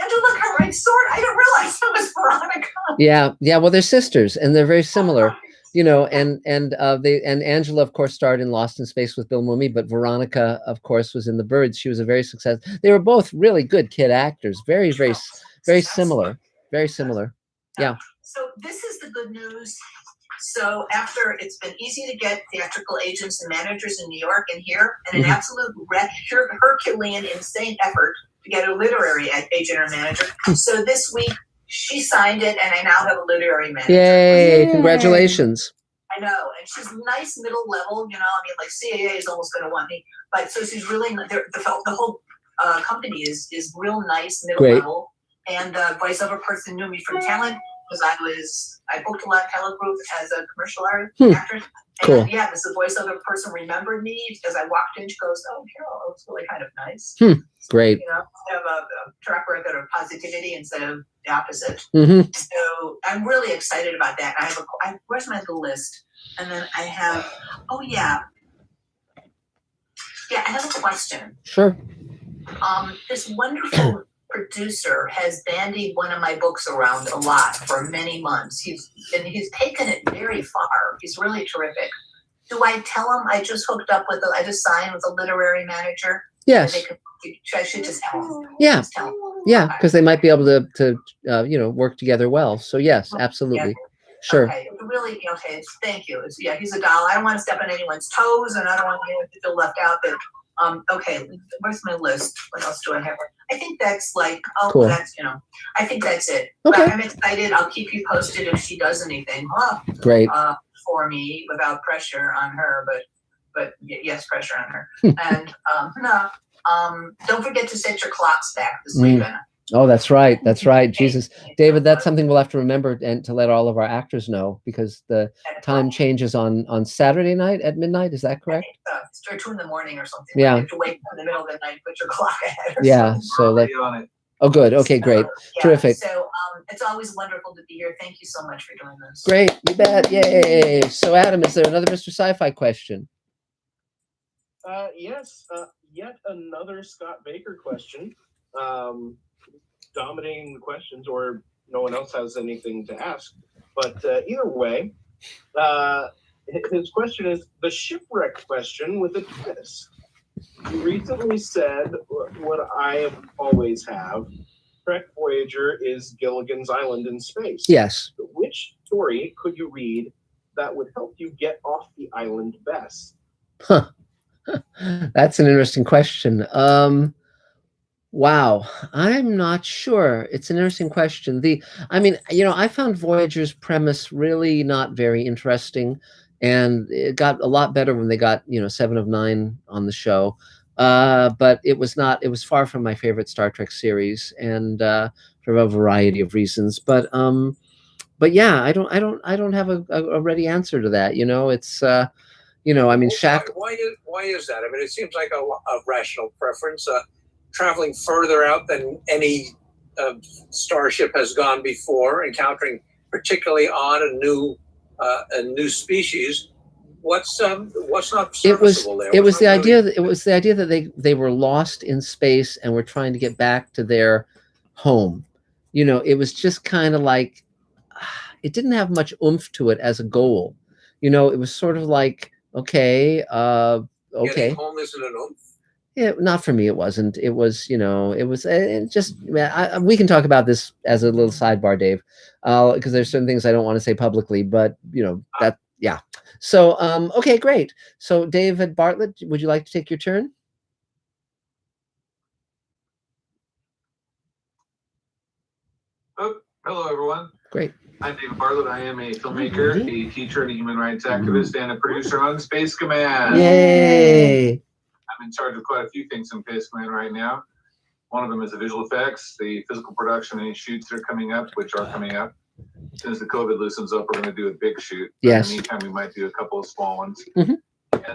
Speaker 14: Angela Cartwright sort. I didn't realize it was Veronica.
Speaker 1: Yeah. Well, they're sisters, and they're very similar. You know, and Angela, of course, starred in Lost in Space with Bill Mumy, but Veronica, of course, was in The Birds. She was a very successful. They were both really good kid actors, very Very similar. Very similar. Yeah.
Speaker 14: So this is the good news. So after it's been easy to get theatrical agents and managers in New York and here, and an absolute Herculean, insane effort to get a literary agent or manager. So this week she signed it, and I now have a literary manager.
Speaker 1: Yay! Congratulations.
Speaker 14: I know, and she's nice middle level. You know, I mean, like CAA is almost going to want me, but so she's really the whole company is real nice middle level. And the voiceover person knew me from talent because I booked a lot of talent group as a commercial actress.
Speaker 1: Cool.
Speaker 14: And yeah, the voiceover person remembered me because I walked in. She goes, "Oh, Carol, it's really kind of nice."
Speaker 1: Great.
Speaker 14: You know, I have a track record of positivity instead of the opposite. So I'm really excited about that. Where's my little list? And then I have, I have a question.
Speaker 1: Sure.
Speaker 14: This wonderful producer has bandied one of my books around a lot for many months. He's taken it very far. He's really terrific. Do I tell him I just hooked up with I just signed with a literary manager?
Speaker 1: Yes.
Speaker 14: I should just tell him.
Speaker 1: Yeah.
Speaker 14: Just tell him.
Speaker 1: Yeah, because they might be able to work together well. So yes, absolutely.
Speaker 14: Yeah.
Speaker 1: Sure.
Speaker 14: Okay, really, okay, thank you. He's a doll. I don't want to step on anyone's toes, and I don't want anyone to feel left out. But okay, where's my list? What else do I have? I think that's
Speaker 1: cool.
Speaker 14: That's I think that's it.
Speaker 1: Okay.
Speaker 14: But I'm excited. I'll keep you posted if she does anything.
Speaker 1: Great.
Speaker 14: For me, without pressure on her, but yes, pressure on her. And don't forget to set your clocks back this weekend.
Speaker 1: Oh, that's right. That's right. Jesus, David, that's something we'll have to remember and to let all of our actors know because the time changes on Saturday night at midnight. Is that correct?
Speaker 14: Or 2 a.m. or something.
Speaker 1: Yeah.
Speaker 14: You have to wake up in the middle of the night, put your clock ahead.
Speaker 1: Yeah. So oh, good. Okay, great. Terrific.
Speaker 14: So it's always wonderful to be here. Thank you so much for doing this.
Speaker 1: Great. You bet. Yay. So Adam, is there another Mr. Sci-Fi question?
Speaker 5: Yes. Yet another Scott Baker question. Dominating the questions, or no one else has anything to ask. But either way, his question is the shipwreck question with a twist. You recently said what I always have. Trek Voyager is Gilligan's Island in space.
Speaker 1: Yes.
Speaker 5: Which story could you read that would help you get off the island best?
Speaker 1: Huh. That's an interesting question. Wow, I'm not sure. It's an interesting question. I found Voyager's premise really not very interesting, and it got a lot better when they got 7 of 9 on the show. But it was far from my favorite Star Trek series, and for a variety of reasons. But yeah, I don't have a ready answer to that. It's Shaq.
Speaker 11: Why is that? I mean, it seems like a rational preference. Traveling further out than any starship has gone before, encountering particularly on a new species. What's not serviceable there?
Speaker 1: It was the idea that they were lost in space and were trying to get back to their home. It was just kind of like it didn't have much oomph to it as a goal. It was sort of like okay.
Speaker 11: Getting home isn't an oomph.
Speaker 1: Yeah, not for me. It wasn't. It was, we can talk about this as a little sidebar, Dave, because there's certain things I don't want to say publicly, but yeah. So, okay, great. So David Bartlett, would you like to take your turn?
Speaker 6: Oh, hello, everyone.
Speaker 1: Great.
Speaker 6: I'm David Bartlett. I am a filmmaker, a teacher, and a human rights activist, and a producer on Space Command.
Speaker 1: Yay!
Speaker 6: I'm in charge of quite a few things in Space Command right now. One of them is the visual effects, the physical production, any shoots that are coming up, which are coming up. As soon as the COVID loosens up, we're going to do a big shoot.
Speaker 1: Yes.
Speaker 6: In the meantime, we might do a couple of small ones
Speaker 1: and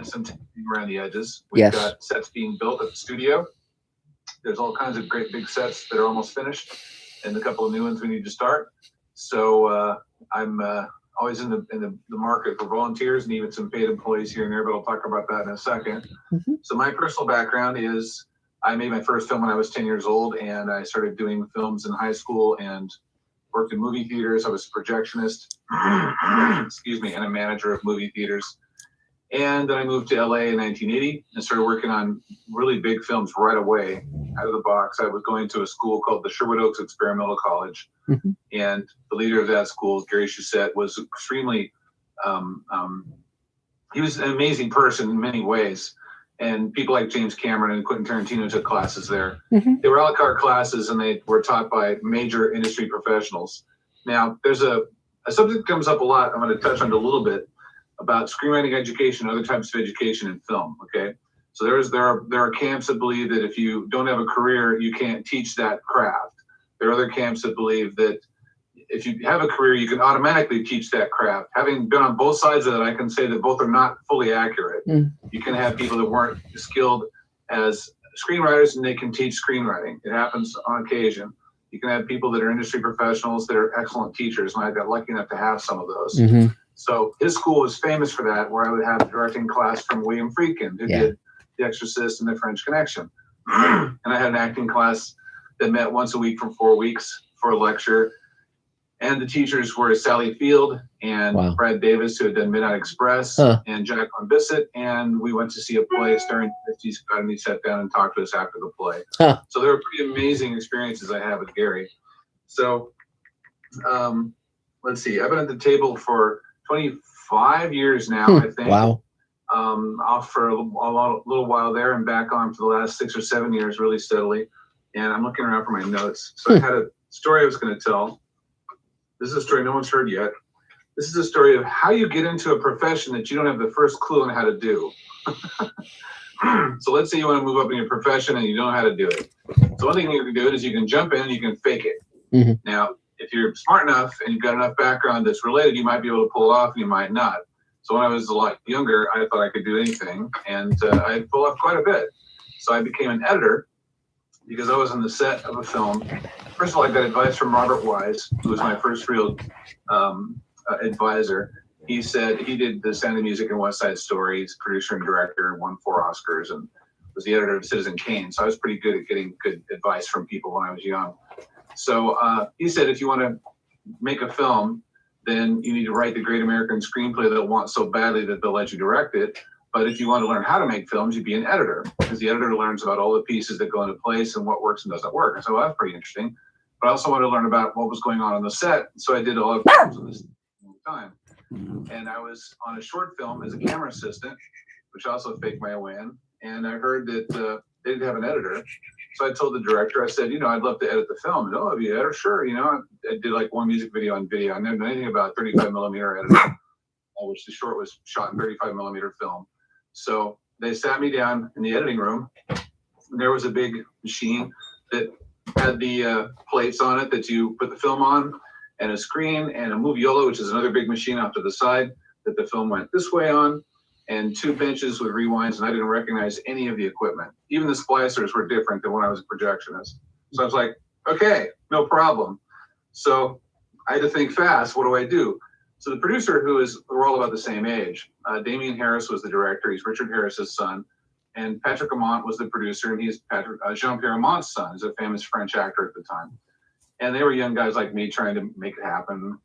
Speaker 6: some taping around the edges. We've got sets being built at the studio. There's all kinds of great big sets that are almost finished, and a couple of new ones we need to start. So I'm always in the market for volunteers and even some paid employees here and there, but I'll talk about that in a second. So my personal background is I made my first film when I was 10 years old, and I started doing films in high school and worked in movie theaters. I was a projectionist, excuse me, and a manager of movie theaters. And then I moved to LA in 1980 and started working on really big films right away out of the box. I was going to a school called the Sherwood Oaks Experimental College.
Speaker 1: Mhm.
Speaker 6: And the leader of that school, Gary Shusett, was extremely, he was an amazing person in many ways. And people like James Cameron and Quentin Tarantino took classes there.
Speaker 1: Mhm.
Speaker 6: They were a la carte classes, and they were taught by major industry professionals. Now, there's a subject that comes up a lot. I'm going to touch on it a little bit about screenwriting education, other types of education in film. Okay, so there are camps that believe that if you don't have a career, you can't teach that craft. There are other camps that believe that if you have a career, you can automatically teach that craft. Having been on both sides of it, I can say that both are not fully accurate.
Speaker 1: Mm.
Speaker 6: You can have people that weren't skilled as screenwriters and they can teach screenwriting. It happens on occasion. You can have people that are industry professionals that are excellent teachers, and I got lucky enough to have some of those.
Speaker 1: Mhm.
Speaker 6: So his school was famous for that, where I would have a directing class from William Friedkin, who did The Exorcist and The French Connection. And I had an acting class that met once a week for 4 weeks for a lecture. And the teachers were Sally Field and Brad Davis, who had done Midnight Express, and Jacqueline Bissett. And we went to see a play starring 50s Scott, and he sat down and talked to us after the play. So there were pretty amazing experiences I had with Gary. So let's see, I've been at the table for 25 years now, I think.
Speaker 1: Wow.
Speaker 6: Off for a little while there and back on for the last 6 or 7 years, really steadily. And I'm looking around for my notes. So I had a story I was going to tell. This is a story no one's heard yet. This is a story of how you get into a profession that you don't have the first clue on how to do. So let's say you want to move up in your profession and you don't know how to do it. So one thing you can do is you can jump in and you can fake it.
Speaker 1: Mm-hmm.
Speaker 6: Now, if you're smart enough and you've got enough background that's related, you might be able to pull it off and you might not. So when I was a lot younger, I thought I could do anything, and I pulled off quite a bit. So I became an editor because I was on the set of a film. First of all, I got advice from Robert Wise, who was my first real advisor. He said he did the Sound of Music and West Side Story. He's producer and director and won 4 Oscars and was the editor of Citizen Kane. So I was pretty good at getting good advice from people when I was young. So he said, if you want to make a film, then you need to write the great American screenplay they'll want so badly that they'll let you direct it. But if you want to learn how to make films, you'd be an editor, because the editor learns about all the pieces that go into place and what works and doesn't work. And so that's pretty interesting. But I also wanted to learn about what was going on the set. So I did a lot of films at this time. And I was on a short film as a camera assistant, which I also faked my way in. And I heard that they didn't have an editor. So I told the director, I said, I'd love to edit the film. And, oh, the editor, sure. I did like one music video on video. I never knew anything about 35 millimeter editing, which the short was shot in 35 millimeter film. So they sat me down in the editing room. And there was a big machine that had the plates on it that you put the film on, and a screen, and a Moviola, which is another big machine off to the side that the film went this way on, and 2 benches with rewinds, and I didn't recognize any of the equipment. Even the splicers were different than when I was a projectionist. So I was like, okay, no problem. So I had to think fast. What do I do? So the producer, we're all about the same age. Damien Harris was the director. He's Richard Harris's son. And Patrick Amont was the producer, and he's Jean-Pierre Amont's son. He's a famous French actor at the time. And they were young guys like me trying to make it happen.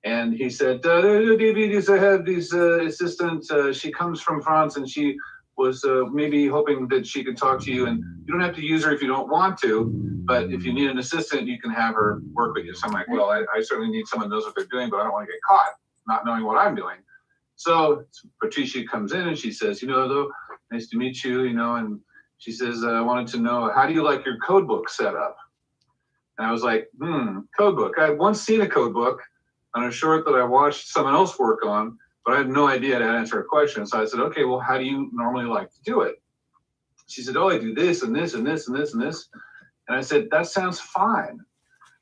Speaker 6: And he said, DVDs, I have this assistant. She comes from France, and she was maybe hoping that she could talk to you. And you don't have to use her if you don't want to. But if you need an assistant, you can have her work with you. So I'm like, well, I certainly need someone who knows what they're doing, but I don't want to get caught not knowing what I'm doing. So Patricia comes in, and she says, though, nice to meet you, and she says, I wanted to know, how do you like your code book set up? And I was like, code book. I had once seen a code book on a short that I watched someone else work on, but I had no idea how to answer a question. So I said, okay, well, how do you normally like to do it? She said, oh, I do this and this and this and this and this. And I said, that sounds fine.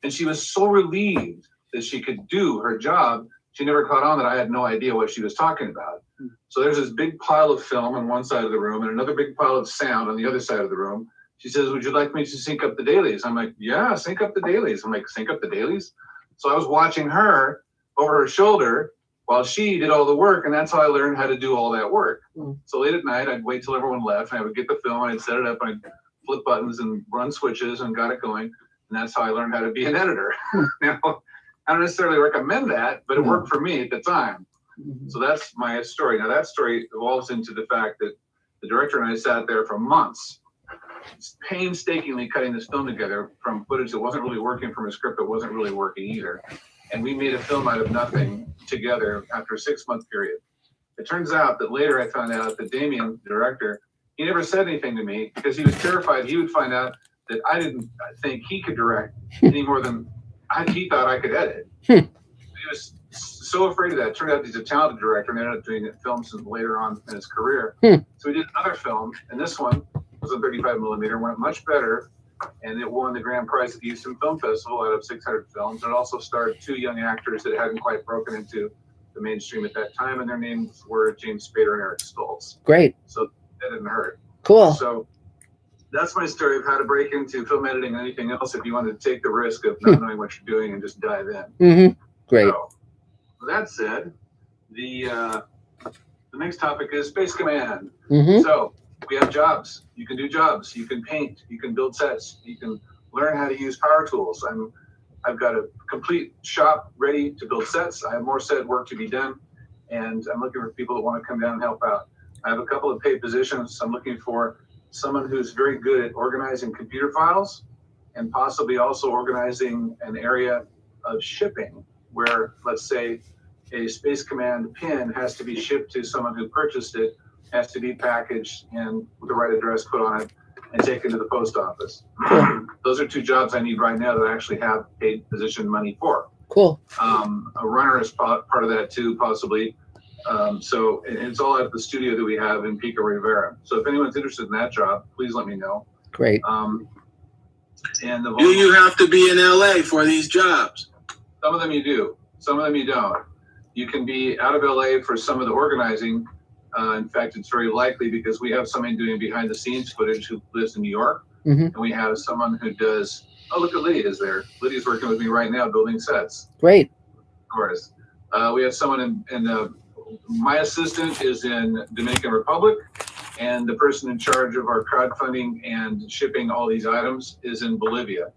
Speaker 6: And she was so relieved that she could do her job. She never caught on that I had no idea what she was talking about. So there's this big pile of film on one side of the room and another big pile of sound on the other side of the room. She says, would you like me to sync up the dailies? I'm like, yeah, sync up the dailies. I'm like, sync up the dailies? So I was watching her over her shoulder while she did all the work, and that's how I learned how to do all that work. So late at night, I'd wait till everyone left, and I would get the film, and I'd set it up, and I'd flip buttons and run switches and got it going, and that's how I learned how to be an editor. Now, I don't necessarily recommend that, but it worked for me at the time. So that's my story. Now that story evolves into the fact that the director and I sat there for months, painstakingly cutting this film together from footage that wasn't really working, from a script that wasn't really working either. And we made a film out of nothing together after a 6-month period. It turns out that later I found out that Damien, the director, he never said anything to me because he was terrified he would find out that I didn't think he could direct any more than he thought I could edit. He was so afraid of that. It turned out he's a talented director and ended up doing films later on in his career. So we did another film, and this one was a 35 millimeter, went much better, and it won the grand prize at the Houston Film Festival out of 600 films. It also starred 2 young actors that hadn't quite broken into the mainstream at that time, and their names were James Spader and Eric Stoltz.
Speaker 1: Great.
Speaker 6: So that didn't hurt.
Speaker 1: Cool.
Speaker 6: So that's my story of how to break into film editing and anything else if you wanted to take the risk of not knowing what you're doing and just dive in.
Speaker 1: Great.
Speaker 6: So, with that said, the next topic is Space Command. So we have jobs. You can do jobs. You can paint. You can build sets. You can learn how to use power tools. I've got a complete shop ready to build sets. I have more set work to be done, and I'm looking for people that want to come down and help out. I have a couple of paid positions. I'm looking for someone who's very good at organizing computer files and possibly also organizing an area of shipping where, let's say, a Space Command pin has to be shipped to someone who purchased it, has to be packaged and with the right address put on it and taken to the post office. Those are 2 jobs I need right now that I actually have paid position money for.
Speaker 1: Cool.
Speaker 6: A runner is part of that too, possibly. So it's all at the studio that we have in Pico Rivera. So if anyone's interested in that job, please let me know.
Speaker 1: Great.
Speaker 6: And
Speaker 15: do you have to be in LA for these jobs?
Speaker 6: Some of them you do. Some of them you don't. You can be out of LA for some of the organizing. In fact, it's very likely because we have someone doing behind the scenes footage who lives in New York. And we have someone who does, oh, look at Lydia's there. Lydia's working with me right now building sets.
Speaker 1: Great.
Speaker 6: Of course. We have someone in my assistant is in Dominican Republic, and the person in charge of our crowdfunding and shipping all these items is in Bolivia.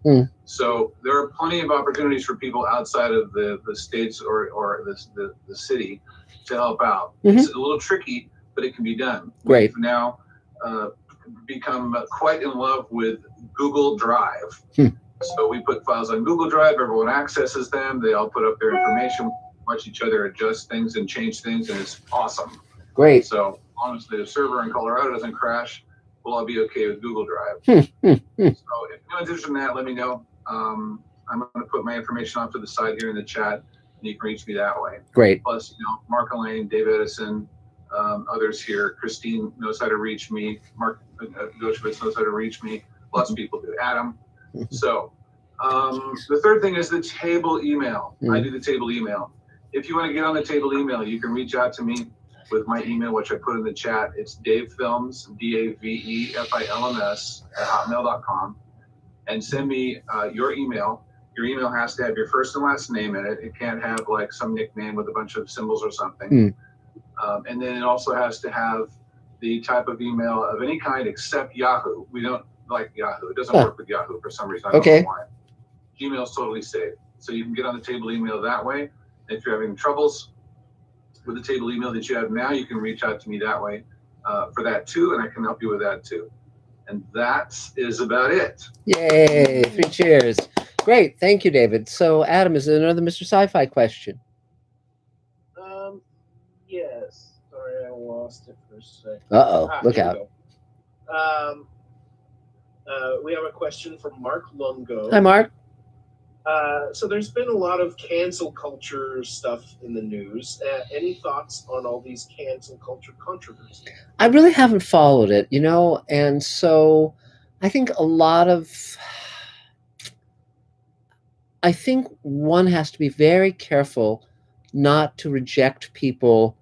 Speaker 6: So there are plenty of opportunities for people outside of the states or the city to help out. It's a little tricky, but it can be done.
Speaker 1: Great.
Speaker 6: We've now become quite in love with Google Drive. So we put files on Google Drive, everyone accesses them, they all put up their information, watch each other adjust things and change things, and it's awesome.
Speaker 1: Great.
Speaker 6: So as long as the server in Colorado doesn't crash, we'll all be okay with Google Drive. So if anyone's interested in that, let me know. I'm going to put my information off to the side here in the chat, and you can reach me that way.
Speaker 1: Great.
Speaker 6: Plus, Mark Elaine, Dave Edison, others here. Christine knows how to reach me. Mark Goshevitz knows how to reach me. Lots of people do. Adam. So the third thing is the table email. I do the table email. If you want to get on the table email, you can reach out to me with my email, which I put in the chat. It's davefilms, DAVEFILMS @hotmail.com, and send me your email. Your email has to have your first and last name in it. It can't have like some nickname with a bunch of symbols or something. And then it also has to have the type of email of any kind except Yahoo. We don't like Yahoo. It doesn't work with Yahoo for some reason. I don't know why. Gmail's totally safe. So you can get on the table email that way. If you're having troubles with the table email that you have now, you can reach out to me that way for that too, and I can help you with that too. And that is about it.
Speaker 1: Yay! 3 cheers. Great. Thank you, David. So, Adam, is there another Mr. Sci-Fi question?
Speaker 5: Yes. Sorry, I lost it for a second.
Speaker 1: Look out.
Speaker 5: We have a question from Mark Lungo.
Speaker 1: Hi, Mark.
Speaker 5: So there's been a lot of cancel culture stuff in the news. Any thoughts on all these cancel culture controversies?
Speaker 1: I really haven't followed it, and so I think I think one has to be very careful not to reject people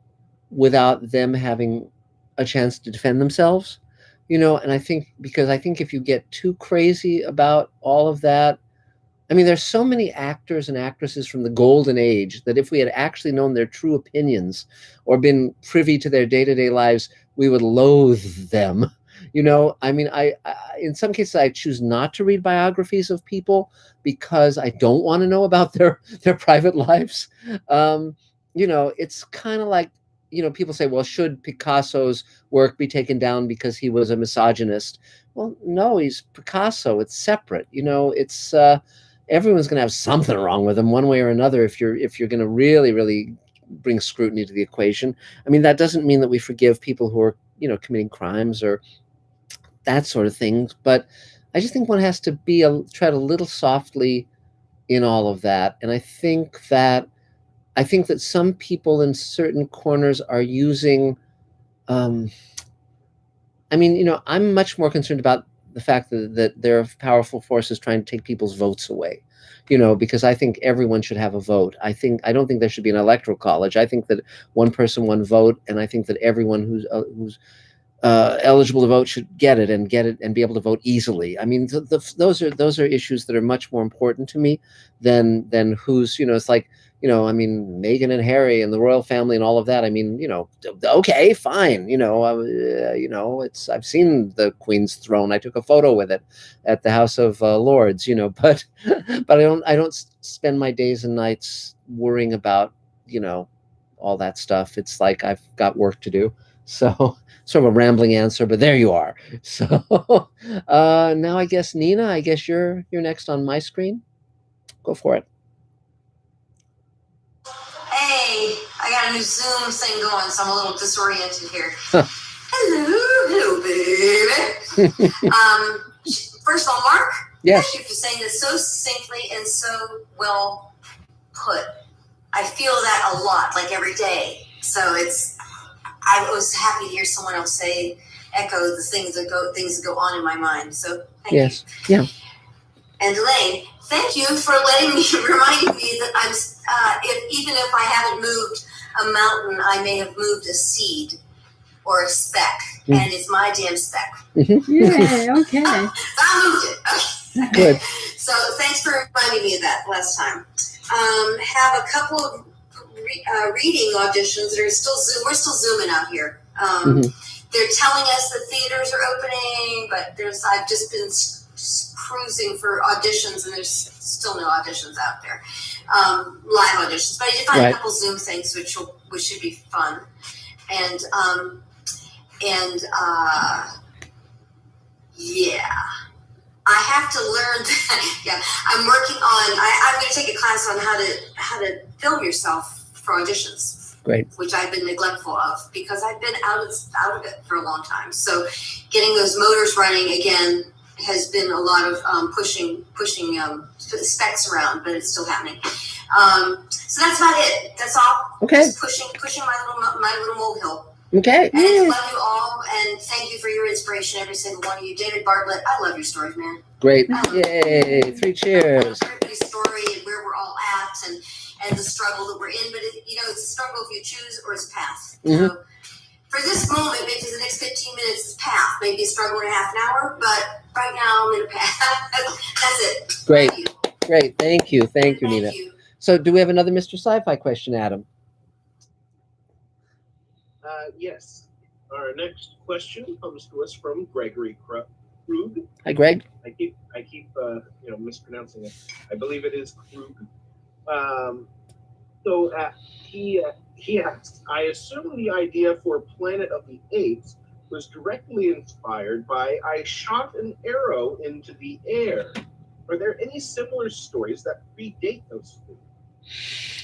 Speaker 1: without them having a chance to defend themselves, and I think if you get too crazy about all of that, there's so many actors and actresses from the golden age that if we had actually known their true opinions or been privy to their day-to-day lives, we would loathe them. I in some cases, I choose not to read biographies of people because I don't want to know about their private lives. it's kind of like, people say, well, should Picasso's work be taken down because he was a misogynist? Well, no, he's Picasso. It's separate. It's everyone's going to have something wrong with him one way or another if you're going to really, really bring scrutiny to the equation. I mean, that doesn't mean that we forgive people who are, committing crimes or that sort of things. But I just think one has to tread a little softly in all of that. And I think that some people in certain corners are using, I'm much more concerned about the fact that there are powerful forces trying to take people's votes away, because I think everyone should have a vote. I don't think there should be an electoral college. I think that one person, one vote, and I think that everyone who's eligible to vote should get it and be able to vote easily. I mean, those are issues that are much more important to me than who's, it's like, Meghan and Harry and the royal family and all of that. I mean, okay, fine. I've seen the Queen's throne. I took a photo with it at the House of Lords, but I don't spend my days and nights worrying about, all that stuff. It's like I've got work to do. So sort of a rambling answer, but there you are. So now I guess, Nina, you're next on my screen. Go for it.
Speaker 16: Hey, I got a new Zoom thing going, so I'm a little disoriented here. Hello, baby. First of all, Mark,
Speaker 1: yes.
Speaker 16: Thank you for saying this so succinctly and so well put. I feel that a lot, like every day. So I was happy to hear someone else echo the things that go on in my mind. So thank
Speaker 1: yes.
Speaker 16: you.
Speaker 1: Yeah.
Speaker 16: And Elaine, thank you for reminding me that even if I haven't moved a mountain, I may have moved a seed or a speck, and it's my damn speck.
Speaker 1: Mm-hmm.
Speaker 3: Yeah. Okay.
Speaker 16: I moved it. Okay.
Speaker 1: Good.
Speaker 16: So thanks for reminding me of that last time. Have a couple of reading auditions that are still Zoom. We're still Zooming out here. They're telling us the theaters are opening, but I've just been cruising for auditions, and there's still no auditions out there, live auditions. But I did find a couple Zoom things, which should be fun, and yeah. I have to learn that. Yeah, I'm working on. I'm going to take a class on how to film yourself for auditions.
Speaker 1: Great.
Speaker 16: Which I've been neglectful of because I've been out of it for a long time. So getting those motors running again has been a lot of pushing specs around, but it's still happening. So that's about it. That's all.
Speaker 1: Okay.
Speaker 16: Just pushing my little molehill.
Speaker 1: Okay.
Speaker 16: And I love you all, and thank you for your inspiration, every single one of you. David Bartlett, I love your stories, man.
Speaker 1: Great. Yay. 3 cheers.
Speaker 16: I love everybody's story and where we're all at and the struggle that we're in. But, it's a struggle if you choose or it's a path.
Speaker 1: Mm-hmm.
Speaker 16: So for this moment, maybe the next 15 minutes is path. Maybe a struggle in a half an hour, but right now I'm in a path. That's it.
Speaker 1: Great.
Speaker 16: Thank you.
Speaker 1: Great. Thank you, Nina. So do we have another Mr. Sci-Fi question, Adam?
Speaker 5: Yes. Our next question comes to us from Gregory Krug.
Speaker 1: Hi, Greg.
Speaker 5: I keep mispronouncing it. I believe it is Krug. He asks, I assume the idea for Planet of the Apes was directly inspired by I shot an arrow into the air. Are there any similar stories that predate those things?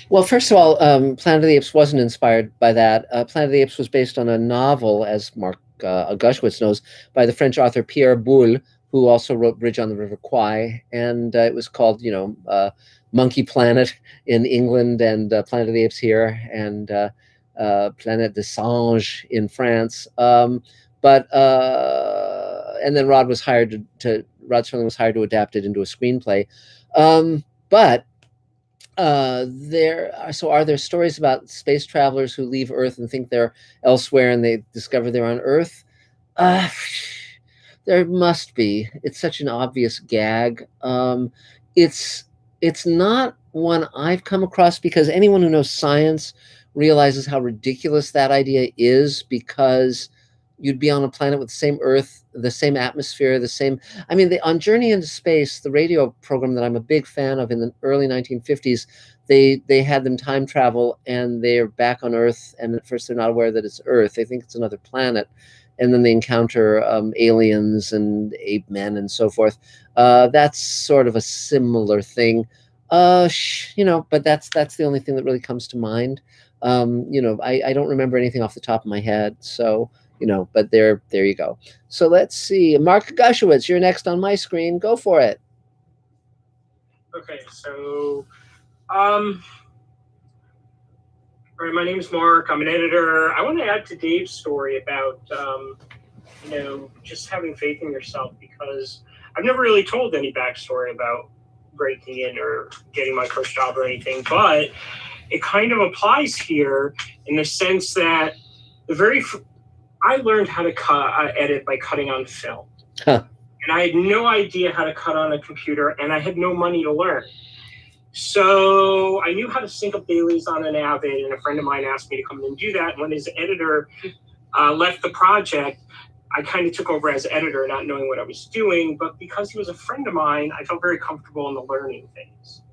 Speaker 1: Well, first of all, Planet of the Apes wasn't inspired by that. Planet of the Apes was based on a novel, as Mark Gushwitz knows, by the French author Pierre Boulle, who also wrote Bridge on the River Kwai, and it was called, Monkey Planet in England, and Planet of the Apes here, and Planet des Singes in France. And then Rod Serling was hired to adapt it into a screenplay. Are there stories about space travelers who leave Earth and think they're elsewhere and they discover they're on Earth? There must be. It's such an obvious gag. It's not one I've come across because anyone who knows science realizes how ridiculous that idea is because you'd be on a planet with the same Earth, the same atmosphere, the same. I mean, on Journey into Space, the radio program that I'm a big fan of in the early 1950s, they had them time travel and they're back on Earth, and at first they're not aware that it's Earth. They think it's another planet, and then they encounter aliens and ape men and so forth. That's sort of a similar thing, but that's the only thing that really comes to mind. I don't remember anything off the top of my head, so but there you go. So let's see, Mark Gushowitz, you're next on my screen. Go for it.
Speaker 17: Okay, so all right, my name's Mark. I'm an editor. I want to add to Dave's story about just having faith in yourself, because I've never really told any backstory about breaking in or getting my first job or anything, but it kind of applies here in the sense that I learned how to edit by cutting on film.
Speaker 1: Huh.
Speaker 17: And I had no idea how to cut on a computer, and I had no money to learn. So I knew how to sync up dailies on an Avid, and a friend of mine asked me to come in and do that. And when his editor left the project, I kind of took over as editor, not knowing what I was doing. But because he was a friend of mine, I felt very comfortable in the learning phase.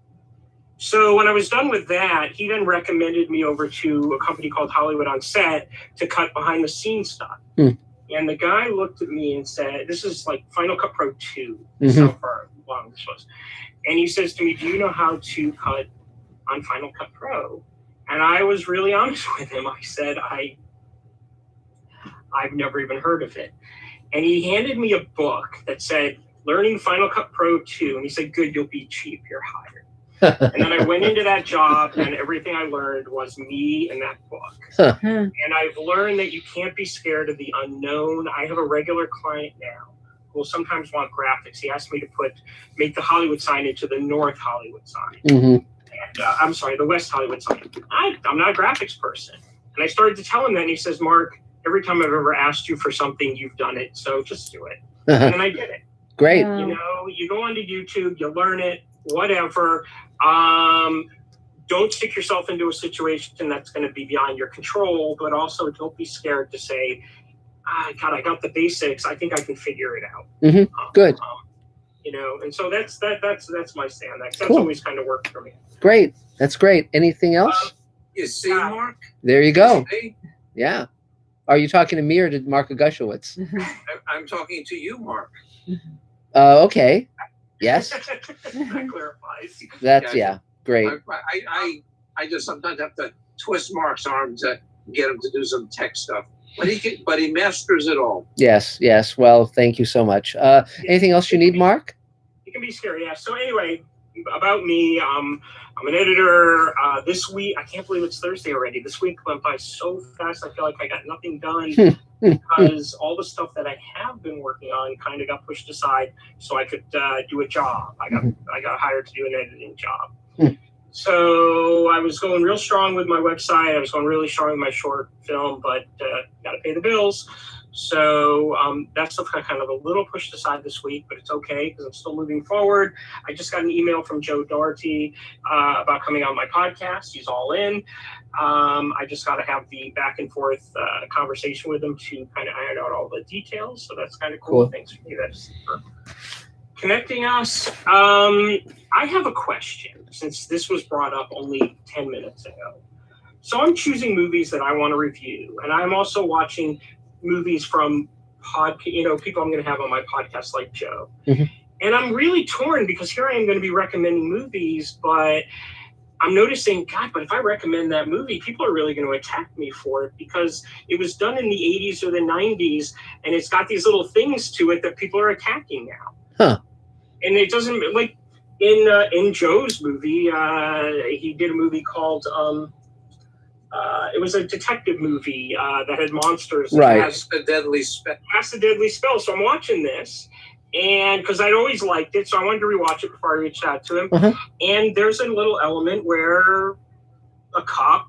Speaker 17: So when I was done with that, he then recommended me over to a company called Hollywood on Set to cut behind the scenes stuff. And the guy looked at me and said, this is like Final Cut Pro 2, so far long this was. And he says to me, do you know how to cut on Final Cut Pro? And I was really honest with him. I said, I've never even heard of it. And he handed me a book that said, Learning Final Cut Pro 2. And he said, good, you'll be cheap, you're hired. And then I went into that job, and everything I learned was me and that book. And I've learned that you can't be scared of the unknown. I have a regular client now who will sometimes want graphics. He asked me to make the Hollywood sign into the North Hollywood sign. And, I'm sorry, the West Hollywood sign. I'm not a graphics person. And I started to tell him that, and he says, Mark, every time I've ever asked you for something, you've done it. So just do it. And then I did it.
Speaker 1: Great.
Speaker 17: You go onto YouTube, you learn it, whatever. Don't stick yourself into a situation that's going to be beyond your control, but also don't be scared to say, God, I got the basics. I think I can figure it out.
Speaker 1: Good.
Speaker 17: And so that's my stand. That's
Speaker 1: Cool.
Speaker 17: always kind of worked for me.
Speaker 1: Great. That's great. Anything else?
Speaker 11: You see, Mark?
Speaker 1: There you go.
Speaker 11: See?
Speaker 1: Yeah. Are you talking to me or to Mark Gushowitz?
Speaker 11: I'm talking to you, Mark.
Speaker 1: Okay. Yes.
Speaker 17: That clarifies.
Speaker 1: That's great.
Speaker 11: I just sometimes have to twist Mark's arm to get him to do some tech stuff, but he masters it all.
Speaker 1: Yes. Well, thank you so much. Anything else you need, Mark?
Speaker 17: It can be scary, yeah. So anyway, about me, I'm an editor. This week, I can't believe it's Thursday already. This week went by so fast. I feel like I got nothing done because all the stuff that I have been working on kind of got pushed aside so I could do a job. I got hired to do an editing job. So I was going real strong with my website. I was going really strong with my short film, but got to pay the bills. So that stuff got kind of a little pushed aside this week, but it's okay because I'm still moving forward. I just got an email from Joe Doherty about coming on my podcast. He's all in. I just got to have the back and forth conversation with him to kind of iron out all the details. So that's kind of cool. Thanks for me. That's for connecting us. I have a question since this was brought up only 10 minutes ago. So I'm choosing movies that I want to review, and I'm also watching movies from people I'm going to have on my podcast like Joe. And I'm really torn because here I am going to be recommending movies, but I'm noticing, God, but if I recommend that movie, people are really going to attack me for it because it was done in the 80s or the 90s, and it's got these little things to it that people are attacking now. And it doesn't, like in Joe's movie, he did a movie called it was a detective movie that had monsters.
Speaker 1: Right.
Speaker 11: That's the Deadly Spell.
Speaker 17: That's the Deadly Spell. So I'm watching this, and because I'd always liked it, so I wanted to rewatch it before I reached out to him. And there's a little element where a cop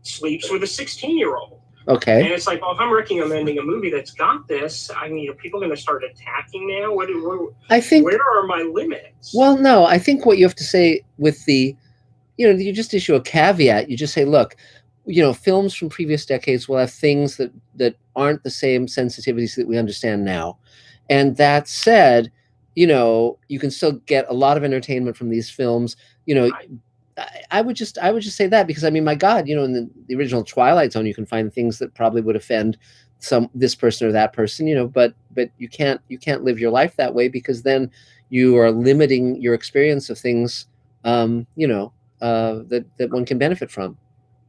Speaker 17: sleeps with a 16-year-old.
Speaker 1: Okay.
Speaker 17: And it's like, well, if I'm recommending a movie that's got this, I mean, are people going to start attacking now?
Speaker 1: I think.
Speaker 17: Where are my limits?
Speaker 1: Well, no, I think what you have to say with you just issue a caveat. You just say, look, films from previous decades will have things that aren't the same sensitivities that we understand now. And that said, you can still get a lot of entertainment from these films. I would just say that, because I mean, my God, in the original Twilight Zone, you can find things that probably would offend this person or that person, but you can't live your life that way, because then you are limiting your experience of things, that one can benefit from.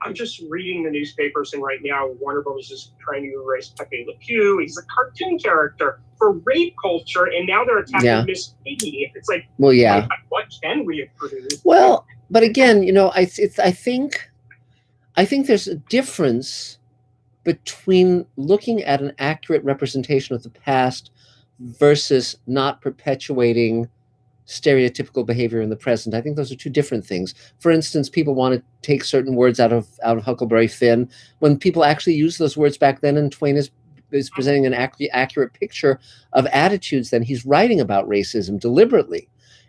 Speaker 17: I'm just reading the newspapers, and right now Warner Bros. Is trying to erase Pepe Le Pew. He's a cartoon character for rape culture, and now they're attacking Miss Piggy. It's like,
Speaker 1: well, yeah.
Speaker 17: What can we have produced?
Speaker 1: Well, but again, I think there's a difference between looking at an accurate representation of the past versus not perpetuating stereotypical behavior in the present. I think those are two different things. For instance, people want to take certain words out of Huckleberry Finn, when people actually used those words back then, and Twain is presenting an accurate picture of attitudes. Then he's writing about racism deliberately.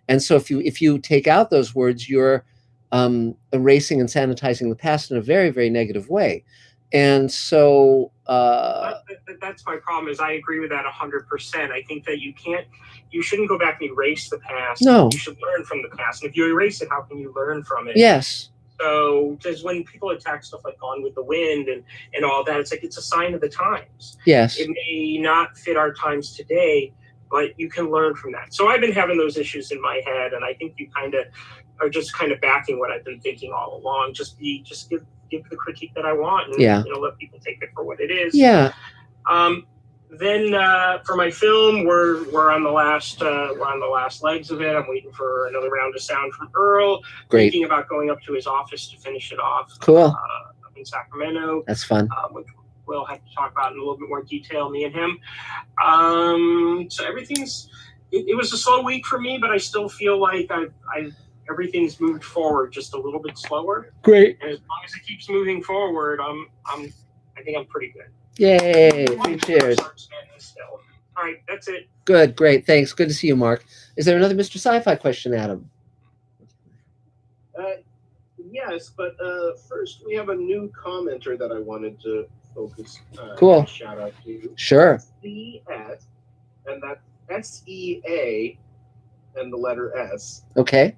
Speaker 1: And so if you take out those words, you're erasing and sanitizing the past in a very, very negative way. And so
Speaker 17: that's my problem. Is I agree with that 100%. I think that you shouldn't go back and erase the past.
Speaker 1: No,
Speaker 17: you should learn from the past. And if you erase it, how can you learn from it?
Speaker 1: Yes.
Speaker 17: So, because when people attack stuff like Gone with the Wind and all that, it's like it's a sign of the times.
Speaker 1: Yes.
Speaker 17: It may not fit our times today, but you can learn from that. So I've been having those issues in my head, and I think you are just backing what I've been thinking all along. Just give the critique that I want, and let people take it for what it is.
Speaker 1: Yeah.
Speaker 17: Then for my film, we're on the last legs of it. I'm waiting for another round of sound from Earl.
Speaker 1: Great.
Speaker 17: Thinking about going up to his office to finish it off.
Speaker 1: Cool.
Speaker 17: Up in Sacramento.
Speaker 1: That's fun.
Speaker 17: Which we'll have to talk about in a little bit more detail, me and him. So everything's. It was a slow week for me, but I still feel like everything's moved forward just a little bit slower.
Speaker 1: Great.
Speaker 17: And as long as it keeps moving forward, I think I'm pretty good.
Speaker 1: Yay! 3 cheers.
Speaker 17: All right, that's it.
Speaker 1: Good, great, thanks. Good to see you, Mark. Is there another Mr. Sci-Fi question, Adam?
Speaker 5: Yes, but first we have a new commenter that I wanted to focus.
Speaker 1: Cool.
Speaker 5: Shout out to.
Speaker 1: Sure.
Speaker 5: CS, and that's SEA, and the letter S.
Speaker 1: Okay.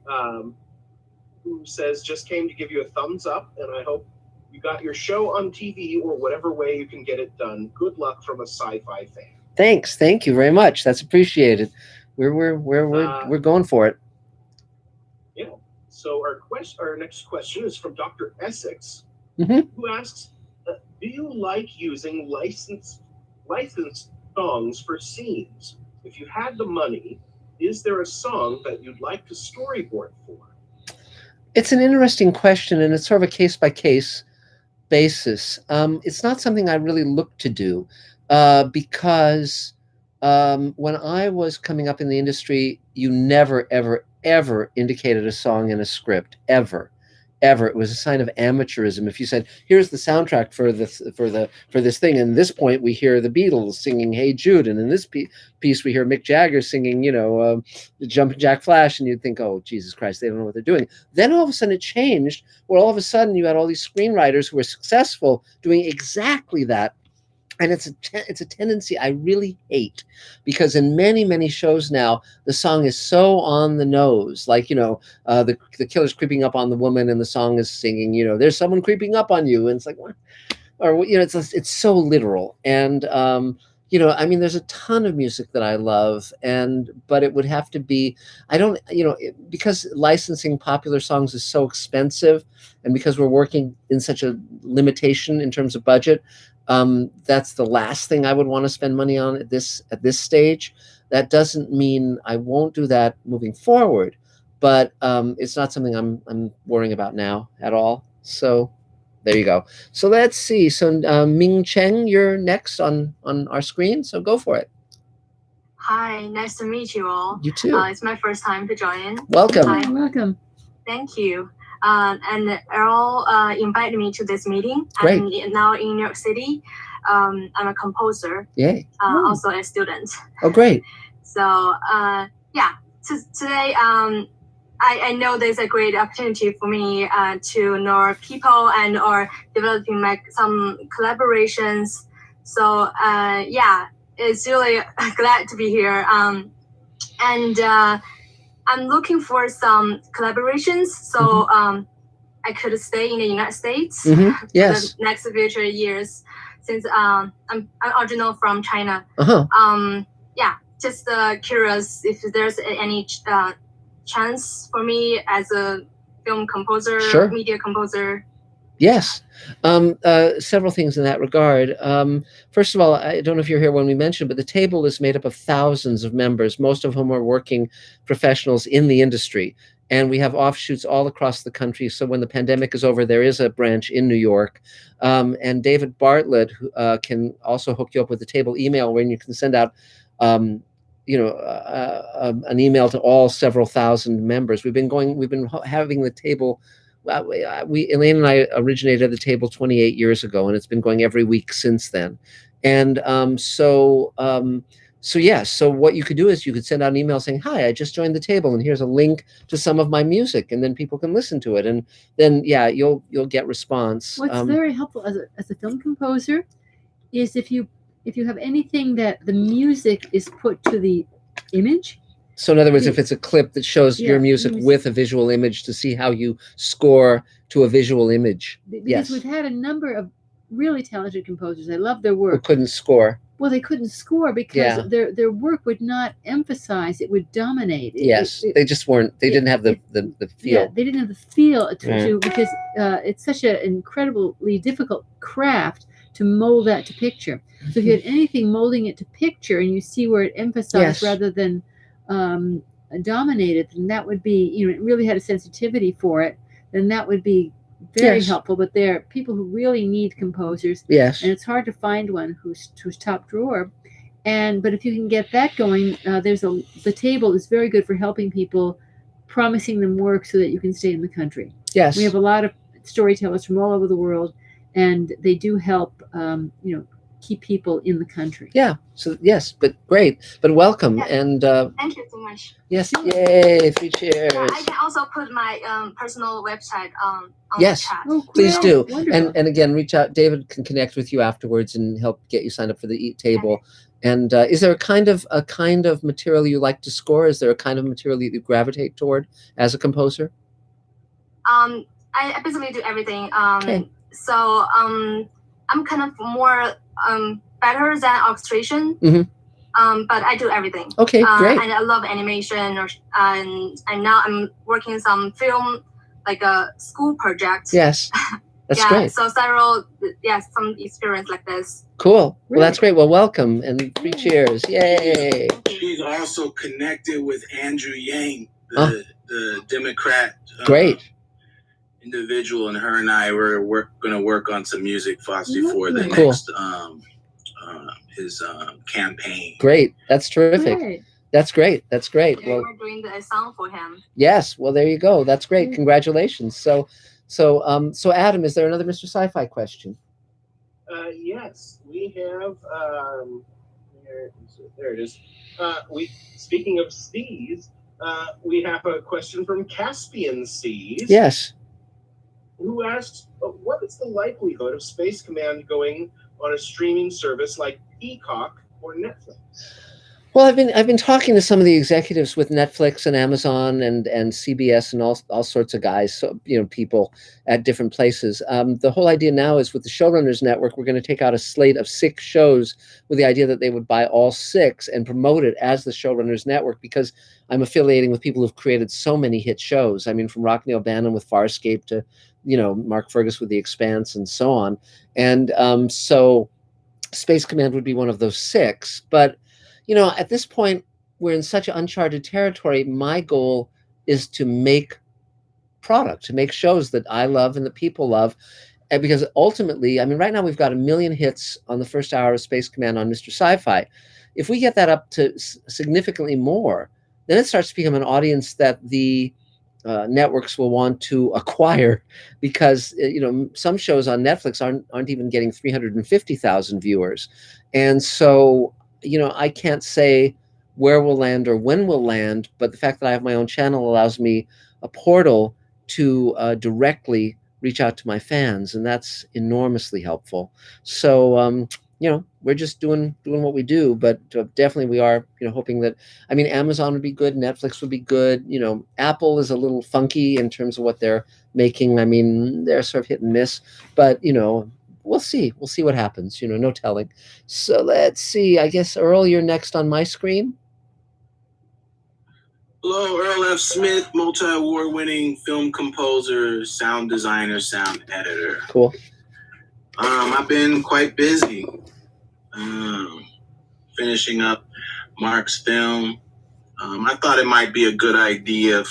Speaker 5: Who says, just came to give you a thumbs up, and I hope you got your show on TV or whatever way you can get it done. Good luck from a Sci-Fi fan.
Speaker 1: Thanks. Thank you very much. That's appreciated. We're going for it.
Speaker 5: Yeah. So our next question is from Dr. Essex,
Speaker 1: Mm-hmm.
Speaker 5: who asks, do you like using licensed songs for scenes? If you had the money, is there a song that you'd like to storyboard for?
Speaker 1: It's an interesting question, and it's sort of a case-by-case basis. It's not something I really look to do because when I was coming up in the industry, you never, ever, ever indicated a song in a script, ever. It was a sign of amateurism. If you said, "Here's the soundtrack for this thing," and at this point we hear the Beatles singing "Hey Jude," and in this piece we hear Mick Jagger singing, "Jumpin' Jack Flash," and you'd think, "Oh, Jesus Christ, they don't know what they're doing." Then all of a sudden it changed, where all of a sudden you had all these screenwriters who were successful doing exactly that. And it's a tendency I really hate, because in many, many shows now, the song is so on the nose. Like, the killer's creeping up on the woman and the song is singing, "There's someone creeping up on you." And it's like, what? Or, it's so literal. And, there's a ton of music that I love, but it would have to be, because licensing popular songs is so expensive, and because we're working in such a limitation in terms of budget, that's the last thing I would want to spend money on at this stage. That doesn't mean I won't do that moving forward, but it's not something I'm worrying about now at all. So there you go. So let's see. So Ming Cheng, you're next on our screen. So go for it.
Speaker 18: Hi, nice to meet you all.
Speaker 1: You too.
Speaker 18: It's my first time to join.
Speaker 1: Welcome.
Speaker 18: Hi.
Speaker 3: Welcome.
Speaker 18: Thank you. And Earl invited me to this meeting.
Speaker 1: Great.
Speaker 18: I'm now in New York City. I'm a composer.
Speaker 1: Yay.
Speaker 18: Also a student.
Speaker 1: Oh, great.
Speaker 18: So today I know there's a great opportunity for me to know people and or developing some collaborations. So yeah, it's really glad to be here. And I'm looking for some collaborations. So I could stay in the United States
Speaker 1: Yes.
Speaker 18: for the next future years, since I'm original from China. Yeah, just curious if there's any chance for me as a film composer,
Speaker 1: Sure.
Speaker 18: media composer.
Speaker 1: Yes. Several things in that regard. First of all, I don't know if you're here when we mentioned, but the table is made up of thousands of members, most of whom are working professionals in the industry. And we have offshoots all across the country. So when the pandemic is over, there is a branch in New York. And David Bartlett can also hook you up with the table email where you can send out an email to all several thousand members. We've been having the table. Elaine and I originated the table 28 years ago, and it's been going every week since then. And so what you could do is you could send out an email saying, "Hi, I just joined the table, and here's a link to some of my music," and then people can listen to it, and then you'll get response.
Speaker 3: What's very helpful as a film composer is if you have anything that the music is put to the image.
Speaker 1: So in other words, if it's a clip that shows your music with a visual image, to see how you score to a visual image.
Speaker 3: Because we've had a number of really talented composers. I love their work.
Speaker 1: Who couldn't score.
Speaker 3: Well, they couldn't score because their work would not emphasize, it would dominate.
Speaker 1: They just weren't, they didn't have the feel.
Speaker 3: Yeah, they didn't have the feel to because it's such an incredibly difficult craft to mold that to picture. So if you had anything molding it to picture and you see where it emphasized rather than dominated, then that would be, it really had a sensitivity for it, then that would be very helpful. But there are people who really need composers, and it's hard to find one who's top drawer. But if you can get that going, the table is very good for helping people, promising them work so that you can stay in the country.
Speaker 1: Yes,
Speaker 3: we have a lot of storytellers from all over the world, and they do help keep people in the country.
Speaker 1: Yeah. So yes, but great, but welcome and
Speaker 18: thank you so much.
Speaker 1: Yes, yay! 3 cheers.
Speaker 18: Yeah, I can also put my personal website on
Speaker 1: yes,
Speaker 18: the chat.
Speaker 1: Please do. And again, reach out. David can connect with you afterwards and help get you signed up for the table. Okay. And is there a kind of material you like to score? Is there a kind of material you gravitate toward as a composer?
Speaker 18: I basically do everything. So I'm kind of more better than orchestration. But I do everything.
Speaker 1: Okay, great.
Speaker 18: And I love animation, and now I'm working some film, like a school project.
Speaker 1: Yes, that's great.
Speaker 18: So some experience like this.
Speaker 1: Cool. Well, that's great. Well, welcome and 3 cheers. Yay.
Speaker 15: She's also connected with Andrew Yang, the Democrat.
Speaker 1: Great.
Speaker 15: Individual, and her and I were going to work on some music for the next his campaign.
Speaker 1: Great, that's terrific.
Speaker 18: Great.
Speaker 1: That's great. That's great.
Speaker 18: Well, we're doing the song for him.
Speaker 1: Yes. Well, there you go. That's great. Congratulations. So Adam, is there another Mr. Sci-Fi question?
Speaker 19: Yes, we have. There it is. Speaking of seas, we have a question from Caspian Seas.
Speaker 1: Yes.
Speaker 19: Who asks, what is the likelihood of Space Command going on a streaming service like Peacock or Netflix?
Speaker 1: Well, I've been talking to some of the executives with Netflix and Amazon and CBS and all sorts of guys, so people at different places. The whole idea now is with the Showrunners Network, we're going to take out a slate of 6 shows with the idea that they would buy all 6 and promote it as the Showrunners Network, because I'm affiliating with people who've created so many hit shows. I mean, from Rockne O'Bannon with Farscape to Mark Fergus with The Expanse and so on. And so Space Command would be one of those 6, but at this point, we're in such uncharted territory. My goal is to make product, to make shows that I love and that people love. And because ultimately, I mean, right now we've got 1 million hits on the first hour of Space Command on Mr. Sci-Fi. If we get that up to significantly more, then it starts to become an audience that the networks will want to acquire, because some shows on Netflix aren't even getting 350,000 viewers. And so I can't say where we'll land or when we'll land, but the fact that I have my own channel allows me a portal to directly reach out to my fans, and that's enormously helpful. So we're just doing what we do, but definitely we are hoping that, I mean, Amazon would be good, Netflix would be good. Apple is a little funky in terms of what they're making. I mean, they're sort of hit and miss, but we'll see what happens. No telling. So let's see, I guess, Earl, you're next on my screen.
Speaker 15: Hello, Earl F. Smith, multi-award winning film composer, sound designer, sound editor.
Speaker 1: Cool.
Speaker 15: I've been quite busy finishing up Mark's film. I thought it might be a good idea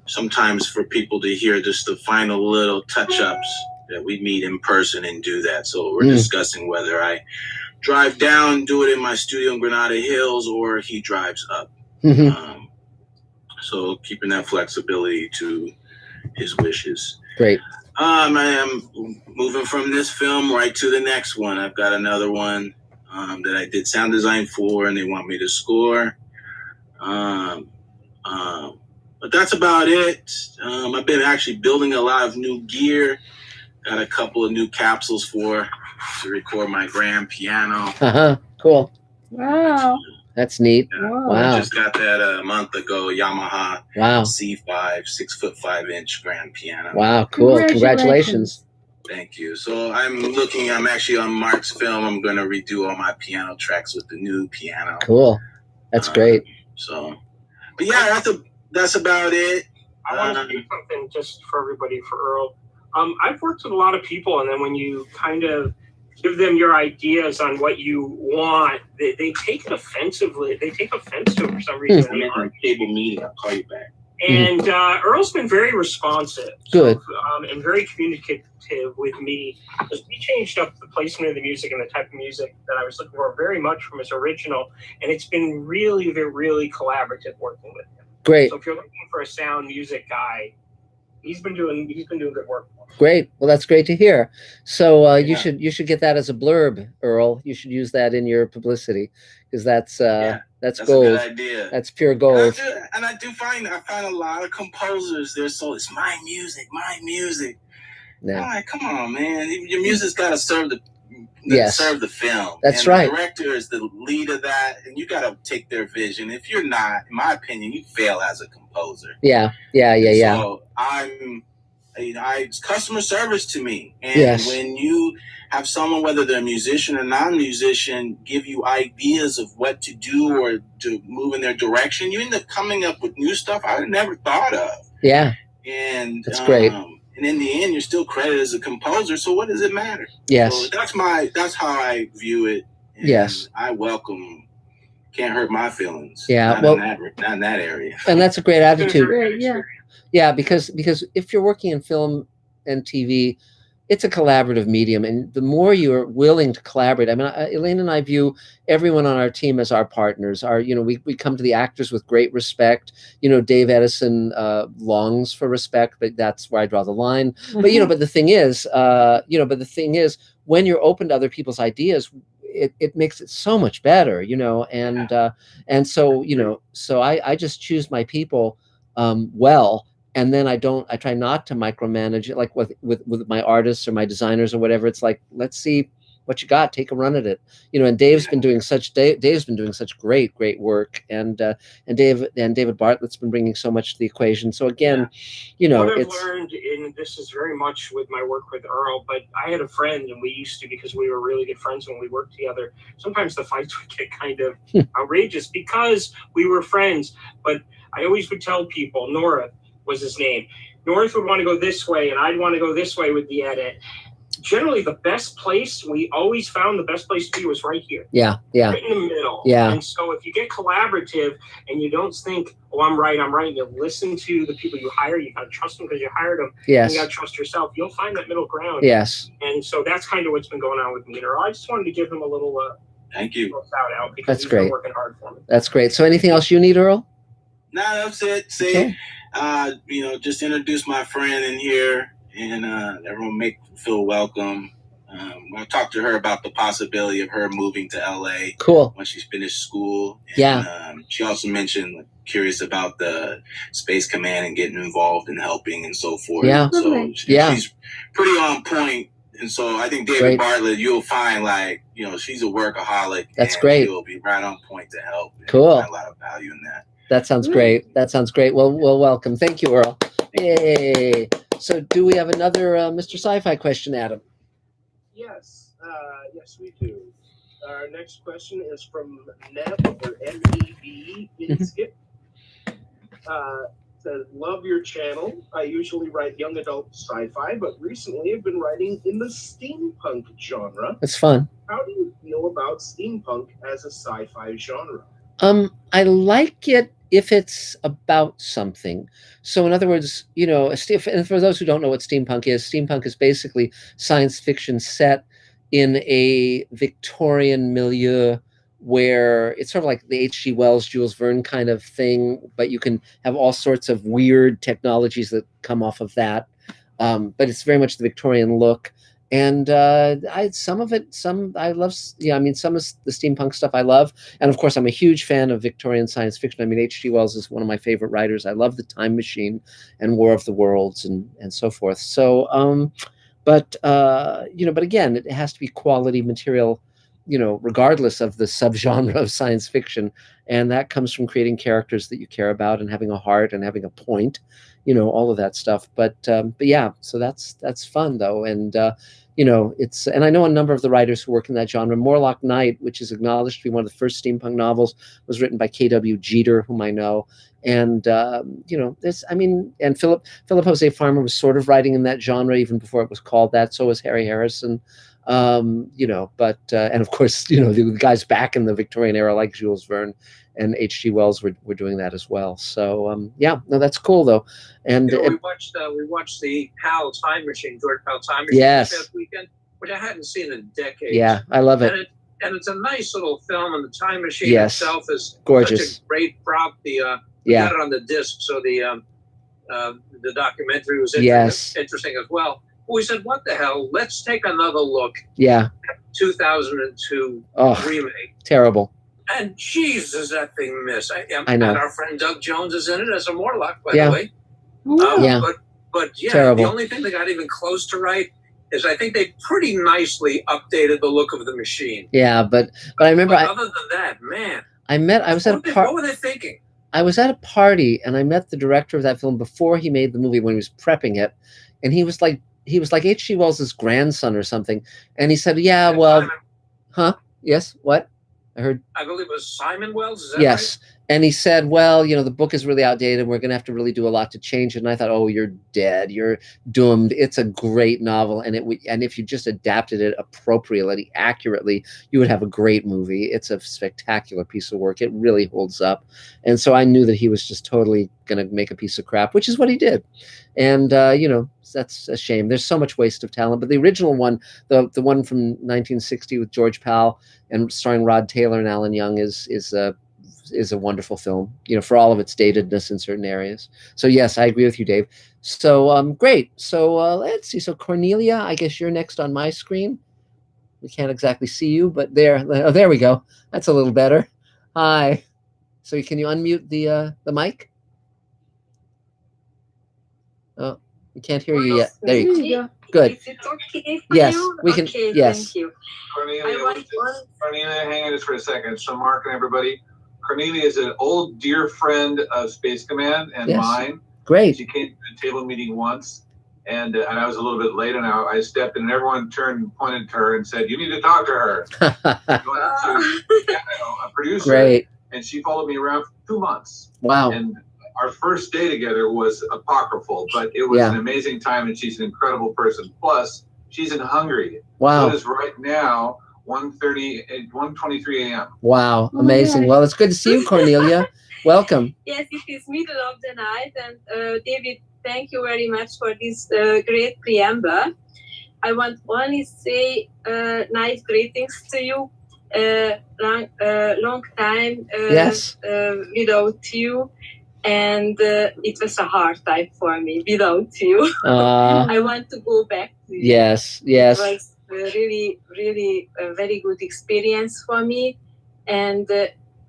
Speaker 15: sometimes for people to hear just the final little touch-ups, that we meet in person and do that. So we're discussing whether I drive down, do it in my studio in Granada Hills, or he drives up. So keeping that flexibility to his wishes.
Speaker 1: Great.
Speaker 15: I am moving from this film right to the next one. I've got another one that I did sound design for, and they want me to score. But that's about it. I've been actually building a lot of new gear. Got a couple of new capsules to record my grand piano.
Speaker 1: Cool.
Speaker 3: Wow.
Speaker 1: That's neat.
Speaker 15: Wow. I just got that a month ago. Yamaha C5 6'5" grand piano.
Speaker 1: Wow, cool. Congratulations.
Speaker 15: Thank you. So I'm actually on Mark's film. I'm going to redo all my piano tracks with the new piano.
Speaker 1: Cool. That's great.
Speaker 15: But yeah, that's about it.
Speaker 17: I want to say something just for everybody, for Earl. I've worked with a lot of people, and then when you kind of give them your ideas on what you want, they take it offensively. They take offense to it for some reason.
Speaker 15: I'm in a cable meeting. I'll call you back.
Speaker 17: And Earl's been very responsive.
Speaker 1: Good.
Speaker 17: And very communicative with me. He changed up the placement of the music and the type of music that I was looking for very much from his original. And it's been really, really collaborative working with him.
Speaker 1: Great.
Speaker 17: So if you're looking for a sound music guy, he's been doing good work.
Speaker 1: Great. Well, that's great to hear. So you should get that as a blurb, Earl. You should use that in your publicity, because that's gold.
Speaker 15: A good idea.
Speaker 1: That's pure gold.
Speaker 15: And I find a lot of composers. It's my music.
Speaker 1: Yeah.
Speaker 15: I'm like, come on, man. Your music's got to serve the film.
Speaker 1: That's
Speaker 15: and
Speaker 1: right.
Speaker 15: The director is the lead of that, and you got to take their vision. If you're not, in my opinion, you fail as a composer.
Speaker 1: Yeah.
Speaker 15: So it's customer service to me. And when you have someone, whether they're a musician or non-musician, give you ideas of what to do or to move in their direction, you end up coming up with new stuff I never thought of.
Speaker 1: Yeah.
Speaker 15: And
Speaker 1: that's great.
Speaker 15: And in the end, you're still credited as a composer. So what does it matter?
Speaker 1: Yes.
Speaker 15: So that's how I view it. And
Speaker 1: yes.
Speaker 15: I can't hurt my feelings.
Speaker 1: Yeah.
Speaker 15: Not in that area.
Speaker 1: And that's a great attitude.
Speaker 3: Great, yeah.
Speaker 1: Yeah, because if you're working in film and TV, it's a collaborative medium, and the more you're willing to collaborate. I mean, Elaine and I view everyone on our team as our partners. We come to the actors with great respect. Dave Edison longs for respect, but that's where I draw the line.
Speaker 3: Mm-hmm.
Speaker 1: But the thing is, when you're open to other people's ideas, it makes it so much better. And so I just choose my people well. And then I try not to micromanage it, like with my artists or my designers or whatever. It's like, let's see what you got, take a run at it. And Dave's been doing such great work. And David Bartlett's been bringing so much to the equation. So again,
Speaker 17: what I've learned, and this is very much with my work with Earl, but I had a friend, and we used to, because we were really good friends when we worked together, sometimes the fights would get kind of outrageous because we were friends. But I always would tell people, North was his name. North would want to go this way, and I'd want to go this way with the edit. Generally, we always found the best place to be was right here.
Speaker 1: Yeah.
Speaker 17: Right in the middle.
Speaker 1: Yeah.
Speaker 17: And so if you get collaborative and you don't think, oh, I'm right, you listen to the people you hire, you got to trust them because you hired them.
Speaker 1: Yes.
Speaker 17: And you got to trust yourself. You'll find that middle ground.
Speaker 1: Yes.
Speaker 17: And so that's kind of what's been going on with me and Earl. I just wanted to give him a little
Speaker 15: thank you.
Speaker 17: Shout out because
Speaker 1: that's
Speaker 17: he's
Speaker 1: great.
Speaker 17: been working hard for me.
Speaker 1: That's great. So anything else you need, Earl?
Speaker 15: No, that's it. Just introduce my friend in here, and everyone feel welcome. I'll talk to her about the possibility of her moving to LA.
Speaker 1: Cool.
Speaker 15: When she's finished school. And,
Speaker 1: yeah.
Speaker 15: She also mentioned curious about the Space Command and getting involved and helping and so forth.
Speaker 1: Yeah.
Speaker 15: So she's pretty on point. And so I think David Bartlett, you'll find she's a workaholic.
Speaker 1: That's
Speaker 15: and
Speaker 1: great.
Speaker 15: She'll be right on point to help.
Speaker 1: Cool.
Speaker 15: Find a lot of value in that.
Speaker 1: That sounds great. That sounds great. Well, welcome. Thank you, Earl. Yay. So do we have another Mr. Sci-Fi question, Adam?
Speaker 19: Yes, yes, we do. Our next question is from Neb, or N-E-B, Skip. Says, love your channel. I usually write young adult sci-fi, but recently I've been writing in the steampunk genre.
Speaker 1: It's fun.
Speaker 19: How do you feel about steampunk as a sci-fi genre?
Speaker 1: I like it if it's about something. So in other words, and for those who don't know what steampunk is basically science fiction set in a Victorian milieu where it's sort of like the H.G. Wells, Jules Verne kind of thing, but you can have all sorts of weird technologies that come off of that. But it's very much the Victorian look. And some of I love, some of the steampunk stuff I love. And of course, I'm a huge fan of Victorian science fiction. I mean, H.G. Wells is one of my favorite writers. I love The Time Machine and War of the Worlds and so forth. So, but again, it has to be quality material, regardless of the subgenre of science fiction. And that comes from creating characters that you care about and having a heart and having a point, all of that stuff. But yeah, so that's fun though. And, and I know a number of the writers who work in that genre. Morlock Night, which is acknowledged to be one of the first steampunk novels, was written by K.W. Jeter, whom I know. And, and Philip Jose Farmer was sort of writing in that genre even before it was called that. So was Harry Harrison. And of course, the guys back in the Victorian era like Jules Verne and H.G. Wells were doing that as well. So that's cool though. And
Speaker 11: we watched the Powell Time Machine, George Powell Time Machine
Speaker 1: yes.
Speaker 11: this past weekend, which I hadn't seen in decades.
Speaker 1: Yeah, I love it.
Speaker 11: And it's a nice little film, and the Time Machine
Speaker 1: yes.
Speaker 11: itself is
Speaker 1: gorgeous.
Speaker 11: Such a great prop. We got it on the disc, so the documentary was interesting as well. We said, what the hell? Let's take another look.
Speaker 1: Yeah.
Speaker 11: At 2002 remake.
Speaker 1: Terrible.
Speaker 11: And Jesus, that thing missed.
Speaker 1: I know.
Speaker 11: And our friend Doug Jones is in it as a Morlock, by the way. But yeah,
Speaker 1: terrible.
Speaker 11: The only thing that got even close to right is I think they pretty nicely updated the look of the machine.
Speaker 1: Yeah, but I remember.
Speaker 11: But other than that, man.
Speaker 1: What
Speaker 11: were they thinking?
Speaker 1: I was at a party and I met the director of that film before he made the movie when he was prepping it, and he was like H.G. Wells' grandson or something, and he said, "Yeah, well, huh? Yes, what? I heard.
Speaker 11: I believe it was Simon Wells. Is that
Speaker 1: yes."
Speaker 11: Right?
Speaker 1: And he said, well, the book is really outdated. We're going to have to really do a lot to change it. And I thought, oh, you're dead. You're doomed. It's a great novel. And if you just adapted it appropriately, accurately, you would have a great movie. It's a spectacular piece of work. It really holds up. And so I knew that he was just totally going to make a piece of crap, which is what he did. And, that's a shame. There's so much waste of talent. But the original one, the one from 1960 with George Powell and starring Rod Taylor and Alan Young is a wonderful film, for all of its datedness in certain areas. So yes, I agree with you, Dave. So great. So let's see. So Cornelia, I guess you're next on my screen. We can't exactly see you, but there we go. That's a little better. Hi. So can you unmute the mic? Oh, we can't hear you yet. There you go. Good.
Speaker 20: Is it okay for
Speaker 1: yes,
Speaker 20: you?
Speaker 1: we can.
Speaker 20: Okay,
Speaker 1: yes.
Speaker 20: Thank you.
Speaker 6: Cornelia, hang on just for a second. So Mark and everybody, Cornelia is an old dear friend of Space Command and mine.
Speaker 1: Great.
Speaker 6: She came to the table meeting once, and I was a little bit late, and I stepped in, and everyone turned and pointed to her and said, "You need to talk to her." A producer.
Speaker 1: Great.
Speaker 6: And she followed me around for 2 months.
Speaker 1: Wow.
Speaker 6: And our first day together was apocryphal, but it was an amazing time, and she's an incredible person. Plus, she's in Hungary.
Speaker 1: Wow.
Speaker 6: So it is right now 1:23 a.m.
Speaker 1: Wow, amazing. Well, it's good to see you, Cornelia. Welcome.
Speaker 20: Yes, it is middle of the night, and David, thank you very much for this great preamble. I want only say nice greetings to you. Long time without you, and it was a hard time for me without you. I want to go back to you.
Speaker 1: Yes, yes.
Speaker 20: It was really, really a very good experience for me, and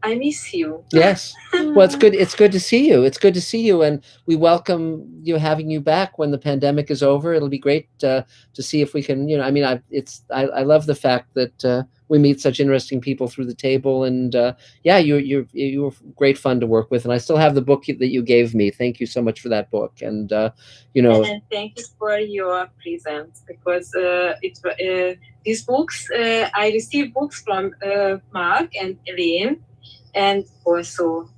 Speaker 20: I miss you.
Speaker 1: Yes. Well, it's good. It's good to see you. It's good to see you, and we welcome you having you back when the pandemic is over. It'll be great to see if we can. I mean, I love the fact that we meet such interesting people through the table, and yeah, you were great fun to work with, and I still have the book that you gave me. Thank you so much for that book, and
Speaker 20: And thank you for your present, because these books I received books from Mark and Elaine, and also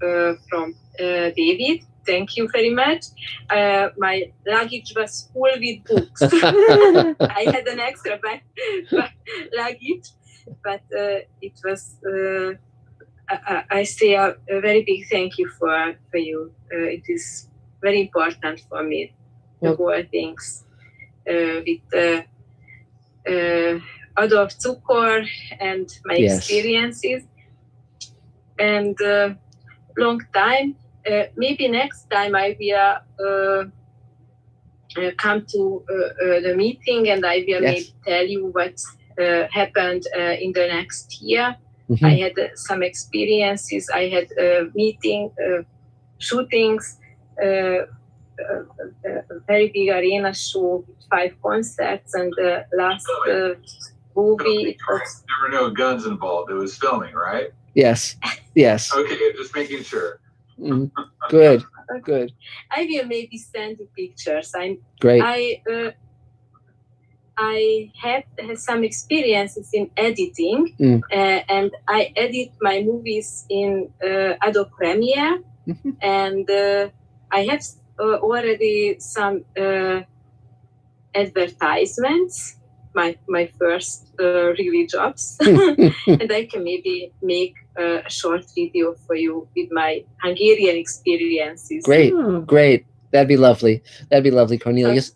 Speaker 20: from David. Thank you very much. My luggage was full with books. I had an extra luggage, but it was. I say a very big thank you for you. It is very important for me to go things with Adolf Zukor and my experiences. And long time. Maybe next time I will come to the meeting, and I will maybe tell you what happened in the next year.
Speaker 1: Mm-hmm.
Speaker 20: I had some experiences. I had shootings, a very big arena show, 5 concerts, and the last movie. It was.
Speaker 6: There were no guns involved. It was filming, right?
Speaker 1: Yes. Yes.
Speaker 6: Okay, just making sure.
Speaker 1: Good. Good.
Speaker 20: I will maybe send you pictures.
Speaker 1: Great.
Speaker 20: I had some experiences in editing, and I edit my movies in Adobe Premiere, and I have already some advertisements. My first really jobs, and I can maybe make a short video for you with my Hungarian experiences.
Speaker 1: Great, great. That'd be lovely. That'd be lovely, Cornelius.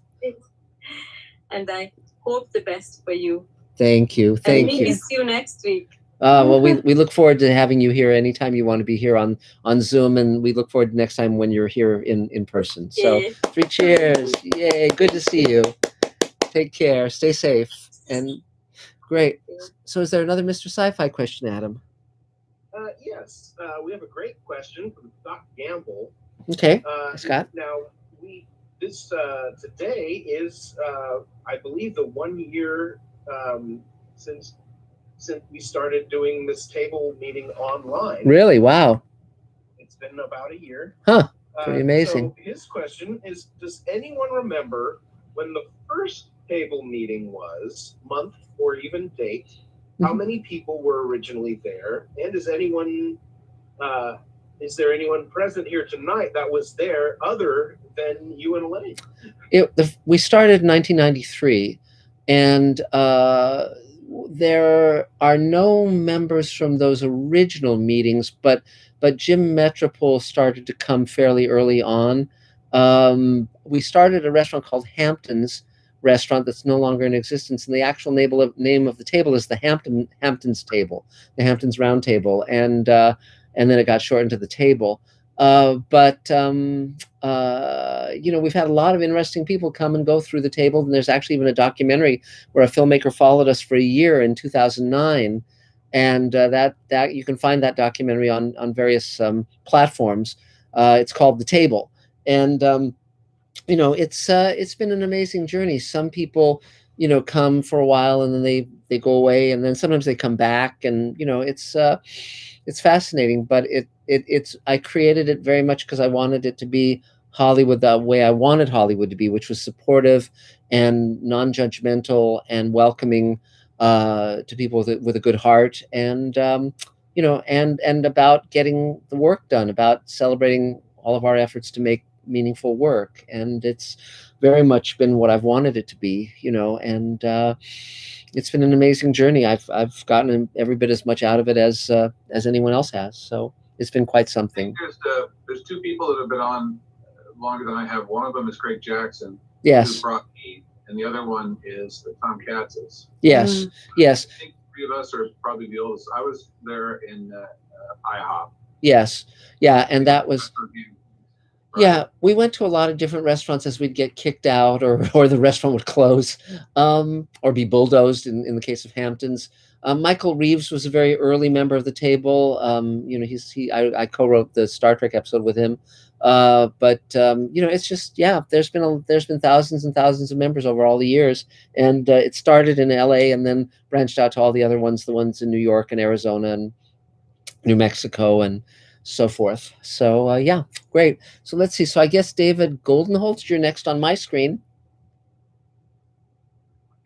Speaker 20: And I hope the best for you.
Speaker 1: Thank you. Thank you.
Speaker 20: And maybe see you next week.
Speaker 1: Well, we look forward to having you here anytime you want to be here on Zoom, and we look forward to next time when you're here in person. So 3 cheers. Yay. Good to see you. Take care. Stay safe. And great. So is there another Mr. Sci-Fi question, Adam?
Speaker 19: Yes. We have a great question from Scott Gamble.
Speaker 1: Okay. Scott?
Speaker 19: Now, today is, I believe, the 1 year since we started doing this table meeting online.
Speaker 1: Really? Wow.
Speaker 19: It's been about a year.
Speaker 1: Huh. Pretty amazing.
Speaker 19: So his question is, does anyone remember when the first table meeting was, month or even date? How many people were originally there? And is there anyone present here tonight that was there other than you and Elaine?
Speaker 1: We started in 1993, and there are no members from those original meetings, but Jim Metropole started to come fairly early on. We started a restaurant called Hampton's Restaurant that's no longer in existence, and the actual name of the table is the Hampton's Table, the Hampton's Round Table, and then it got shortened to the Table. We've had a lot of interesting people come and go through the table, and there's actually even a documentary where a filmmaker followed us for a year in 2009, and that you can find that documentary on various platforms. It's called The Table, and it's been an amazing journey. Some people come for a while and then they go away, and then sometimes they come back, and it's fascinating. But I created it very much because I wanted it to be Hollywood the way I wanted Hollywood to be, which was supportive and non-judgmental and welcoming to people with a good heart, and and about getting the work done, about celebrating all of our efforts to make meaningful work. And it's very much been what I've wanted it to be, and it's been an amazing journey. I've gotten every bit as much out of it as anyone else has. So it's been quite something.
Speaker 6: There's 2 people that have been on longer than I have. One of them is Craig Jackson.
Speaker 1: Yes.
Speaker 6: Who brought me, and the other one is Tom Katz's.
Speaker 1: Yes. Yes.
Speaker 6: I think 3 of us are probably the oldest. I was there in IHOP.
Speaker 1: Yes. Yeah, and that was. Yeah, we went to a lot of different restaurants as we'd get kicked out, or the restaurant would close, or be bulldozed in the case of Hamptons. Michael Reeves was a very early member of the table. You know, I co-wrote the Star Trek episode with him. But you know, it's just, yeah, there's been thousands and thousands of members over all the years, and it started in LA and then branched out to all the other ones, the ones in New York and Arizona and New Mexico and so forth. So yeah, great. So let's see. So I guess David Goldenholtz, you're next on my screen.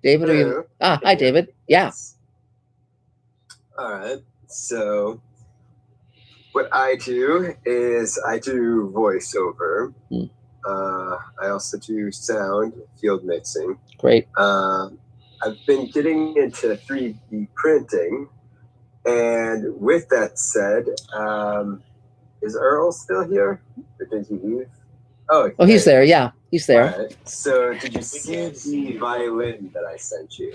Speaker 1: David, are you? Hi, David. Yeah.
Speaker 21: All right. So what I do is I do voiceover. I also do sound, field mixing.
Speaker 1: Great.
Speaker 21: I've been getting into 3D printing. And with that said, is Earl still here? Or did he leave? Oh,
Speaker 1: he's there. Yeah, he's there.
Speaker 21: All right. So did you see the violin that I sent you?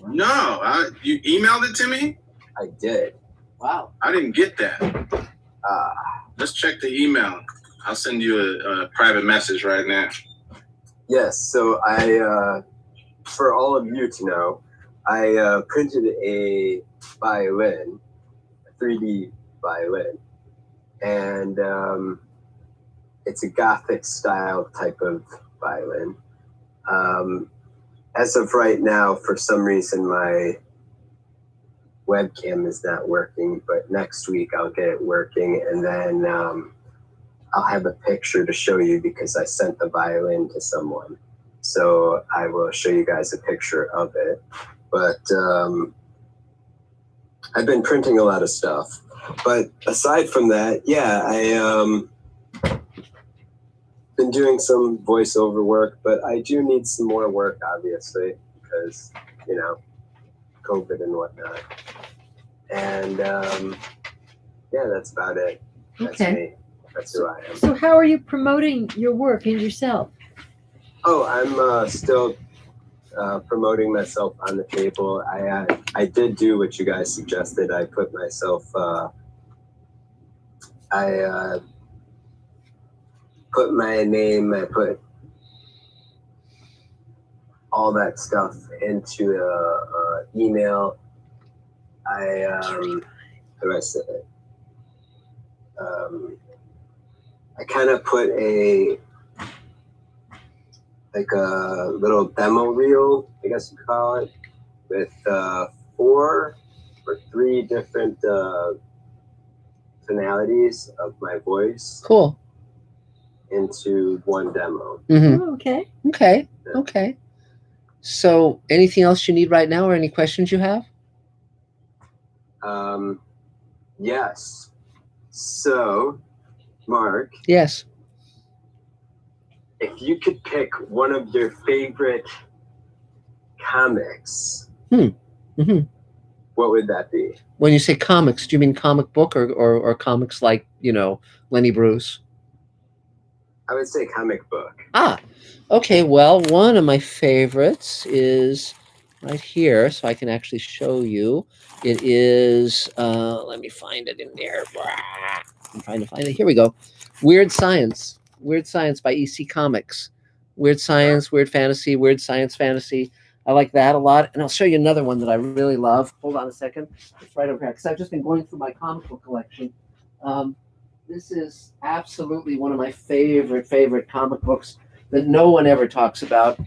Speaker 15: No, you emailed it to me?
Speaker 21: I did.
Speaker 1: Wow.
Speaker 15: I didn't get that. Let's check the email. I'll send you a private message right now.
Speaker 21: Yes. So I, for all of you to know, I printed a violin, a 3D violin, and it's a Gothic style type of violin. As of right now, for some reason, my webcam is not working, but next week I'll get it working, and then I'll have a picture to show you because I sent the violin to someone. So I will show you guys a picture of it. But I've been printing a lot of stuff. But aside from that, yeah, I been doing some voiceover work, but I do need some more work, obviously, because, you know, COVID and whatnot. And yeah, that's about it. That's me. That's who I am.
Speaker 3: So how are you promoting your work and yourself?
Speaker 21: Oh, I'm still promoting myself on the table. I did do what you guys suggested. I put myself, I put my name, I put all that stuff into a email. How do I say it? I kind of put like a little demo reel, I guess you could call it, with 4 or 3 different tonalities of my voice.
Speaker 1: Cool.
Speaker 21: Into one demo.
Speaker 1: Mm-hmm.
Speaker 3: Oh, okay.
Speaker 1: Okay. Okay. So anything else you need right now or any questions you have?
Speaker 21: Yes. So, Mark.
Speaker 1: Yes.
Speaker 21: If you could pick one of your favorite comics, what would that be?
Speaker 1: When you say comics, do you mean comic book or comics like, you know, Lenny Bruce?
Speaker 21: I would say comic book.
Speaker 1: Okay. Well, one of my favorites is right here, so I can actually show you. It is, let me find it in there. I'm trying to find it. Here we go. Weird Science. Weird Science by EC Comics. Weird Science, Weird Fantasy, Weird Science Fantasy. I like that a lot. And I'll show you another one that I really love. Hold on a second. It's right over here, because I've just been going through my comic book collection. This is absolutely one of my favorite comic books that no one ever talks about.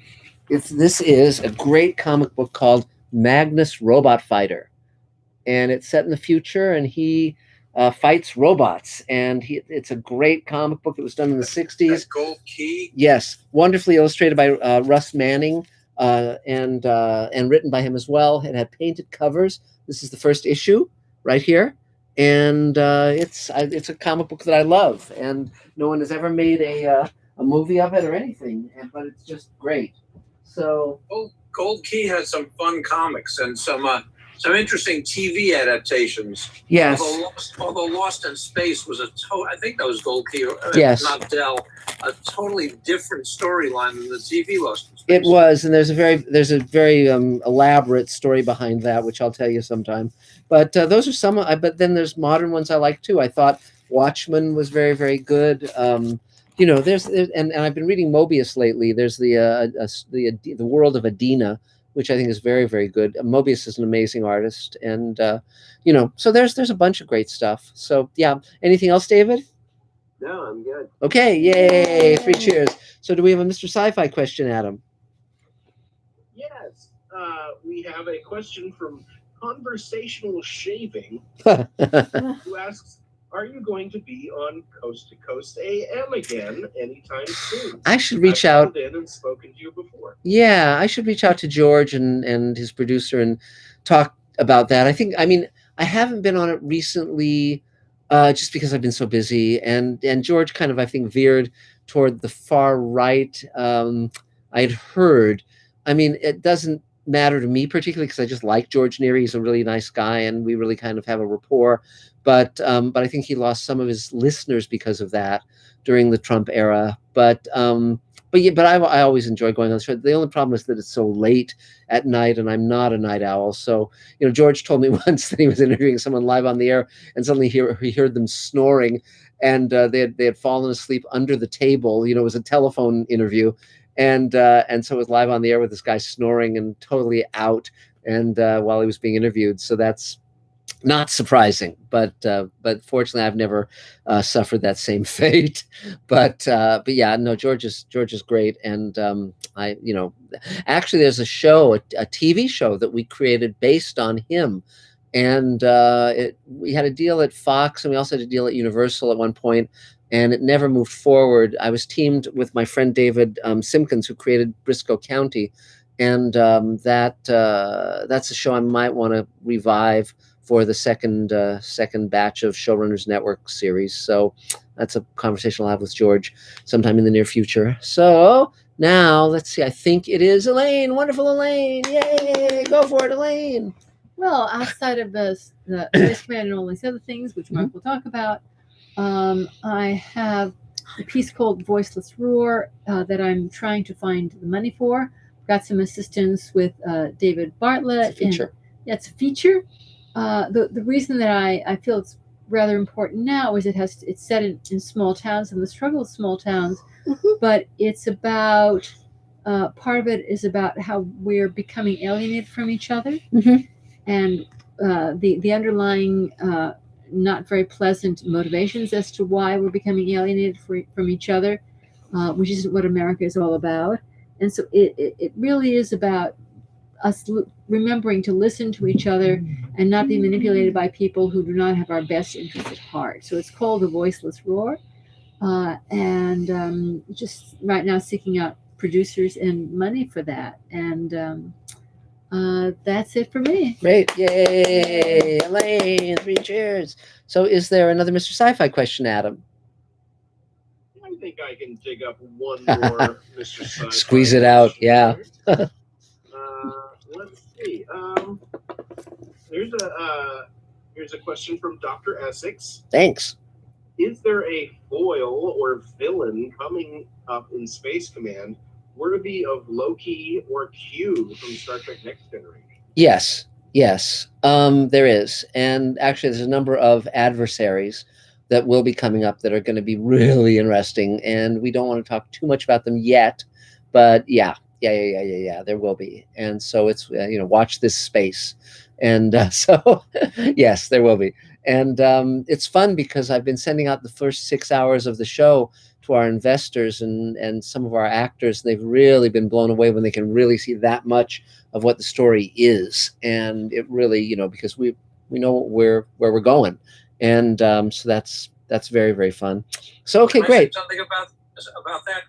Speaker 1: This is a great comic book called Magnus Robot Fighter. And it's set in the future, and he fights robots. And it's a great comic book. It was done in the 60s.
Speaker 11: Gold Key?
Speaker 1: Yes. Wonderfully illustrated by Russ Manning and written by him as well. It had painted covers. This is the first issue right here. And it's a comic book that I love. And no one has ever made a movie of it or anything. But it's just great. So
Speaker 11: Gold Key has some fun comics and some interesting TV adaptations.
Speaker 1: Yes.
Speaker 11: Although Lost in Space was I think that was Gold Key,
Speaker 1: yes.
Speaker 11: Not Dell, a totally different storyline than the TV Lost in Space.
Speaker 1: It was, and there's a very elaborate story behind that, which I'll tell you sometime. But those are some. But then there's modern ones I like too. I thought Watchmen was very, very good. You know, and I've been reading Mobius lately. There's the World of Adina, which I think is very, very good. Mobius is an amazing artist, and you know, so there's a bunch of great stuff. So yeah, anything else, David?
Speaker 21: No, I'm good.
Speaker 1: Okay, yay, 3 cheers. So do we have a Mr. Sci-Fi question, Adam?
Speaker 19: Yes. We have a question from Conversational Shaving, who asks, "Are you going to be on Coast to Coast AM again anytime soon?"
Speaker 1: I should reach
Speaker 19: I've
Speaker 1: out.
Speaker 19: called in and spoken to you before.
Speaker 1: Yeah, I should reach out to George and his producer and talk about that. I mean, I haven't been on it recently, just because I've been so busy, and George kind of, I think, veered toward the far right. I'd heard. I mean, it doesn't matter to me particularly because I just like George Neary. He's a really nice guy, and we really kind of have a rapport. But I think he lost some of his listeners because of that during the Trump era. But yeah, but I always enjoy going on the show. The only problem is that it's so late at night, and I'm not a night owl. So, you know, George told me once that he was interviewing someone live on the air, and suddenly he heard them snoring, and they had fallen asleep under the table. You know, it was a telephone interview, and so it was live on the air with this guy snoring and totally out, and while he was being interviewed. So that's not surprising, but fortunately, I've never suffered that same fate. But yeah, no, George is great, and you know, actually, there's a show, a TV show that we created based on him, and we had a deal at Fox, and we also had a deal at Universal at one point, and it never moved forward. I was teamed with my friend David Simpkins, who created Briscoe County, and that's a show I might want to revive for the second batch of Showrunners Network series. So that's a conversation I'll have with George sometime in the near future. So now let's see. I think it is Elaine. Wonderful Elaine. Yay. Go for it, Elaine.
Speaker 3: Well, outside of the Space Command and all these other things, which Mark will talk about, I have a piece called Voiceless Roar that I'm trying to find the money for. Got some assistance with David Bartlett.
Speaker 1: It's a feature.
Speaker 3: It's a feature. The reason that I feel it's rather important now is it's set in small towns and the struggle of small towns, but it's about part of it is about how we're becoming alienated from each other, and the underlying not very pleasant motivations as to why we're becoming alienated from each other, which isn't what America is all about. And so it really is about us remembering to listen to each other and not be manipulated by people who do not have our best interests at heart. So it's called The Voiceless Roar, and just right now seeking out producers and money for that. And that's it for me.
Speaker 1: Great. Yay. Elaine, 3 cheers. So is there another Mr. Sci-Fi question, Adam?
Speaker 19: I think I can dig up one more Mr. Sci-Fi.
Speaker 1: Squeeze it out. Yeah.
Speaker 19: Let's see. Here's a question from Dr. Essex.
Speaker 1: Thanks.
Speaker 19: Is there a foil or villain coming up in Space Command worthy of Loki or Q from Star Trek Next Generation?
Speaker 1: Yes. There is. And actually, there's a number of adversaries that will be coming up that are going to be really interesting. And we don't want to talk too much about them yet. But yeah, there will be. And so it's, watch this space. And so, yes, there will be. And it's fun because I've been sending out the first 6 hours of the show to our investors and some of our actors. And they've really been blown away when they can really see that much of what the story is. And it really, because we know where we're going. And so that's very, very fun. So, okay,
Speaker 11: Can I
Speaker 1: great.
Speaker 11: say something about that?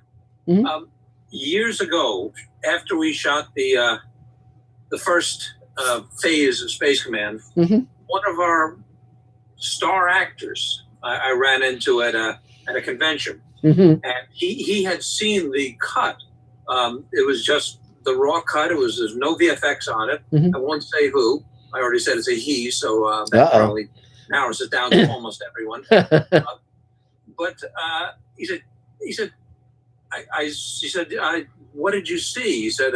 Speaker 1: Mm-hmm.
Speaker 11: Years ago, after we shot the first phase of Space Command, one of our star actors I ran into at a convention, and he had seen the cut. It was just the raw cut. There's no VFX on it. I won't say who. I already said it's a he, so that probably narrows it down to almost everyone. But he said, what did you see? He said,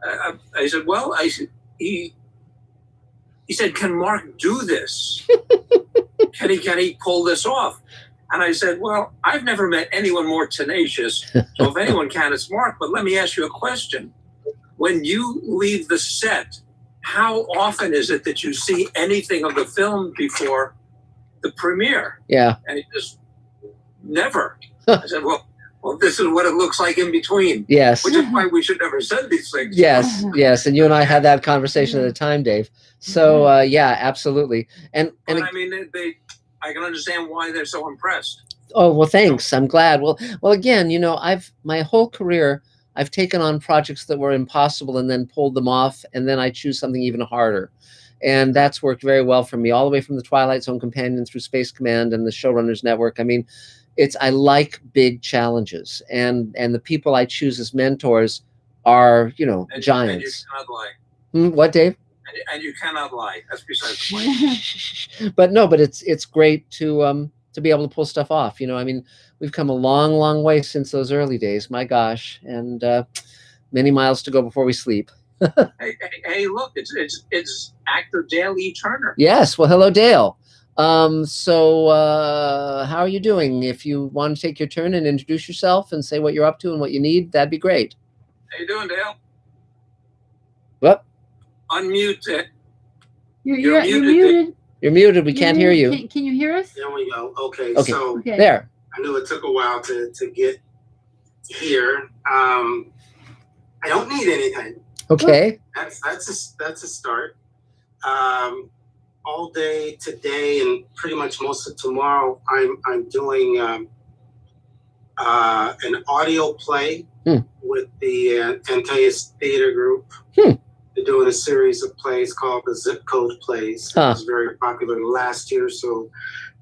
Speaker 11: I said, he said, can Mark do this? can he pull this off? And I said, well, I've never met anyone more tenacious. So if anyone can, it's Mark. But let me ask you a question. When you leave the set, how often is it that you see anything of the film before the premiere?
Speaker 1: Yeah.
Speaker 11: And he just, never. I said, well, this is what it looks like in between.
Speaker 1: Yes.
Speaker 11: Which is why we should never send these things.
Speaker 1: Yes, yes. And you and I had that conversation at the time, Dave. So, yeah, absolutely. And
Speaker 11: I mean, I can understand why they're so impressed.
Speaker 1: Oh, well, thanks. I'm glad. Well, again, you know, my whole career, I've taken on projects that were impossible and then pulled them off, and then I choose something even harder. And that's worked very well for me, all the way from the Twilight Zone Companion through Space Command and the Showrunners Network. I mean, I like big challenges, and the people I choose as mentors are, you know, giants.
Speaker 11: And you cannot lie.
Speaker 1: What, Dave?
Speaker 11: And you cannot lie. That's besides the point.
Speaker 1: But it's great to be able to pull stuff off. You know, I mean, we've come a long, long way since those early days. My gosh, and many miles to go before we sleep.
Speaker 11: hey, look, it's actor Dale E. Turner.
Speaker 1: Yes. Well, hello, Dale. So how are you doing? If you want to take your turn and introduce yourself and say what you're up to and what you need, that'd be great.
Speaker 11: How you doing, Dale?
Speaker 1: What?
Speaker 11: Unmute it.
Speaker 3: You're muted.
Speaker 1: You're muted. We can't hear you.
Speaker 3: Can you hear us?
Speaker 2: There we go. Okay.
Speaker 1: Okay.
Speaker 2: So
Speaker 1: There.
Speaker 2: I knew it took a while to get here. I don't need anything.
Speaker 1: Okay.
Speaker 2: That's a start. All day today and pretty much most of tomorrow, I'm doing an audio play with the Antaeus Theater Group. They're doing a series of plays called the Zip Code Plays. It was very popular last year, so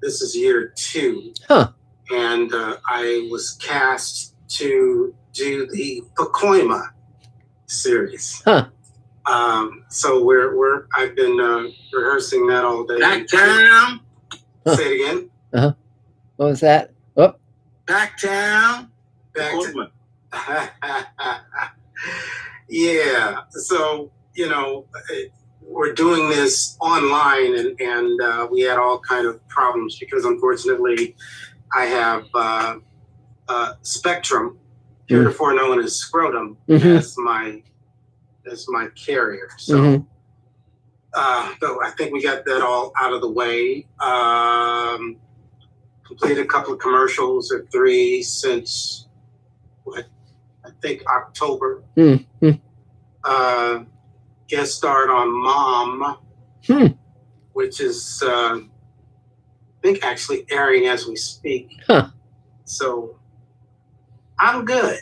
Speaker 2: this is year 2. And I was cast to do the Pacoima series. So I've been rehearsing that all day.
Speaker 15: Back down.
Speaker 2: Say it again.
Speaker 1: What was that? Oh.
Speaker 2: Back down. Yeah. So, you know, we're doing this online and we had all kind of problems because unfortunately I have Spectrum, heretofore known as Scrotum, as my carrier. So so I think we got that all out of the way. Completed a couple of commercials at 3 since I think October. Guest starred on Mom, which is I think actually airing as we speak. So I'm good.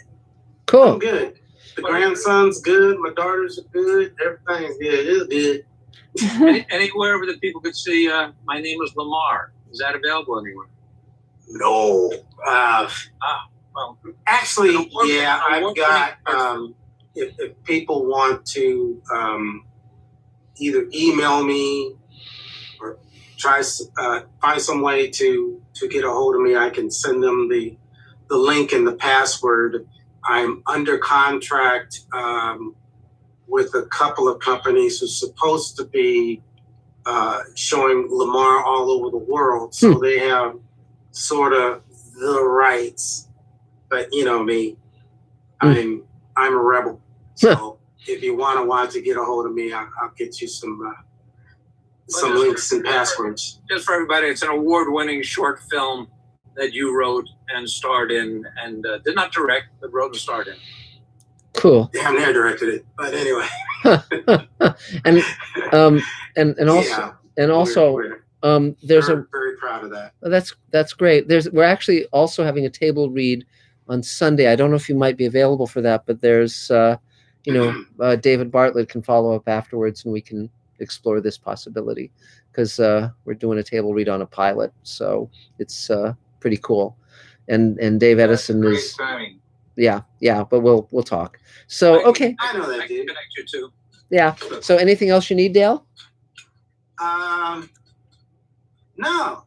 Speaker 1: Cool.
Speaker 2: I'm good. The grandson's good. My daughters are good. Everything's good. It's good.
Speaker 11: Anywhere where the people could see My Name is Lamar. Is that available anywhere?
Speaker 2: No.
Speaker 11: Well,
Speaker 2: actually, yeah, I've got. If people want to either email me or try find some way to get a hold of me, I can send them the link and the password. I'm under contract with a couple of companies who's supposed to be showing Lamar all over the world. So they have sort of the rights. But you know me, I'm a rebel. So if you want to watch it, get a hold of me. I'll get you some links and passwords.
Speaker 11: Just for everybody, it's an award-winning short film that you wrote and starred in, and did not direct, but wrote and starred in.
Speaker 1: Cool.
Speaker 2: Damn near directed it, but anyway.
Speaker 1: and also there's
Speaker 2: very proud of that.
Speaker 1: That's great. We're actually also having a table read on Sunday. I don't know if you might be available for that, but there's David Bartlett can follow up afterwards and we can explore this possibility because we're doing a table read on a pilot, so it's pretty cool. And Dave Edison is
Speaker 11: timing.
Speaker 1: Yeah, but we'll talk. So okay.
Speaker 2: I know that, dude.
Speaker 11: Connect you too.
Speaker 1: Yeah. So anything else you need, Dale?
Speaker 2: No,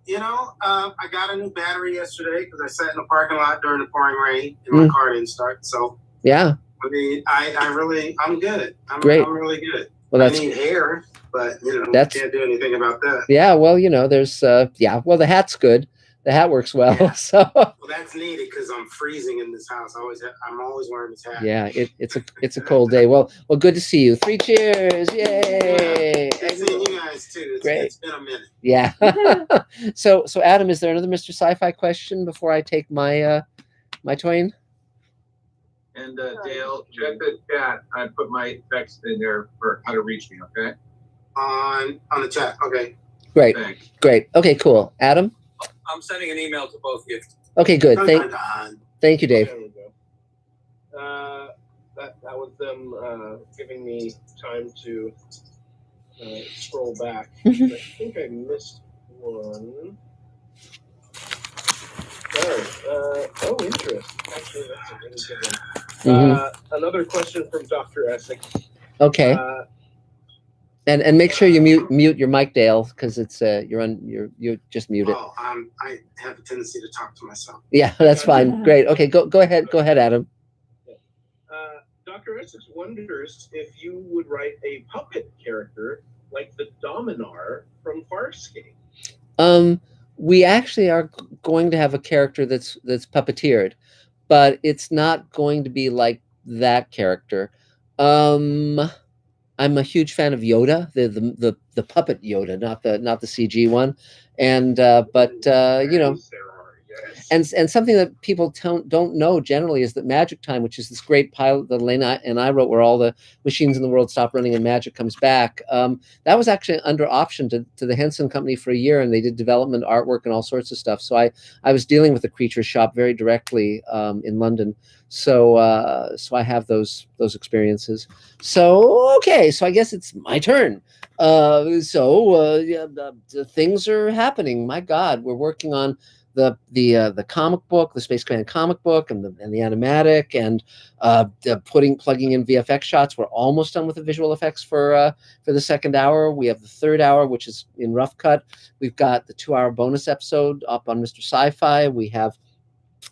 Speaker 2: I got a new battery yesterday because I sat in the parking lot during the pouring rain and my car didn't start. So
Speaker 1: yeah,
Speaker 2: I mean, I'm good. I'm
Speaker 1: Great.
Speaker 2: I'm really good.
Speaker 1: Well,
Speaker 2: I need hair, but
Speaker 1: that's,
Speaker 2: can't do anything about that.
Speaker 1: Yeah, well, there's well, the hat's good. The hat works well.
Speaker 2: Yeah.
Speaker 1: So
Speaker 2: well, that's needed because I'm freezing in this house. I'm always wearing this hat.
Speaker 1: Yeah, it's a cold day. Well, good to see you. 3 cheers! Yay!
Speaker 2: Yeah. Good seeing you guys too.
Speaker 1: Great.
Speaker 2: It's been a minute.
Speaker 1: Yeah. So Adam, is there another Mr. Sci-Fi question before I take my my twain?
Speaker 6: And Dale, check the chat. I put my text in there for how to reach me. Okay.
Speaker 2: On the chat. Okay.
Speaker 1: Great.
Speaker 6: Thanks.
Speaker 1: Great. Okay. Cool. Adam.
Speaker 11: I'm sending an email to both of you.
Speaker 1: Okay. Good. Thank you, Dave.
Speaker 19: There we go. That was them giving me time to scroll back. I think I missed one. Oh, interest. Actually, that's a really good one. Another question from Dr. Essex.
Speaker 1: Okay. And make sure you mute your mic, Dale, because it's you're just muted.
Speaker 2: Oh, I have a tendency to talk to myself.
Speaker 1: Yeah, that's fine. Great. Okay, go ahead, Adam.
Speaker 19: Dr. Essex wonders if you would write a puppet character like the Dominar from Farscape.
Speaker 1: We actually are going to have a character that's puppeteered, but it's not going to be like that character. I'm a huge fan of Yoda, the puppet Yoda, not the CG one, and and something that people don't know generally is that Magic Time, which is this great pilot that Elena and I wrote, where all the machines in the world stop running and magic comes back. That was actually under option to the Henson Company for a year, and they did development, artwork, and all sorts of stuff. So I was dealing with the Creature Shop very directly in London. So I have those experiences. So okay, so I guess it's my turn. Things are happening. My God, we're working on the comic book, the Space Command comic book, and the animatic, and plugging in VFX shots. We're almost done with the visual effects for the second hour. We have the third hour, which is in rough cut. We've got the 2-hour bonus episode up on Mr. Sci-Fi. We have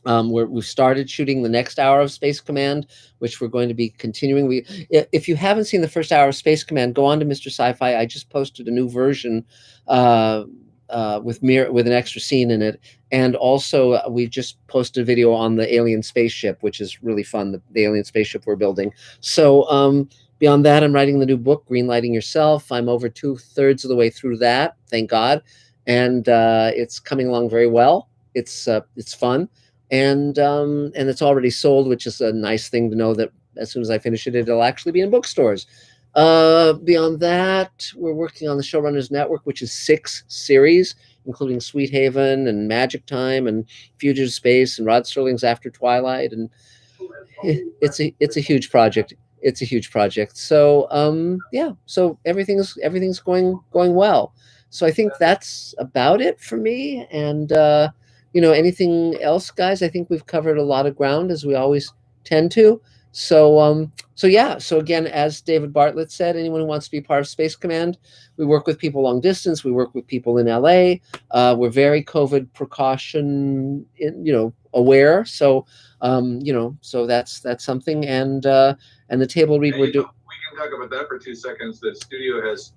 Speaker 1: we've started shooting the next hour of Space Command, which we're going to be continuing. If you haven't seen the first hour of Space Command, go on to Mr. Sci-Fi. I just posted a new version with an extra scene in it, and also we just posted a video on the alien spaceship, which is really fun. The alien spaceship we're building. So beyond that, I'm writing the new book, Greenlighting Yourself. I'm over 2/3 of the way through that, thank God, and it's coming along very well. It's fun. And it's already sold, which is a nice thing to know that as soon as I finish it, it'll actually be in bookstores. Beyond that, we're working on the Showrunners Network, which is 6 series, including Sweet Haven and Magic Time and Fugitive Space and Rod Serling's After Twilight, and it's a huge project. It's a huge project. So so everything's going well. So I think that's about it for me. And anything else, guys? I think we've covered a lot of ground, as we always tend to. So again, as David Bartlett said, anyone who wants to be part of Space Command, we work with people long distance. We work with people in LA. We're very COVID precaution, aware. So, so that's something. And the table read we're doing.
Speaker 6: We can talk about that for 2 seconds. The studio has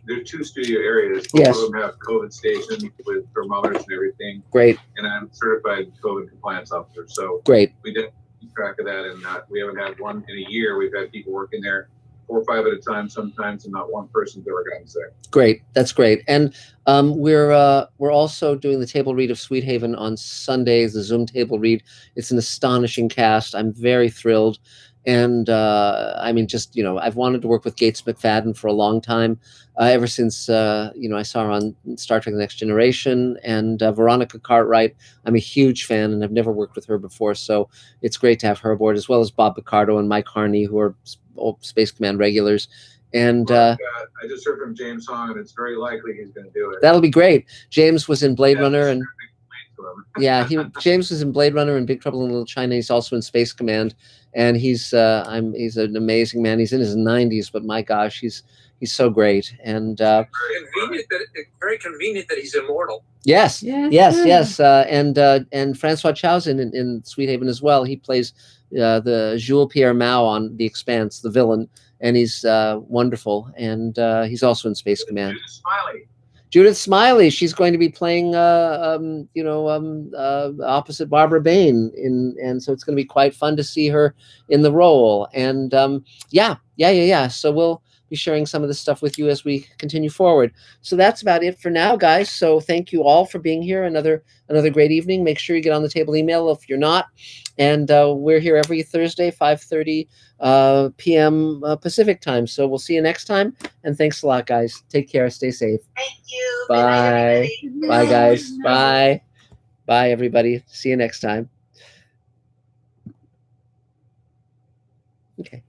Speaker 6: there's 2 studio areas.
Speaker 1: Yes.
Speaker 6: Both of them have COVID stations with thermometers and everything.
Speaker 1: Great.
Speaker 6: And I'm certified COVID compliance officer. So
Speaker 1: great.
Speaker 6: We did keep track of that, and we haven't had one in a year. We've had people working there 4 or 5 at a time sometimes, and not one person's ever gotten sick.
Speaker 1: Great, that's great. And we're also doing the table read of Sweet Haven on Sundays, the Zoom table read. It's an astonishing cast. I'm very thrilled. And I've wanted to work with Gates McFadden for a long time, ever since I saw her on Star Trek: The Next Generation, and Veronica Cartwright. I'm a huge fan, and I've never worked with her before, so it's great to have her aboard, as well as Bob Picardo and Mike Harney, who are old Space Command regulars. And
Speaker 6: I just heard from James Hong, and it's very likely he's going to do it.
Speaker 1: That'll be great. James was in Blade Runner, and James was in Blade Runner and Big Trouble in Little China. He's also in Space Command, and he's an amazing man. He's in his 90s, but my gosh, he's so great. And
Speaker 11: very convenient that he's immortal.
Speaker 1: Yes. And Francois Chau's in Sweet Haven as well. He plays the Jules Pierre Mao on The Expanse, the villain, and he's wonderful. And he's also in Space Command.
Speaker 6: Judith Smiley.
Speaker 1: Judith Smiley, she's going to be playing, opposite Barbara Bain, and so it's going to be quite fun to see her in the role. And yeah. So we'll be sharing some of this stuff with you as we continue forward. So that's about it for now, guys. So thank you all for being here. Another great evening. Make sure you get on the table email if you're not. And we're here every Thursday, 5:30 p.m. Pacific time. So we'll see you next time. And thanks a lot, guys. Take care. Stay safe.
Speaker 14: Thank you.
Speaker 1: Bye. Bye, guys. Bye. Bye, everybody. See you next time. Okay.